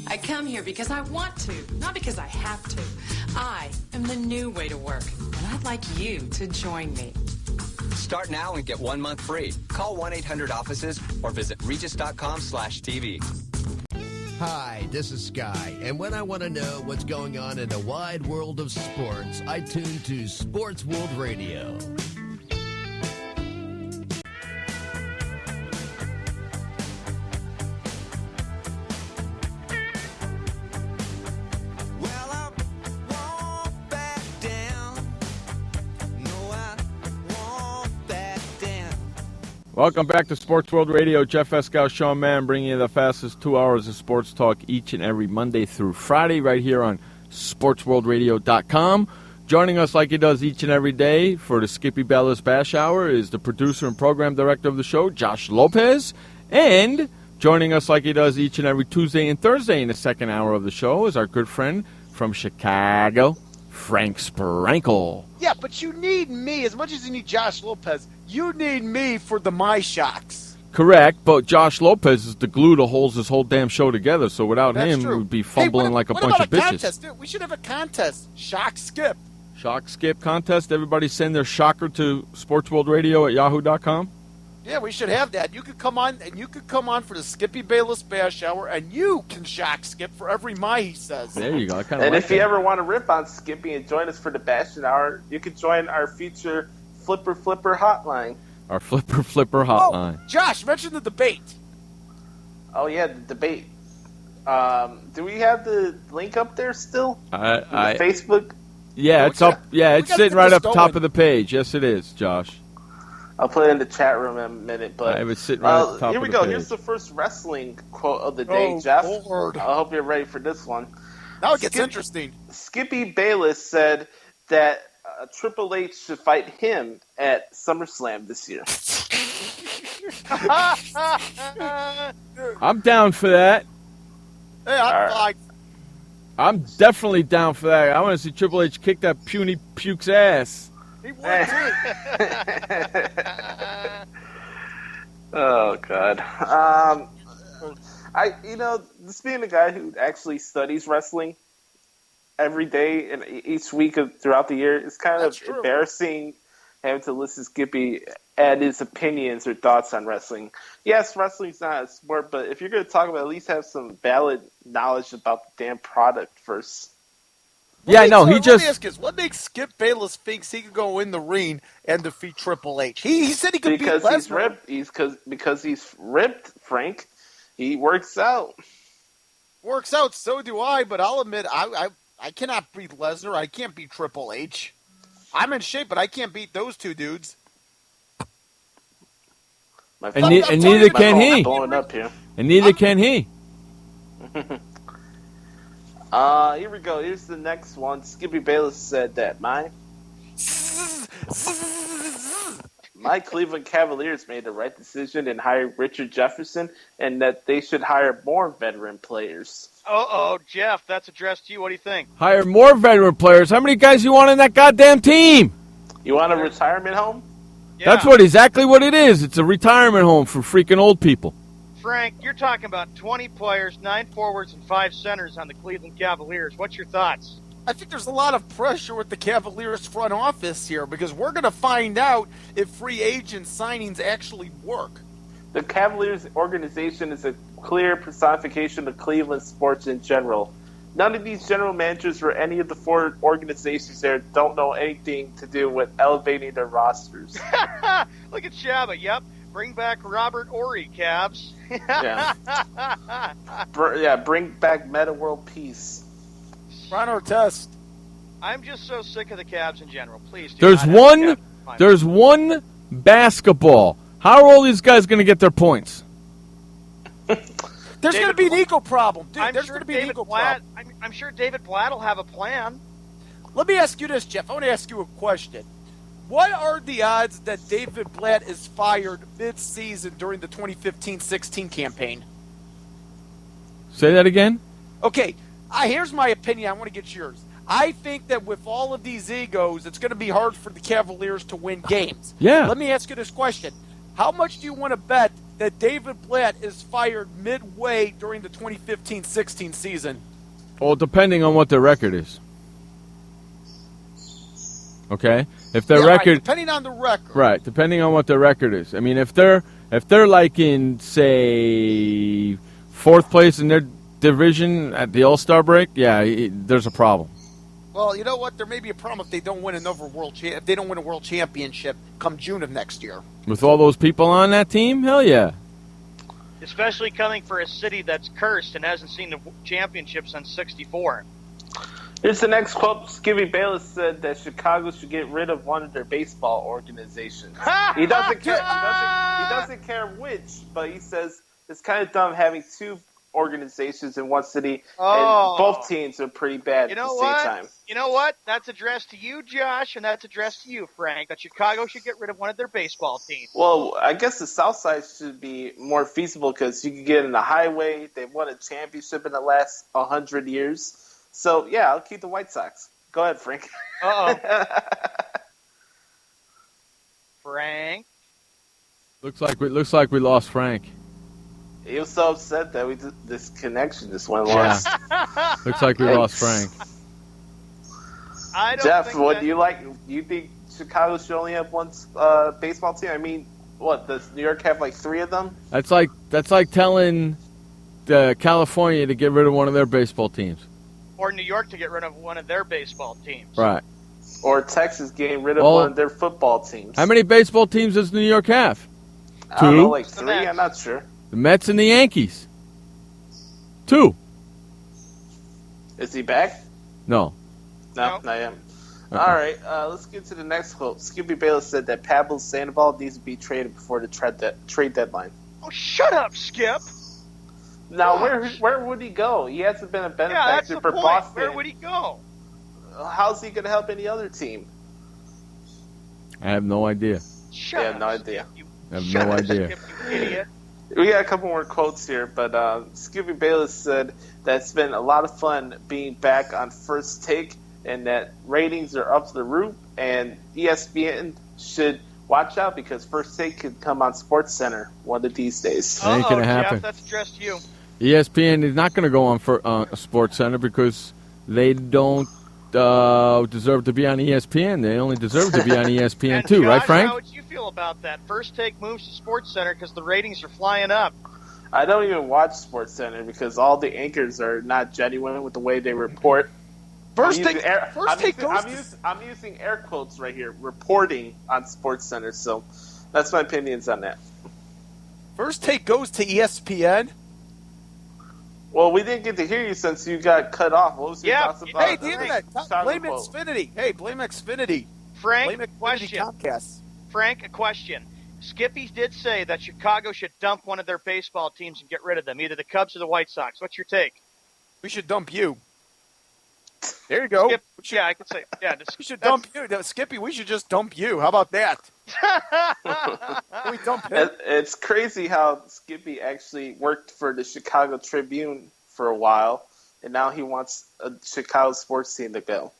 I come here because I want to, not because I have to. I am the new way to work, and I'd like you to join me. Start now and get 1 month free. Call 1-800-OFFICES or visit regis.com/TV. Hi, this is Sky, and when I want to know what's going on in the wide world of sports, I tune to Sports World Radio. Welcome back to Sports World Radio. Jeff Escow, Sean Mann, bringing you the fastest 2 hours of sports talk each and every Monday through Friday right here on SportsWorldRadio.com. Joining us like he does each and every day for the Skippy Bayless Bash Hour is the producer and program director of the show, Josh Lopez. And joining us like he does each and every Tuesday and Thursday in the second hour of the show is our good friend from Chicago, Frank Sprankle. Yeah, but you need me as much as you need Josh Lopez. You need me for the My Shocks. Correct, but Josh Lopez is the glue that holds this whole damn show together, so without That's him, true. we'd be fumbling like a bunch of What about a bitches. contest? Dude, we should have a contest. Shock Skip. Shock Skip contest. Everybody send their shocker to sportsworldradio@yahoo.com. Yeah, we should have that. You could come on, and you could come on for the Skippy Bayless Bash Hour, and you can shock Skip for every my he says. There you go. I And if you ever want to rip on Skippy and join us for the Bash Hour, you can join our future Flipper hotline. Our Flipper hotline. Oh, Josh, mention the debate. Oh, yeah, the debate. Do we have the link up there still? Facebook? Yeah, it's up. Yeah, it's sitting right up top of the page. Yes, it is, Josh. I'll put it in the chat room in a minute. But I was sitting right at the top here we of the go. page. Here's the first wrestling quote of the day, Jeff. Lord. I hope you're ready for this one. Now it gets interesting. Skippy Bayless said that Triple H should fight him at SummerSlam this year. I'm down for that. Hey, I'm I'm definitely down for that. I want to see Triple H kick that puny puke's ass. He would too. Oh God. This being a guy who actually studies wrestling every day and each week throughout the year, it's kind of embarrassing having to listen to Skippy add his opinions or thoughts on wrestling. Yes, wrestling's not a sport, but if you're going to talk about it, at least have some valid knowledge about the damn product first. Let me ask you this. What makes Skip Bayless think he could go in the ring and defeat Triple H? He said he could beat Lesnar. He's ripped. Because he's ripped, Frank. He works out. Works out, so do I, but I'll admit, I cannot beat Lesnar. I can't beat Triple H. I'm in shape, but I can't beat those two dudes. And neither can he. Blowing up here. And neither can he. Here we go. Here's the next one. Skippy Bayless said that my Cleveland Cavaliers made the right decision in hiring Richard Jefferson, and that they should hire more veteran players. Uh-oh, Jeff, that's addressed to you. What do you think? Hire more veteran players. How many guys you want in that goddamn team? You want a retirement home? Yeah. That's exactly what it is. It's a retirement home for freaking old people. Frank, you're talking about 20 players, 9 forwards, and 5 centers on the Cleveland Cavaliers. What's your thoughts? I think there's a lot of pressure with the Cavaliers front office here because we're going to find out if free agent signings actually work. The Cavaliers organization is a clear personification of Cleveland sports in general. None of these general managers or any of the 4 organizations there don't know anything to do with elevating their rosters. Look at Shabba, yep. Bring back Robert Ory, Cavs. Bring back Meta World Peace. Ron Artest. I'm just so sick of the Cavs in general. Please do There's one basketball. How are all these guys going to get their points? There's going to be an ego problem. Dude, there's going to be an ego problem. I'm sure David Blatt will have a plan. Let me ask you this, Jeff. I want to ask you a question. What are the odds that David Blatt is fired mid-season during the 2015-16 campaign? Say that again? Okay, here's my opinion. I want to get yours. I think that with all of these egos, it's going to be hard for the Cavaliers to win games. Yeah. Let me ask you this question. How much do you want to bet that David Blatt is fired midway during the 2015-16 season? Well, depending on what their record is. Okay? If their record... Right, depending on the record. Right, depending on what their record is. I mean, if they're like in, say, 4th place in their division at the All-Star break, there's a problem. Well, you know what? There may be a problem if they don't win if they don't win a world championship come June of next year. With all those people on that team, hell yeah. Especially coming for a city that's cursed and hasn't seen the championship since '64. Here's the next quote. Skippy Bayless said that Chicago should get rid of one of their baseball organizations. He doesn't care. He doesn't care which, but he says it's kind of dumb having two organizations in one city, and both teams are pretty bad at the same time. You know what? That's addressed to you, Josh, and that's addressed to you, Frank, that Chicago should get rid of one of their baseball teams. Well, I guess the South Side should be more feasible because you can get in the highway. They've won a championship in the last 100 years. So, yeah, I'll keep the White Sox. Go ahead, Frank. Frank? Looks like we lost Frank. He was so upset that this connection just went lost. Looks like we lost Frank. Jeff, do you think Chicago should only have one baseball team? I mean, what, does New York have like 3 of them? That's like telling California to get rid of one of their baseball teams. Or New York to get rid of one of their baseball teams. Right. Or Texas getting rid of one of their football teams. How many baseball teams does New York have? 2? I don't know, like 3? I'm not sure. The Mets and the Yankees. 2. Is he back? No. No, not yet. All right, let's get to the next quote. Skippy Bayless said that Pablo Sandoval needs to be traded before the trade deadline. Oh, shut up, Skip. Now, where would he go? He hasn't been a benefactor for Boston. Where would he go? How's he going to help any other team? I have no idea. I have no idea. I have no idea. Skip, you idiot. We got a couple more quotes here, but Skippy Bayless said that it's been a lot of fun being back on First Take and that ratings are up to the roof, and ESPN should watch out because First Take could come on SportsCenter one of these days. That ain't going to happen. Jeff, that's addressed to you. ESPN is not going to go on for SportsCenter because they don't deserve to be on ESPN. They only deserve to be on ESPN too, Josh, right, Frank? How would you feel about that? First Take moves to SportsCenter because the ratings are flying up. I don't even watch SportsCenter because all the anchors are not genuine with the way they report. I'm using air quotes right here, reporting on SportsCenter, so that's my opinions on that. First Take goes to ESPN? Well, we didn't get to hear you since you got cut off. What was your thoughts about Hey, the internet. Blame Xfinity. Hey, blame Xfinity. Frank, blame Xfinity question. Comcast. Frank, a question. Skippy did say that Chicago should dump one of their baseball teams and get rid of them, either the Cubs or the White Sox. What's your take? We should dump you. There you go. Skip, I could say. Yeah, we should dump you. Skippy, we should just dump you. How about that? We dump him. It's crazy how Skippy actually worked for the Chicago Tribune for a while, and now he wants a Chicago sports team to go.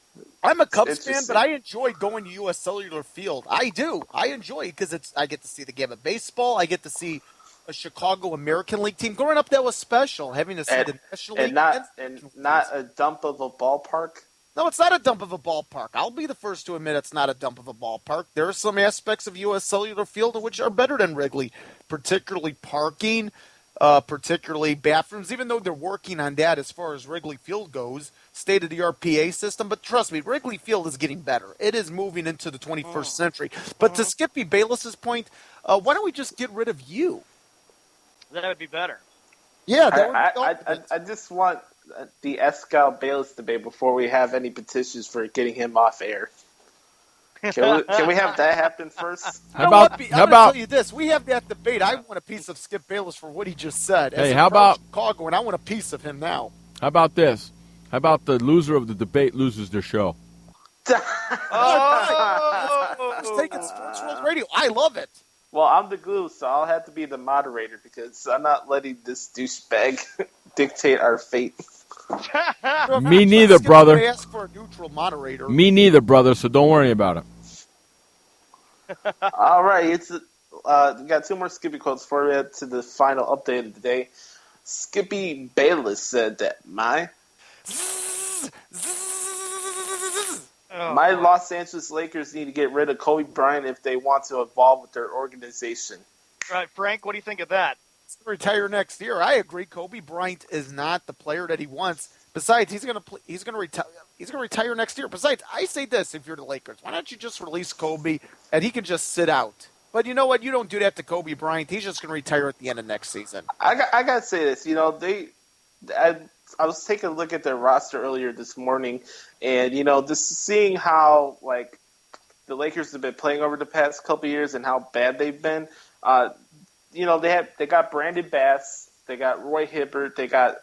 I'm a Cubs fan, but I enjoy going to U.S. Cellular Field. I do. I enjoy it because I get to see the game of baseball. I get to see a Chicago American League team. Growing up, that was special, having to see the National League. And not a dump of a ballpark? No, it's not a dump of a ballpark. I'll be the first to admit it's not a dump of a ballpark. There are some aspects of U.S. Cellular Field which are better than Wrigley, particularly parking, particularly bathrooms, even though they're working on that as far as Wrigley Field goes, state-of-the-art PA system. But trust me, Wrigley Field is getting better. It is moving into the 21st century. But to Skippy Bayless's point, why don't we just get rid of you? That would be better. Yeah, I just want the Escal Bayless debate before we have any petitions for getting him off air. Can we have that happen first? I'm going to tell you this. We have that debate. I want a piece of Skip Bayless for what he just said. Hey, how about Chicago? And I want a piece of him now. How about this? How about the loser of the debate loses their show? Stop taking Sports World Radio. I love it. Well, I'm the glue, so I'll have to be the moderator because I'm not letting this douchebag dictate our fate. Me neither, brother. Ask for a neutral moderator. Me neither, brother, so don't worry about it. All right, we got 2 more Skippy quotes for you to the final update of the day. Skippy Bayless said that my Los Angeles Lakers need to get rid of Kobe Bryant if they want to evolve with their organization. Right, Frank, what do you think of that? He's going to retire next year. I agree. Kobe Bryant is not the player that he wants. Besides, he's going to retire next year. Besides, I say this: if you're the Lakers, why don't you just release Kobe and he can just sit out? But you know what? You don't do that to Kobe Bryant. He's just going to retire at the end of next season. I got to say this. I was taking a look at their roster earlier this morning, and just seeing how the Lakers have been playing over the past couple of years and how bad they've been. They got Brandon Bass, they got Roy Hibbert, they got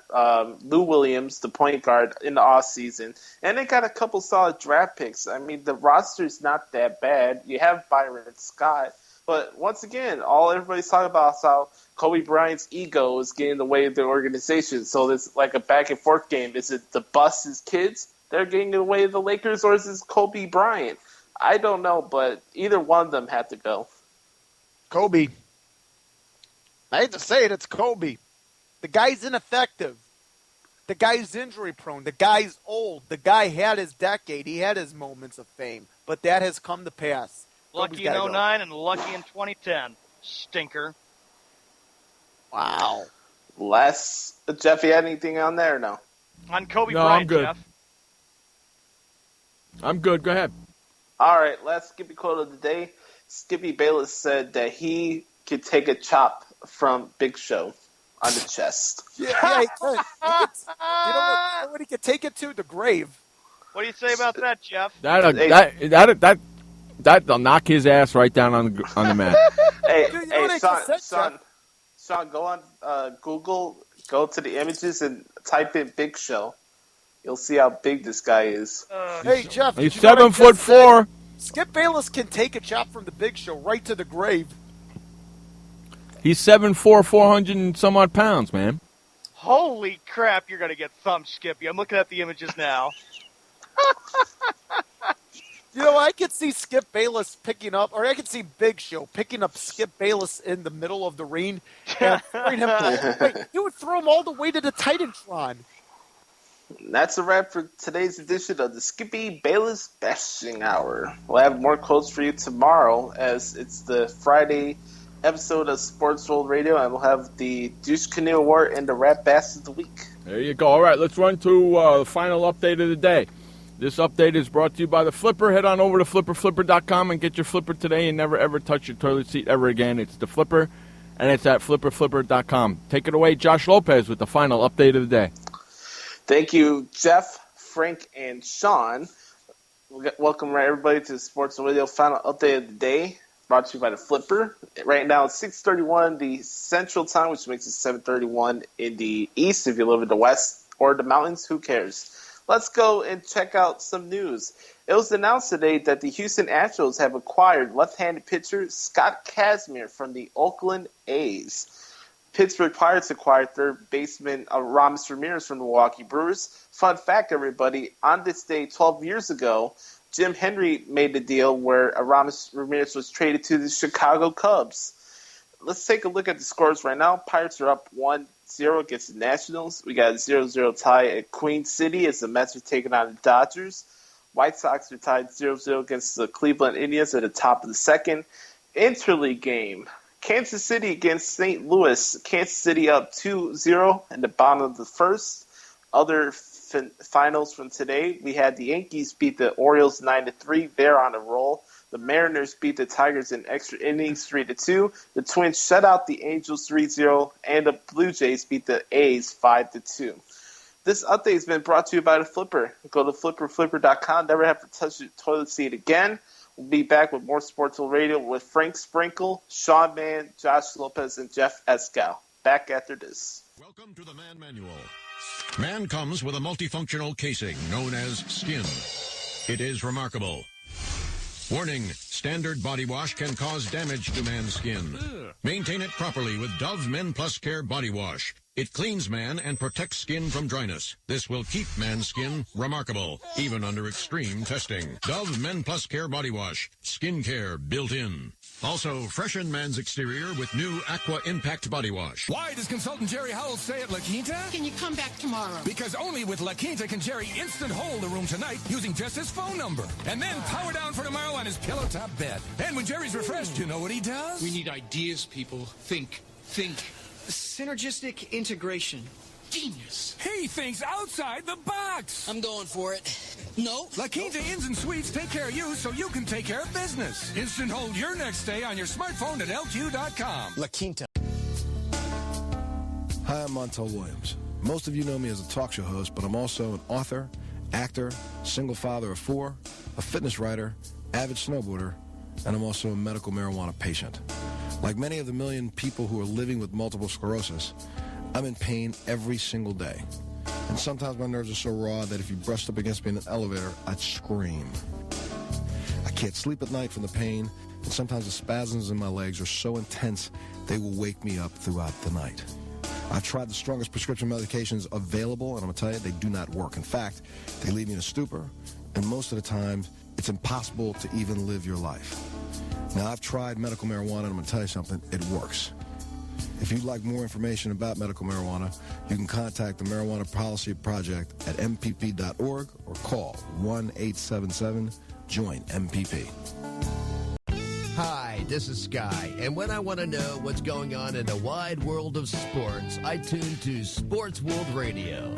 Lou Williams, the point guard, in the offseason, and they got a couple solid draft picks. I mean, the roster's not that bad. You have Byron Scott. But once again, all everybody's talking about is how Kobe Bryant's ego is getting in the way of the organization. So it's like a back-and-forth game. Is it the Buss' kids that are getting in the way of the Lakers, or is this Kobe Bryant? I don't know, but either one of them had to go. Kobe. I hate to say it, it's Kobe. The guy's ineffective. The guy's injury-prone. The guy's old. The guy had his decade. He had his moments of fame. But that has come to pass. Lucky in 09 and lucky in 2010. Stinker. Wow. Jeff, you had anything on there or no? On Kobe No, Bryant, I'm good. Jeff. I'm good. Go ahead. All right, last Skippy quote of the day. Skippy Bayless said that he could take a chop from Big Show on the chest. Yeah, he could. You know what he could take it to? The grave. What do you say about that, Jeff? That'll knock his ass right down on the mat. Sean, go on Google, go to the images and type in Big Show. You'll see how big this guy is. Hey, Jeff. He's 7'4". Skip Bayless can take a chop from the Big Show right to the grave. He's 7'4", 400 and some odd pounds, man. Holy crap, you're going to get thumped, Skippy. I'm looking at the images now. I could see Skip Bayless picking up, or I could see Big Show picking up Skip Bayless in the middle of the ring and throwing him all the way. He would throw him all the way to the Titantron. That's a wrap for today's edition of the Skippy Bayless Bashing Hour. We'll have more quotes for you tomorrow, as it's the Friday episode of Sports World Radio, and we'll have the Douche Canoe Award and the Rap Bass of the Week. There you go. All right, let's run to the final update of the day. This update is brought to you by the Flipper. Head on over to flipperflipper.com and get your Flipper today and never, ever touch your toilet seat ever again. It's the Flipper, and it's at flipperflipper.com. Take it away, Josh Lopez, with the final update of the day. Thank you, Jeff, Frank, and Sean. Welcome, everybody, to the Sports Radio final update of the day, brought to you by the Flipper. Right now, it's 6:31 the Central Time, which makes it 7:31 in the East. If you live in the West or the mountains, who cares? Let's go and check out some news. It was announced today that the Houston Astros have acquired left-handed pitcher Scott Kazmir from the Oakland A's. Pittsburgh Pirates acquired third baseman Aramis Ramirez from the Milwaukee Brewers. Fun fact, everybody, on this day 12 years ago, Jim Henry made the deal where Aramis Ramirez was traded to the Chicago Cubs. Let's take a look at the scores right now. Pirates are up 1-0 against the Nationals. We got a 0-0 tie at Queen City as the Mets are taking on the Dodgers. White Sox are tied 0-0 against the Cleveland Indians at the top of the second. Interleague game. Kansas City against St. Louis. Kansas City up 2-0 in the bottom of the first. Other finals from today, we had the Yankees beat the Orioles 9-3. They're on a roll. The Mariners beat the Tigers in extra innings 3-2. The Twins shut out the Angels 3-0. And the Blue Jays beat the A's 5-2. This update has been brought to you by the Flipper. Go to flipperflipper.com. Never have to touch your toilet seat again. We'll be back with more Sports Radio with Frank Sprankle, Sean Mann, Josh Lopez, and Jeff Escow. Back after this. Welcome to the Man Manual. Man comes with a multifunctional casing known as skin. It is remarkable. Warning, Standard body wash can cause damage to man's skin. Maintain it properly with Dove Men Plus Care Body Wash. It cleans man and protects skin from dryness. This will keep man's skin remarkable, even under extreme testing. Dove Men Plus Care Body Wash. Skin care built in. Also, freshen man's exterior with new Aqua Impact Body Wash. Why does consultant Jerry Howell stay at La Quinta? Can you come back tomorrow? Because only with La Quinta can Jerry instant hold the room tonight using just his phone number. And then power down for tomorrow on his pillow top bed. And when Jerry's refreshed, you know what he does? We need ideas, people. Think. Synergistic integration. Genius. He thinks outside the box. I'm going for it. No. La Quinta Inns and Suites take care of you so you can take care of business. Instant hold your next stay on your smartphone at LQ.com. La Quinta. Hi, I'm Montel Williams. Most of you know me as a talk show host, but I'm also an author, actor, single father of 4, a fitness writer, avid snowboarder, and I'm also a medical marijuana patient. Like many of the million people who are living with multiple sclerosis, I'm in pain every single day. And sometimes my nerves are so raw that if you brushed up against me in an elevator, I'd scream. I can't sleep at night from the pain, and sometimes the spasms in my legs are so intense they will wake me up throughout the night. I've tried the strongest prescription medications available, and I'm going to tell you, they do not work. In fact, they leave me in a stupor, and most of the time, it's impossible to even live your life. Now, I've tried medical marijuana, and I'm going to tell you something, it works. If you'd like more information about medical marijuana, you can contact the Marijuana Policy Project at mpp.org or call 1-877-JOIN-MPP. Hi, this is Sky, and when I want to know what's going on in the wide world of sports, I tune to Sports World Radio.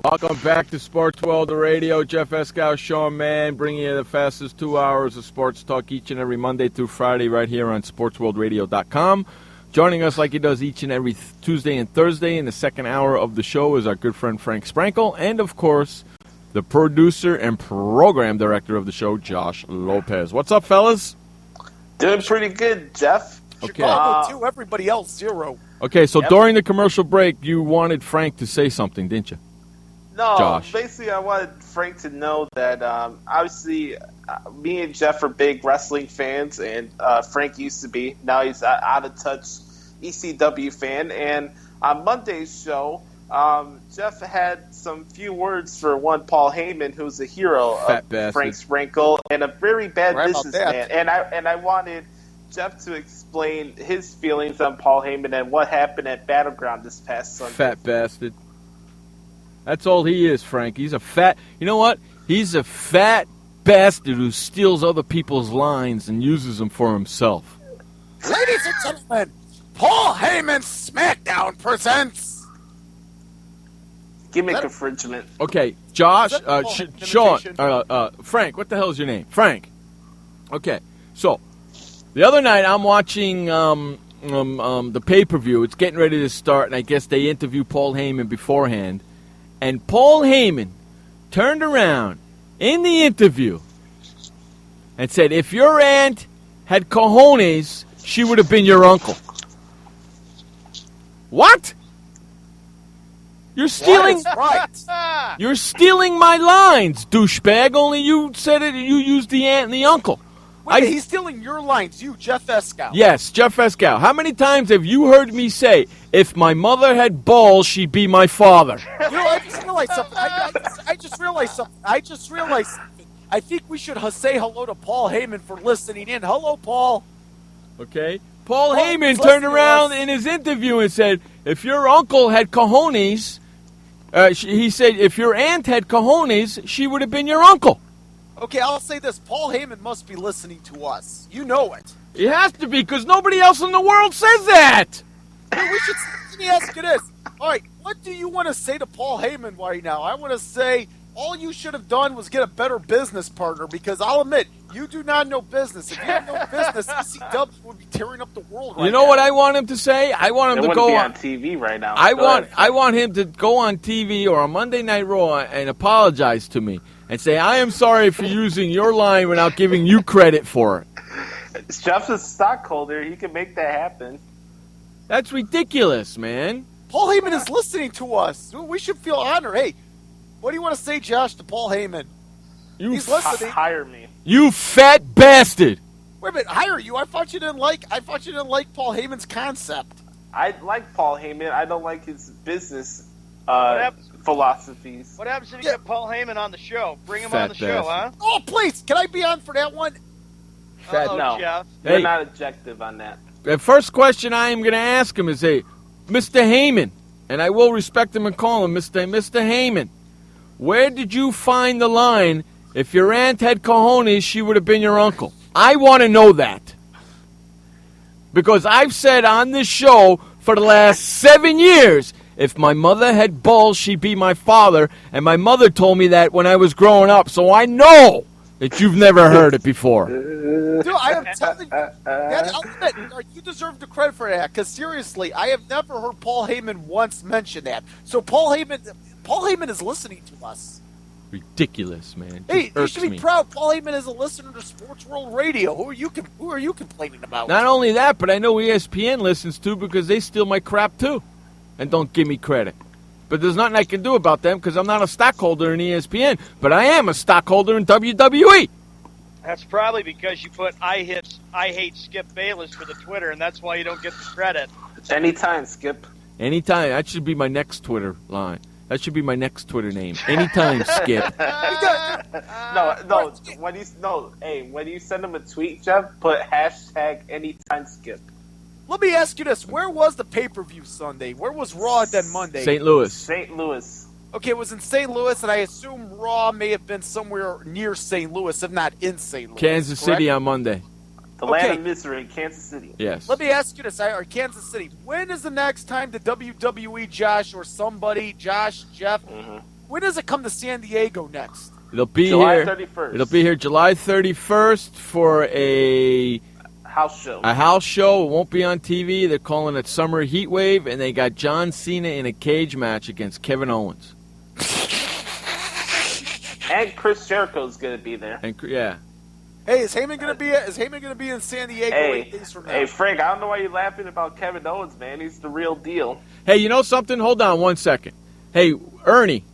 Welcome back to Sports World Radio. Jeff Escow, Sean Mann, bringing you the fastest 2 hours of sports talk each and every Monday through Friday right here on SportsWorldRadio.com. Joining us like he does each and every Tuesday and Thursday in the second hour of the show is our good friend Frank Sprankle, and, of course, the producer and program director of the show, Josh Lopez. What's up, fellas? Doing pretty good, Jeff. Okay. Chicago 2, everybody else 0. Okay, so during the commercial break, you wanted Frank to say something, didn't you? No, Josh. Basically I wanted Frank to know that obviously me and Jeff are big wrestling fans, and Frank used to be. Now he's out of touch ECW fan. And on Monday's show, Jeff had some few words for one Paul Heyman, who's a hero of Frank Sprankle and a very bad businessman. And I wanted Jeff to explain his feelings on Paul Heyman and what happened at Battleground this past Sunday. Fat bastard. That's all he is, Frank. He's a fat... You know what? He's a fat bastard who steals other people's lines and uses them for himself. Ladies and gentlemen, Paul Heyman SmackDown presents... Gimmick infringement. Okay, Josh, Sean, Frank, what the hell is your name? Frank. Okay, so the other night I'm watching the pay-per-view. It's getting ready to start, and I guess they interview Paul Heyman beforehand. And Paul Heyman turned around in the interview and said, if your aunt had cojones, she would have been your uncle. What? You're stealing. Right. You're stealing my lines, douchebag. Only you said it. You used the aunt and the uncle. Wait, he's stealing your lines. You, Jeff Escow. Yes, Jeff Escow. How many times have you heard me say, if my mother had balls, she'd be my father? You know, I just realized something. I just realized something. I think we should say hello to Paul Heyman for listening in. Hello, Paul. Okay. Paul Heyman turned around in his interview and said, if your uncle had cojones, he said, if your aunt had cojones, she would have been your uncle. Okay, I'll say this. Paul Heyman must be listening to us. You know it. It has to be, because nobody else in the world says that. Hey, let me ask you this. All right, what do you want to say to Paul Heyman right now? I want to say all you should have done was get a better business partner, because I'll admit, you do not know business. If you had no business, ECW would be tearing up the world right now. You know what I want him to say? I want him to go on TV right now. I want him to go on TV or on Monday Night Raw and apologize to me and say, I am sorry for using your line without giving you credit for it. Jeff's a stockholder. He can make that happen. That's ridiculous, man. Paul Heyman is listening to us. We should feel honored. Hey, what do you want to say, Josh, to Paul Heyman? He's listening. Hire me. You fat bastard. Wait a minute, hire you? I thought you didn't like Paul Heyman's concept. I like Paul Heyman. I don't like his business philosophies. What happens if you get Paul Heyman on the show? Bring him Fat on the show, huh? Oh, please, can I be on for that one? No, Jeff. you're Hey. not objective on that. The first question I am going to ask him is, hey, Mr. Heyman, and I will respect him and call him Mr. Heyman, where did you find the line, if your aunt had cojones, she would have been your uncle? I want to know that. Because I've said on this show for the last 7 years, if my mother had balls, she'd be my father, and my mother told me that when I was growing up, so I know that you've never heard it before. Dude, I am telling you, I'll admit, you deserve the credit for that. Because seriously, I have never heard Paul Heyman once mention that. So Paul Heyman is listening to us. Ridiculous, man. Hey, you Irks should be me. proud. Paul Heyman is a listener to Sports World Radio. Who are you complaining about? Not only that, but I know ESPN listens too because they steal my crap too, and don't give me credit. But there's nothing I can do about them because I'm not a stockholder in ESPN, but I am a stockholder in WWE. That's probably because you put I hate Skip Bayless for the Twitter, and that's why you don't get the credit. Anytime, Skip. Anytime. That should be my next Twitter line. That should be my next Twitter name. Anytime, Skip. No. When you send him a tweet, Jeff, put hashtag anytime Skip. Let me ask you this: where was the pay-per-view Sunday? Where was Raw then Monday? St. Louis. St. Louis. Okay, it was in St. Louis, and I assume Raw may have been somewhere near St. Louis, if not in St. Louis. Kansas correct? City on Monday. The land of misery, Kansas City. Yes. Let me ask you this, or Kansas City. When is the next time the WWE, Josh, or somebody, Josh, Jeff, when does it come to San Diego next? It'll be July here. 31st. It'll be here July 31st for a house show. A house show. It won't be on TV. They're calling it Summer Heat Wave, and they got John Cena in a cage match against Kevin Owens. And Chris Jericho's gonna be there. And yeah. Hey, is Heyman gonna be in San Diego 8 days from now? Hey, Frank, I don't know why you're laughing about Kevin Owens, man. He's the real deal. Hey, you know something? Hold on 1 second. Hey, Ernie,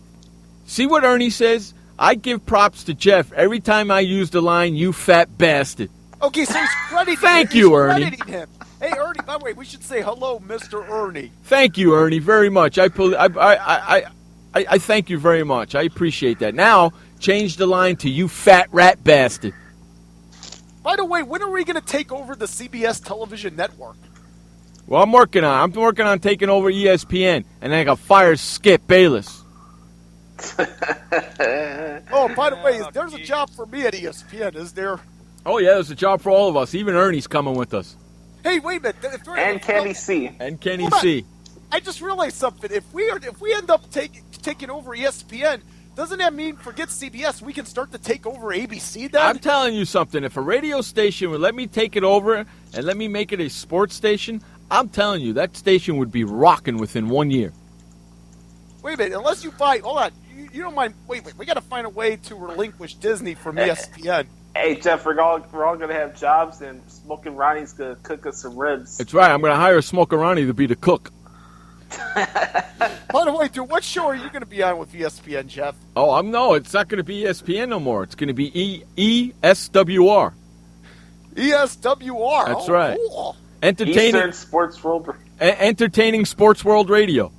see what Ernie says? I give props to Jeff every time I use the line, "You fat bastard." Okay, so he's crediting Thank you, he's Ernie. crediting him. Hey, Ernie, by the way, we should say hello, Mr. Ernie. Thank you, Ernie, very much. I thank you very much. I appreciate that. Now, change the line to "You fat rat bastard." By the way, when are we going to take over the CBS television network? Well, I'm working on taking over ESPN, and I got fire Skip Bayless. Oh, by the way, there's a job for me at ESPN, is there? Oh, yeah, there's a job for all of us. Even Ernie's coming with us. Hey, wait a minute. And Kenny C. And Kenny Hold on. C. I just realized something. If we end up taking over ESPN, doesn't that mean forget CBS? We can start to take over ABC then? I'm telling you something. If a radio station would let me take it over and let me make it a sports station, I'm telling you, that station would be rocking within 1 year. Wait a minute. Unless you buy... Hold on. You don't mind... Wait. We got to find a way to relinquish Disney from ESPN. Hey, Jeff, we're all going to have jobs, and Smoking Ronnie's going to cook us some ribs. That's right. I'm going to hire Smoker Ronnie to be the cook. By the way, dude, what show are you going to be on with ESPN, Jeff? Oh, it's not going to be ESPN no more. It's going to be ESWR. ESWR. That's right. Cool. Eastern Sports World. Entertaining Sports World Radio.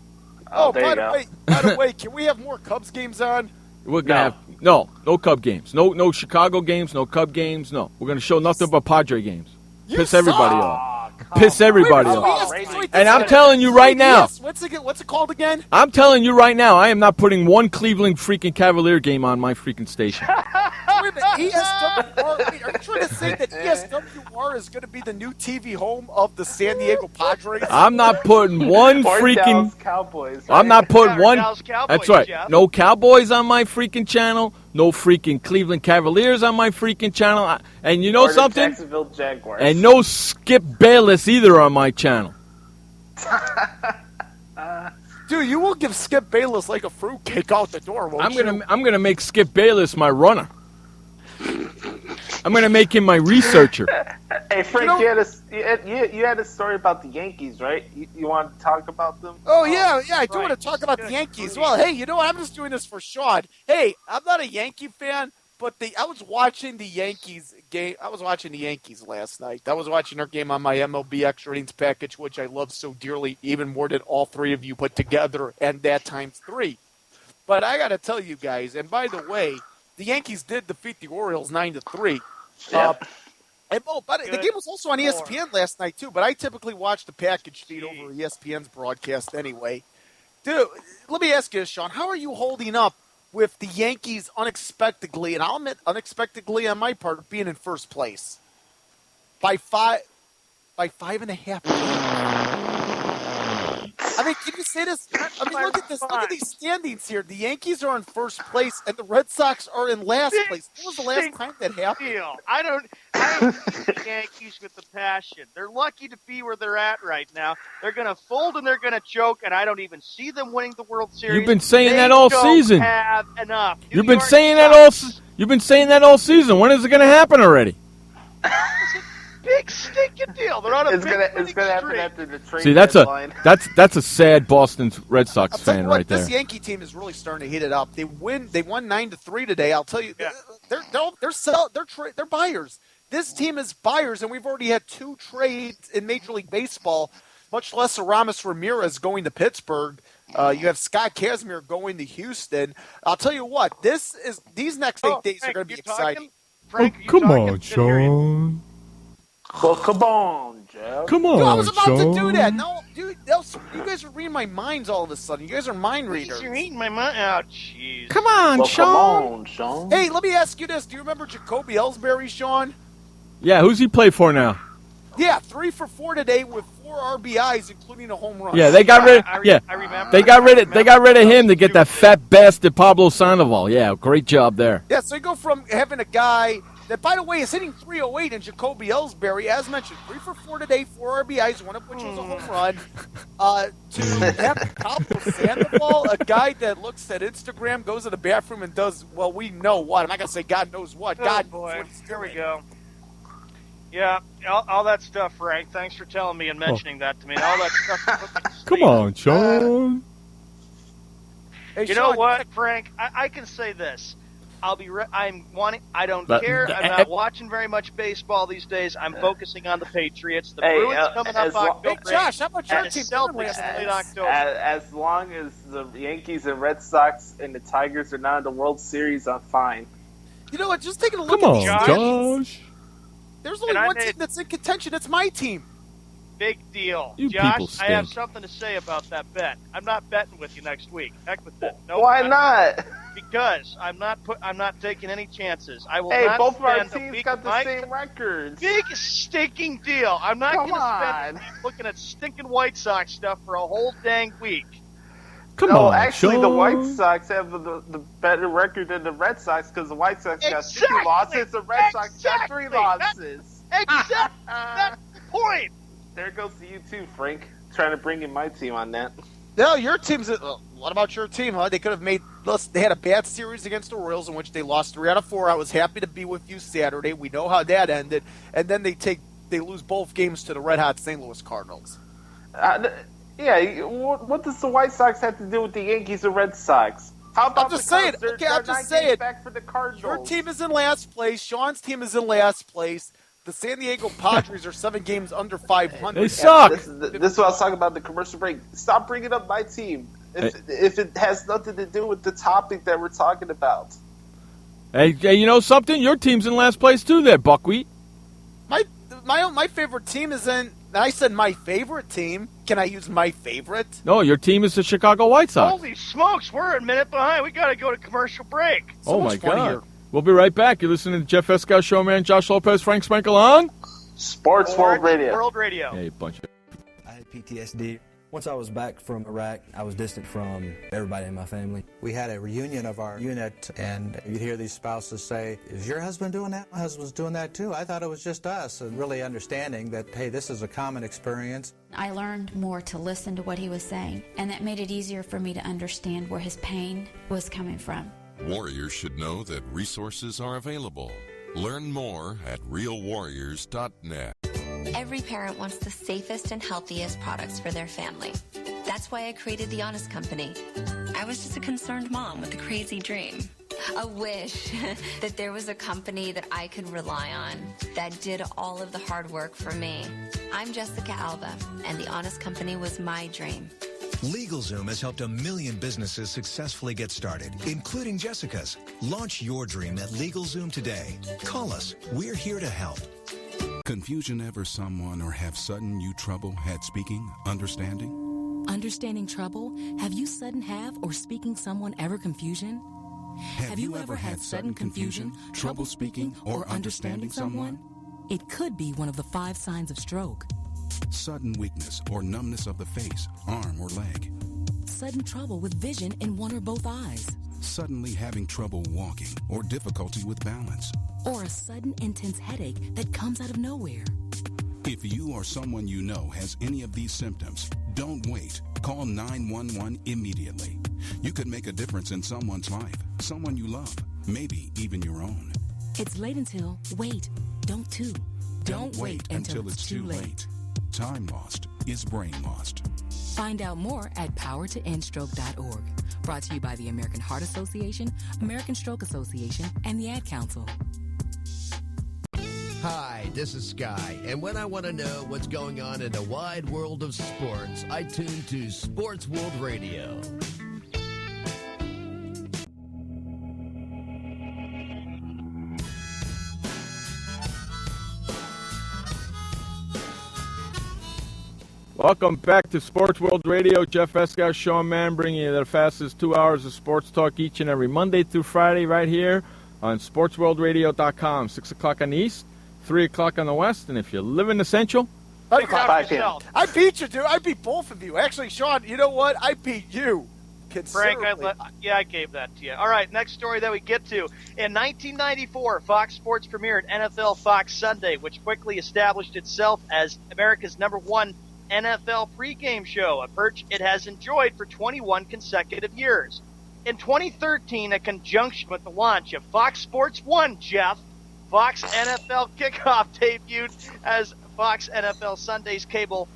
Oh, there you go. By the way, can we have more Cubs games on? We're gonna have no Cub games, no Chicago games, no Cub games, no. We're gonna show nothing but Padre games. Piss everybody off. Piss everybody off. And I'm telling you right now. What's it called again? I'm telling you right now. I am not putting one Cleveland freaking Cavalier game on my freaking station. Wait a minute, ESWR. Wait, are you trying to say that ESWR is going to be the new TV home of the San Diego Padres? I'm not putting one freaking. Dallas Cowboys. Right? I'm not putting one. Dallas Cowboys, That's right. Jeff. No Cowboys on my freaking channel. No freaking Cleveland Cavaliers on my freaking channel. And you know something? Jacksonville Jaguars. And no Skip Bayless either on my channel. Dude, you will give Skip Bayless like a fruitcake out the door, won't you? I'm gonna make Skip Bayless my runner. I'm gonna make him my researcher. Hey, Frank, you had a story about the Yankees, right? You wanted to talk about them? Oh, yeah, I do want to talk about the Yankees. Well, hey, you know what? I'm just doing this for Sean. Hey, I'm not a Yankee fan, but I was watching the Yankees game. I was watching the Yankees last night. I was watching their game on my MLB X ratings package, which I love so dearly, even more than all three of you put together, and that times 3. But I got to tell you guys, and by the way, the Yankees did defeat the Orioles 9-3. Yep. But the game was also on ESPN last night, too. But I typically watch the package feed over ESPN's broadcast anyway. Dude, let me ask you this, Sean. How are you holding up with the Yankees unexpectedly, and I'll admit unexpectedly on my part, being in first place? By 5.5. I mean, can you say this? I mean, look at this. Look at these standings here. The Yankees are in first place, and the Red Sox are in last place. When was the last time that happened? Deal. I don't see the Yankees with the passion. They're lucky to be where they're at right now. They're going to fold and they're going to choke, and I don't even see them winning the World Series. You've been saying that all season. They don't have enough. You've been saying that all season. When is it going to happen already? Big stinking deal. They're on a It's gonna happen after the trade See, deadline. that's a sad Boston Red Sox fan right there. This Yankee team is really starting to heat it up. They won 9-3 today. I'll tell you, they're buyers. This team is buyers, and we've already had 2 trades in Major League Baseball. Much less Aramis Ramirez going to Pittsburgh. You have Scott Kazmir going to Houston. I'll tell you what, these next 8 days are going to be exciting. Frank, come on, Sean. Well, come on, Jeff. Come on, Dude, I was about Sean. to do that. No, dude, you guys are reading my minds all of a sudden. You guys are mind readers. You're reading my mind. Oh, jeez. Come on, Sean. Come on, Sean. Hey, let me ask you this. Do you remember Jacoby Ellsbury, Sean? Yeah, who's he play for now? Yeah, 3 for 4 today with 4 RBIs, including a home run. Yeah, they got rid. They got rid of him to get that fat bastard Pablo Sandoval. Yeah, great job there. Yeah, so you go from having a guy that, by the way, is hitting 308 in Jacoby Ellsbury, as mentioned, 3 for 4 today, 4 RBIs, one of which was a home run, to have Pablo Sandoval, a guy that looks at Instagram, goes to the bathroom and does, well, we know what. I'm not going to say God knows what. God knows what he's doing. Here we go. Yeah, all that stuff, Frank. Thanks for telling me and mentioning that to me. All that stuff. Come on, Sean. Hey, you Sean, know what, Frank? I can say this. I don't care. I'm not watching very much baseball these days. I'm focusing on the Patriots. The Bruins coming up October. Hey, Josh, how about your team? Late October. As long as the Yankees and Red Sox and the Tigers are not in the World Series, I'm fine. You know what? Just taking a look Come at on, Josh. There's only one team that's in contention. It's my team. Big deal. You people Josh, stink. I have something to say about that bet. I'm not betting with you next week. Heck with that. No, why not? Because I'm not taking any chances. I will Hey, not both of our spend teams got the same records. Big stinking deal. I'm not going to spend looking at stinking White Sox stuff for a whole dang week. Come on, actually, Sean. the White Sox have the better record than the Red Sox because the White Sox got 2 losses, the Red Sox got 3 losses. Exactly. That's the point. There goes to you too, Frank. Trying to bring in my team on that. No, your team's. What about your team, huh? They could have made. They had a bad series against the Royals in which they lost 3 out of 4. I was happy to be with you Saturday. We know how that ended, and then they lose both games to the red hot St. Louis Cardinals. Yeah, what does the White Sox have to do with the Yankees or Red Sox? How about I'm just the saying. Cubs? Okay, I'm just saying. Back for the Cardinals. Your team is in last place. Sean's team is in last place. The San Diego Padres are 7 games under 500. They suck. This is what I was talking about the commercial break. Stop bringing up my team if it has nothing to do with the topic that we're talking about. Hey, you know something? Your team's in last place too there, Buckwheat. My favorite team is in. I said my favorite team. Can I use my favorite? No, your team is the Chicago White Sox. Holy smokes, we're a minute behind. We got to go to commercial break. Oh, my God. We'll be right back. You're listening to Jeff Escow, Showman, Josh Lopez, Frank Sprankle on Sports World Radio. World Radio. Hey, bunch of. I had PTSD. Once I was back from Iraq, I was distant from everybody in my family. We had a reunion of our unit, and you'd hear these spouses say, "Is your husband doing that? My husband's doing that too. I thought it was just us." And really understanding that, hey, this is a common experience. I learned more to listen to what he was saying, and that made it easier for me to understand where his pain was coming from. Warriors should know that resources are available. Learn more at realwarriors.net. Every parent wants the safest and healthiest products for their family. That's why I created The Honest Company. I was just a concerned mom with a crazy dream. A wish that there was a company that I could rely on that did all of the hard work for me. I'm Jessica Alba, and The Honest Company was my dream. LegalZoom has helped 1 million businesses successfully get started, including Jessica's. Launch your dream at LegalZoom today. Call us. We're here to help. Confusion ever someone or have sudden you trouble had speaking, understanding? Understanding trouble? Have you sudden have or speaking someone ever confusion? Have you ever had sudden confusion, trouble speaking, or understanding someone? It could be one of the 5 signs of stroke. Sudden weakness or numbness of the face, arm, or leg. Sudden trouble with vision in one or both eyes. Suddenly having trouble walking or difficulty with balance. Or a sudden intense headache that comes out of nowhere. If you or someone you know has any of these symptoms, don't wait. Call 911 immediately. You could make a difference in someone's life, someone you love, maybe even your own. It's late until, wait, don't too. Don't wait until it's too late. Time lost is brain lost. Find out more at powertoendstroke.org. Brought to you by the American Heart Association, American Stroke Association, and the Ad Council. Hi, this is Sky, and when I want to know what's going on in the wide world of sports, I tune to Sports World Radio. Welcome back to Sports World Radio. Jeff Escow, Sean Mann, bringing you the fastest 2 hours of sports talk each and every Monday through Friday right here on SportsWorldRadio.com. 6 o'clock on the East, 3 o'clock on the West, and if you live in the Central, I beat you, dude. I beat both of you. Actually, Sean, you know what? I beat you. Frank, I gave that to you. All right, next story that we get to. In 1994, Fox Sports premiered NFL Fox Sunday, which quickly established itself as America's #1 NFL pregame show, a perch it has enjoyed for 21 consecutive years. In 2013, in conjunction with the launch of Fox Sports 1, Jeff, Fox NFL Kickoff debuted as Fox NFL Sunday's cable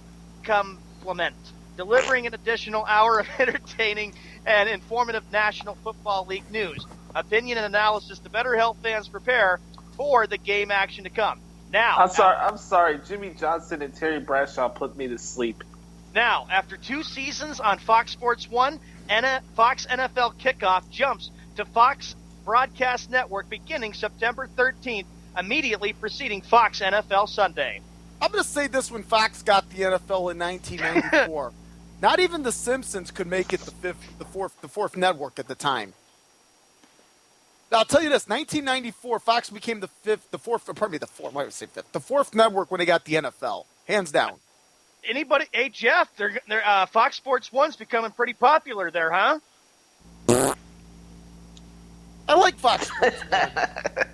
complement, delivering an additional hour of entertaining and informative National Football League news, opinion, and analysis to better help fans prepare for the game action to come. Now, I'm sorry. Jimmy Johnson and Terry Bradshaw put me to sleep. Now, after 2 seasons on Fox Sports 1, Fox NFL Kickoff jumps to Fox Broadcast Network beginning September 13th, immediately preceding Fox NFL Sunday. I'm going to say this: when Fox got the NFL in 1994, not even The Simpsons could make it the fourth network at the time. Now, I'll tell you this: 1994, Fox became the fourth network when they got the NFL, hands down. Anybody? Hey, Jeff, Fox Sports 1's becoming pretty popular there, huh? I like Fox Sports 1.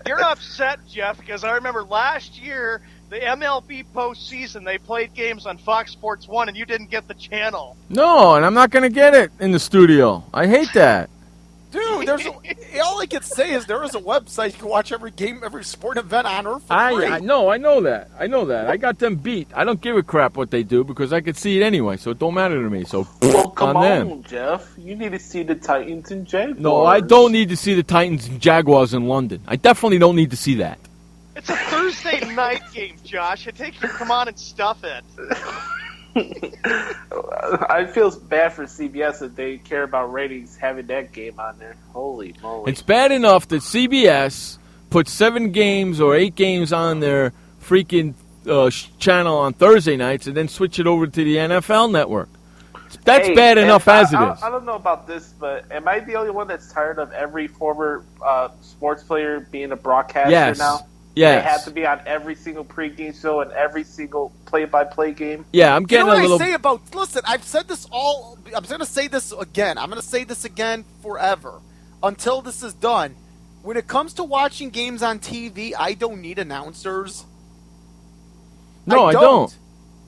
You're upset, Jeff, because I remember last year, the MLB postseason, they played games on Fox Sports 1, and you didn't get the channel. No, and I'm not going to get it in the studio. I hate that. Dude, all I can say is there is a website you can watch every game, every sport event on Earth for free. I know that. I got them beat. I don't give a crap what they do because I could see it anyway, so it don't matter to me. So come on on, them. Jeff. You need to see the Titans and Jaguars. No, I don't need to see the Titans and Jaguars in London. I definitely don't need to see that. It's a Thursday night game, Josh. I take you, come on and stuff it. I feel bad for CBS if they care about ratings having that game on there. Holy moly. It's bad enough that CBS puts 7 games or 8 games on their freaking channel on Thursday nights and then switch it over to the NFL network. That's bad enough as it is. I don't know about this, but am I the only one that's tired of every former sports player being a broadcaster now? Yes. They have to be on every single pregame show and every single play-by-play game. Yeah, I'm getting a little... Listen, I've said this all... I'm going to say this again. I'm going to say this again forever until this is done. When it comes to watching games on TV, I don't need announcers. No, I don't.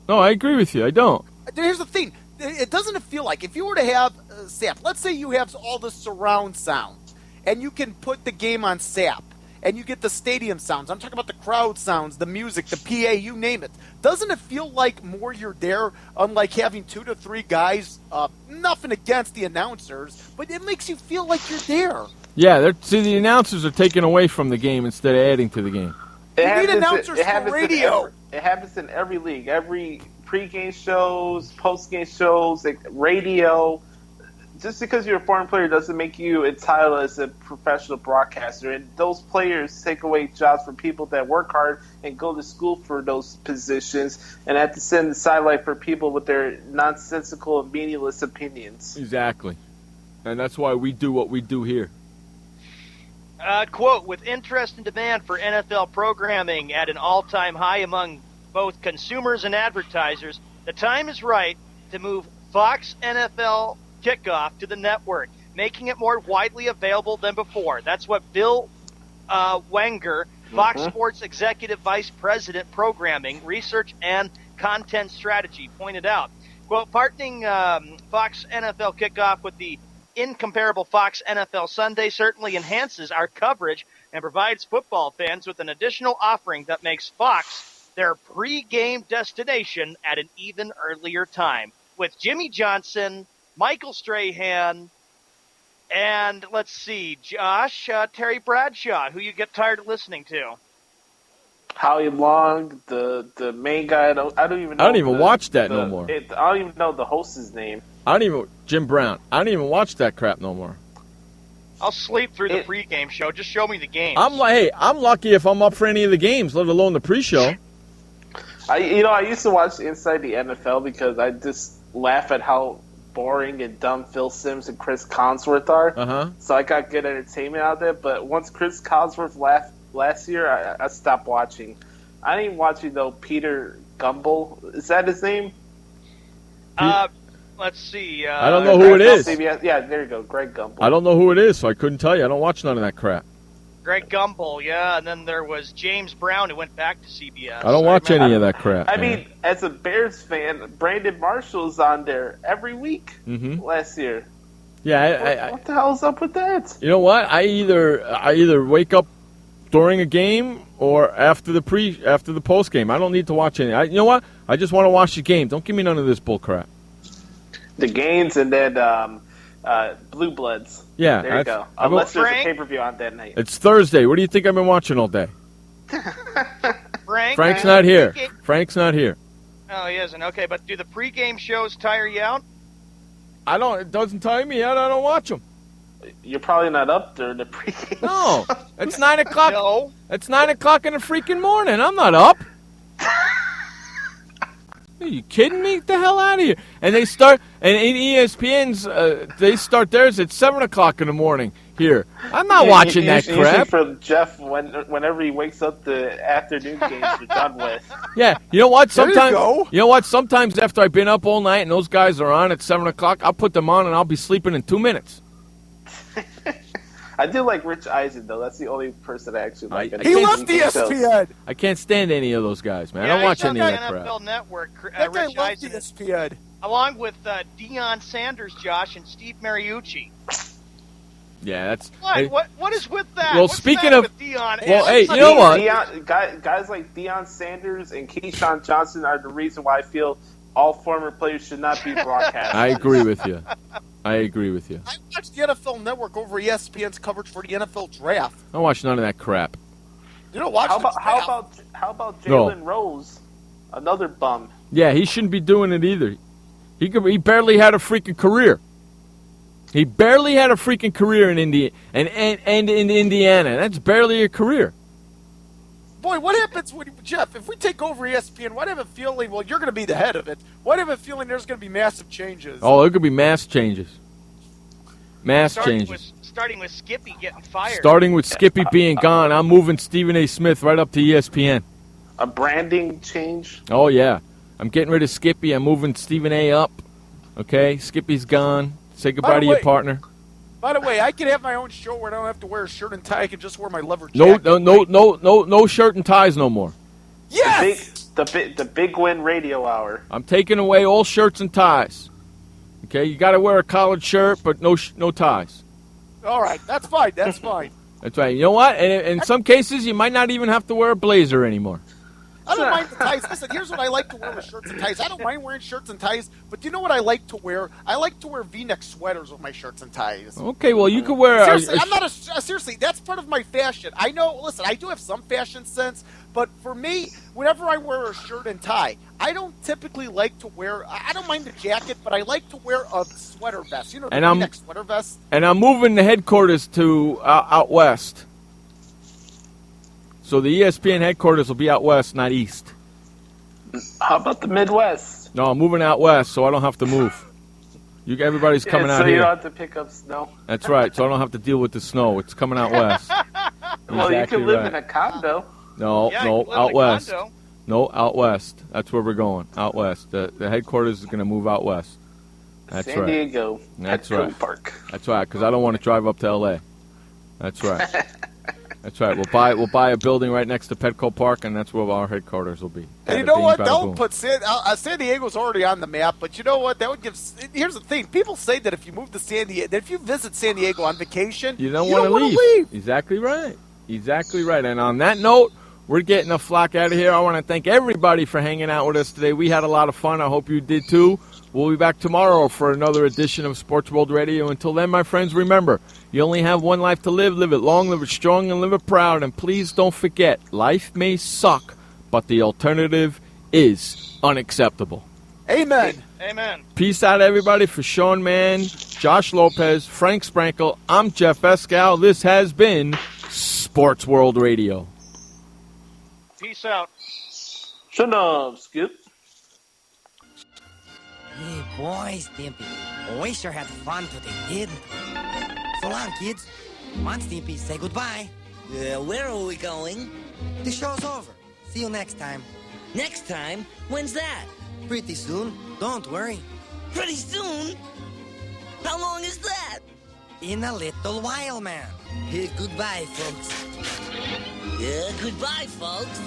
No, I agree with you. I don't. Here's the thing. It doesn't feel like if you were to have SAP, let's say you have all the surround sound, and you can put the game on SAP, and you get the stadium sounds. I'm talking about the crowd sounds, the music, the PA, you name it. Doesn't it feel like more you're there, unlike having 2 to 3 guys? Nothing against the announcers, but it makes you feel like you're there. Yeah, see, the announcers are taking away from the game instead of adding to the game. You need announcers for radio. It happens in every league. Every pregame shows, postgame shows, radio. Just because you're a foreign player doesn't make you entitled as a professional broadcaster. And those players take away jobs from people that work hard and go to school for those positions and have to send the sidelight for people with their nonsensical and meaningless opinions. Exactly. And that's why we do what we do here. Quote, with interest and demand for NFL programming at an all-time high among both consumers and advertisers, the time is right to move Fox NFL Kickoff to the network, making it more widely available than before. That's what Bill Wenger, Fox Sports Executive Vice President Programming, Research, and Content Strategy, pointed out. Quote, partnering Fox NFL Kickoff with the incomparable Fox NFL Sunday certainly enhances our coverage and provides football fans with an additional offering that makes Fox their pre-game destination at an even earlier time. With Jimmy Johnson, Michael Strahan, and let's see, Josh, Terry Bradshaw, who you get tired of listening to. Howie Long, the main guy. I don't even watch that no more. I don't even know the host's name. Jim Brown. I don't even watch that crap no more. I'll sleep through the pregame show. Just show me the games. I'm lucky if I'm up for any of the games, let alone the pre-show. I used to watch Inside the NFL because I just laugh at how boring and dumb Phil Simms and Chris Collinsworth are. So I got good entertainment out of it. But once Chris Collinsworth left last year, I stopped watching. I didn't even watch Peter Gumbel. Is that his name? Let's see. I don't know who it is. Yeah, there you go, Greg Gumbel. I don't know who it is, so I couldn't tell you. I don't watch none of that crap. Greg Gumbel, yeah, and then there was James Brown who went back to CBS. I don't watch any of that crap. I mean, as a Bears fan, Brandon Marshall's on there every week last year. Yeah, what the hell's up with that? You know what? I either wake up during a game or after the post game. I don't need to watch any. You know what? I just want to watch the game. Don't give me none of this bull crap. The games and then Blue Bloods. Yeah, there you go. Unless there's a pay-per-view on that night. It's Thursday. What do you think I've been watching all day? Frank's not here. Frank's not here. Oh, he isn't. Okay, but do the pregame shows tire you out? It doesn't tire me out. I don't watch them. You're probably not up during the pregame. No, it's 9 o'clock. No. It's 9 o'clock in the freaking morning. I'm not up. Are you kidding me? Get the hell out of here. And ESPN's, they start theirs at 7 o'clock in the morning here. I'm not watching that crap. For Jeff, whenever he wakes up, the afternoon games are done with. Yeah, you know what? Sometimes after I've been up all night and those guys are on at 7 o'clock, I'll put them on and I'll be sleeping in 2 minutes. I do like Rich Eisen, though. That's the only person I actually like. He left ESPN. I can't stand any of those guys, man. I don't watch any of that crap. NFL Network, that guy Rich left Eisen, ESPN. along with Deion Sanders, Josh, and Steve Mariucci. Yeah, that's... What is with that? Well, What's speaking that of... with Deion? Well, hey, you know what? Guys like Deion Sanders and Keyshawn Johnson are the reason why I feel all former players should not be broadcast. I agree with you. I watch the NFL Network over ESPN's coverage for the NFL Draft. I don't watch none of that crap. You don't watch how about Jalen Rose, another bum? Yeah, he shouldn't be doing it either. He barely had a freaking career. He barely had a freaking career in India and in Indiana. That's barely a career. Boy, what happens when, Jeff, if we take over ESPN, what have a feeling, well, you're going to be the head of it, what have a feeling there's going to be massive changes? Oh, there could be mass changes. Starting with Skippy getting fired. Starting with Skippy being gone, I'm moving Stephen A. Smith right up to ESPN. A branding change? Oh, yeah. I'm getting rid of Skippy. I'm moving Stephen A. up. Okay? Skippy's gone. Say goodbye to your partner. By the way, I can have my own show where I don't have to wear a shirt and tie. I can just wear my leather jacket. No shirt and ties no more. Yes! The Big Win Radio Hour. I'm taking away all shirts and ties. Okay, you got to wear a collared shirt, but no ties. All right, that's fine. That's fine. That's right. You know what? And in some cases, you might not even have to wear a blazer anymore. I don't mind the ties. Listen, here's what I like to wear with shirts and ties. I don't mind wearing shirts and ties, but do you know what I like to wear? I like to wear V-neck sweaters with my shirts and ties. Okay, well, you could wear... Seriously, I'm not seriously, that's part of my fashion. I know, listen, I do have some fashion sense, but for me, whenever I wear a shirt and tie, I don't typically like to wear... I don't mind the jacket, but I like to wear a sweater vest. You know, the V-neck sweater vest? And I'm moving the headquarters to out west. So the ESPN headquarters will be out west, not east. How about the Midwest? No, I'm moving out west, so I don't have to move. Everybody's coming out so here. you don't have to pick up snow. That's right, so I don't have to deal with the snow. It's coming out west. Well, Exactly you can live right. in a condo. No, Yeah, no, you can live out in a west. condo. No, out west. That's where we're going, out west. The headquarters is going to move out west. That's San right. Diego. That's Petco right. Park. That's right, because I don't want to drive up to L.A. That's right. That's right. We'll buy a building right next to Petco Park, and that's where our headquarters will be. And you know what? They'll put San Diego's already on the map, but you know what? That would give. Here's the thing: people say that if you move to San Diego, that if you visit San Diego on vacation, you don't want to leave. Exactly right. Exactly right. And on that note, we're getting the flock out of here. I want to thank everybody for hanging out with us today. We had a lot of fun. I hope you did too. We'll be back tomorrow for another edition of Sports World Radio. Until then, my friends, remember, you only have one life to live. Live it long, live it strong, and live it proud. And please don't forget, life may suck, but the alternative is unacceptable. Amen. Amen. Peace out, everybody. For Sean Mann, Josh Lopez, Frank Sprankle, I'm Jeff Escal. This has been Sports World Radio. Peace out. Shut up, Skip. Hey, boys, Stimpy. We sure had fun today, didn't we? So long, kids. Come on, Stimpy, say goodbye. Where are we going? The show's over. See you next time. Next time? When's that? Pretty soon. Don't worry. Pretty soon? How long is that? In a little while, man. Goodbye, folks. Goodbye, folks.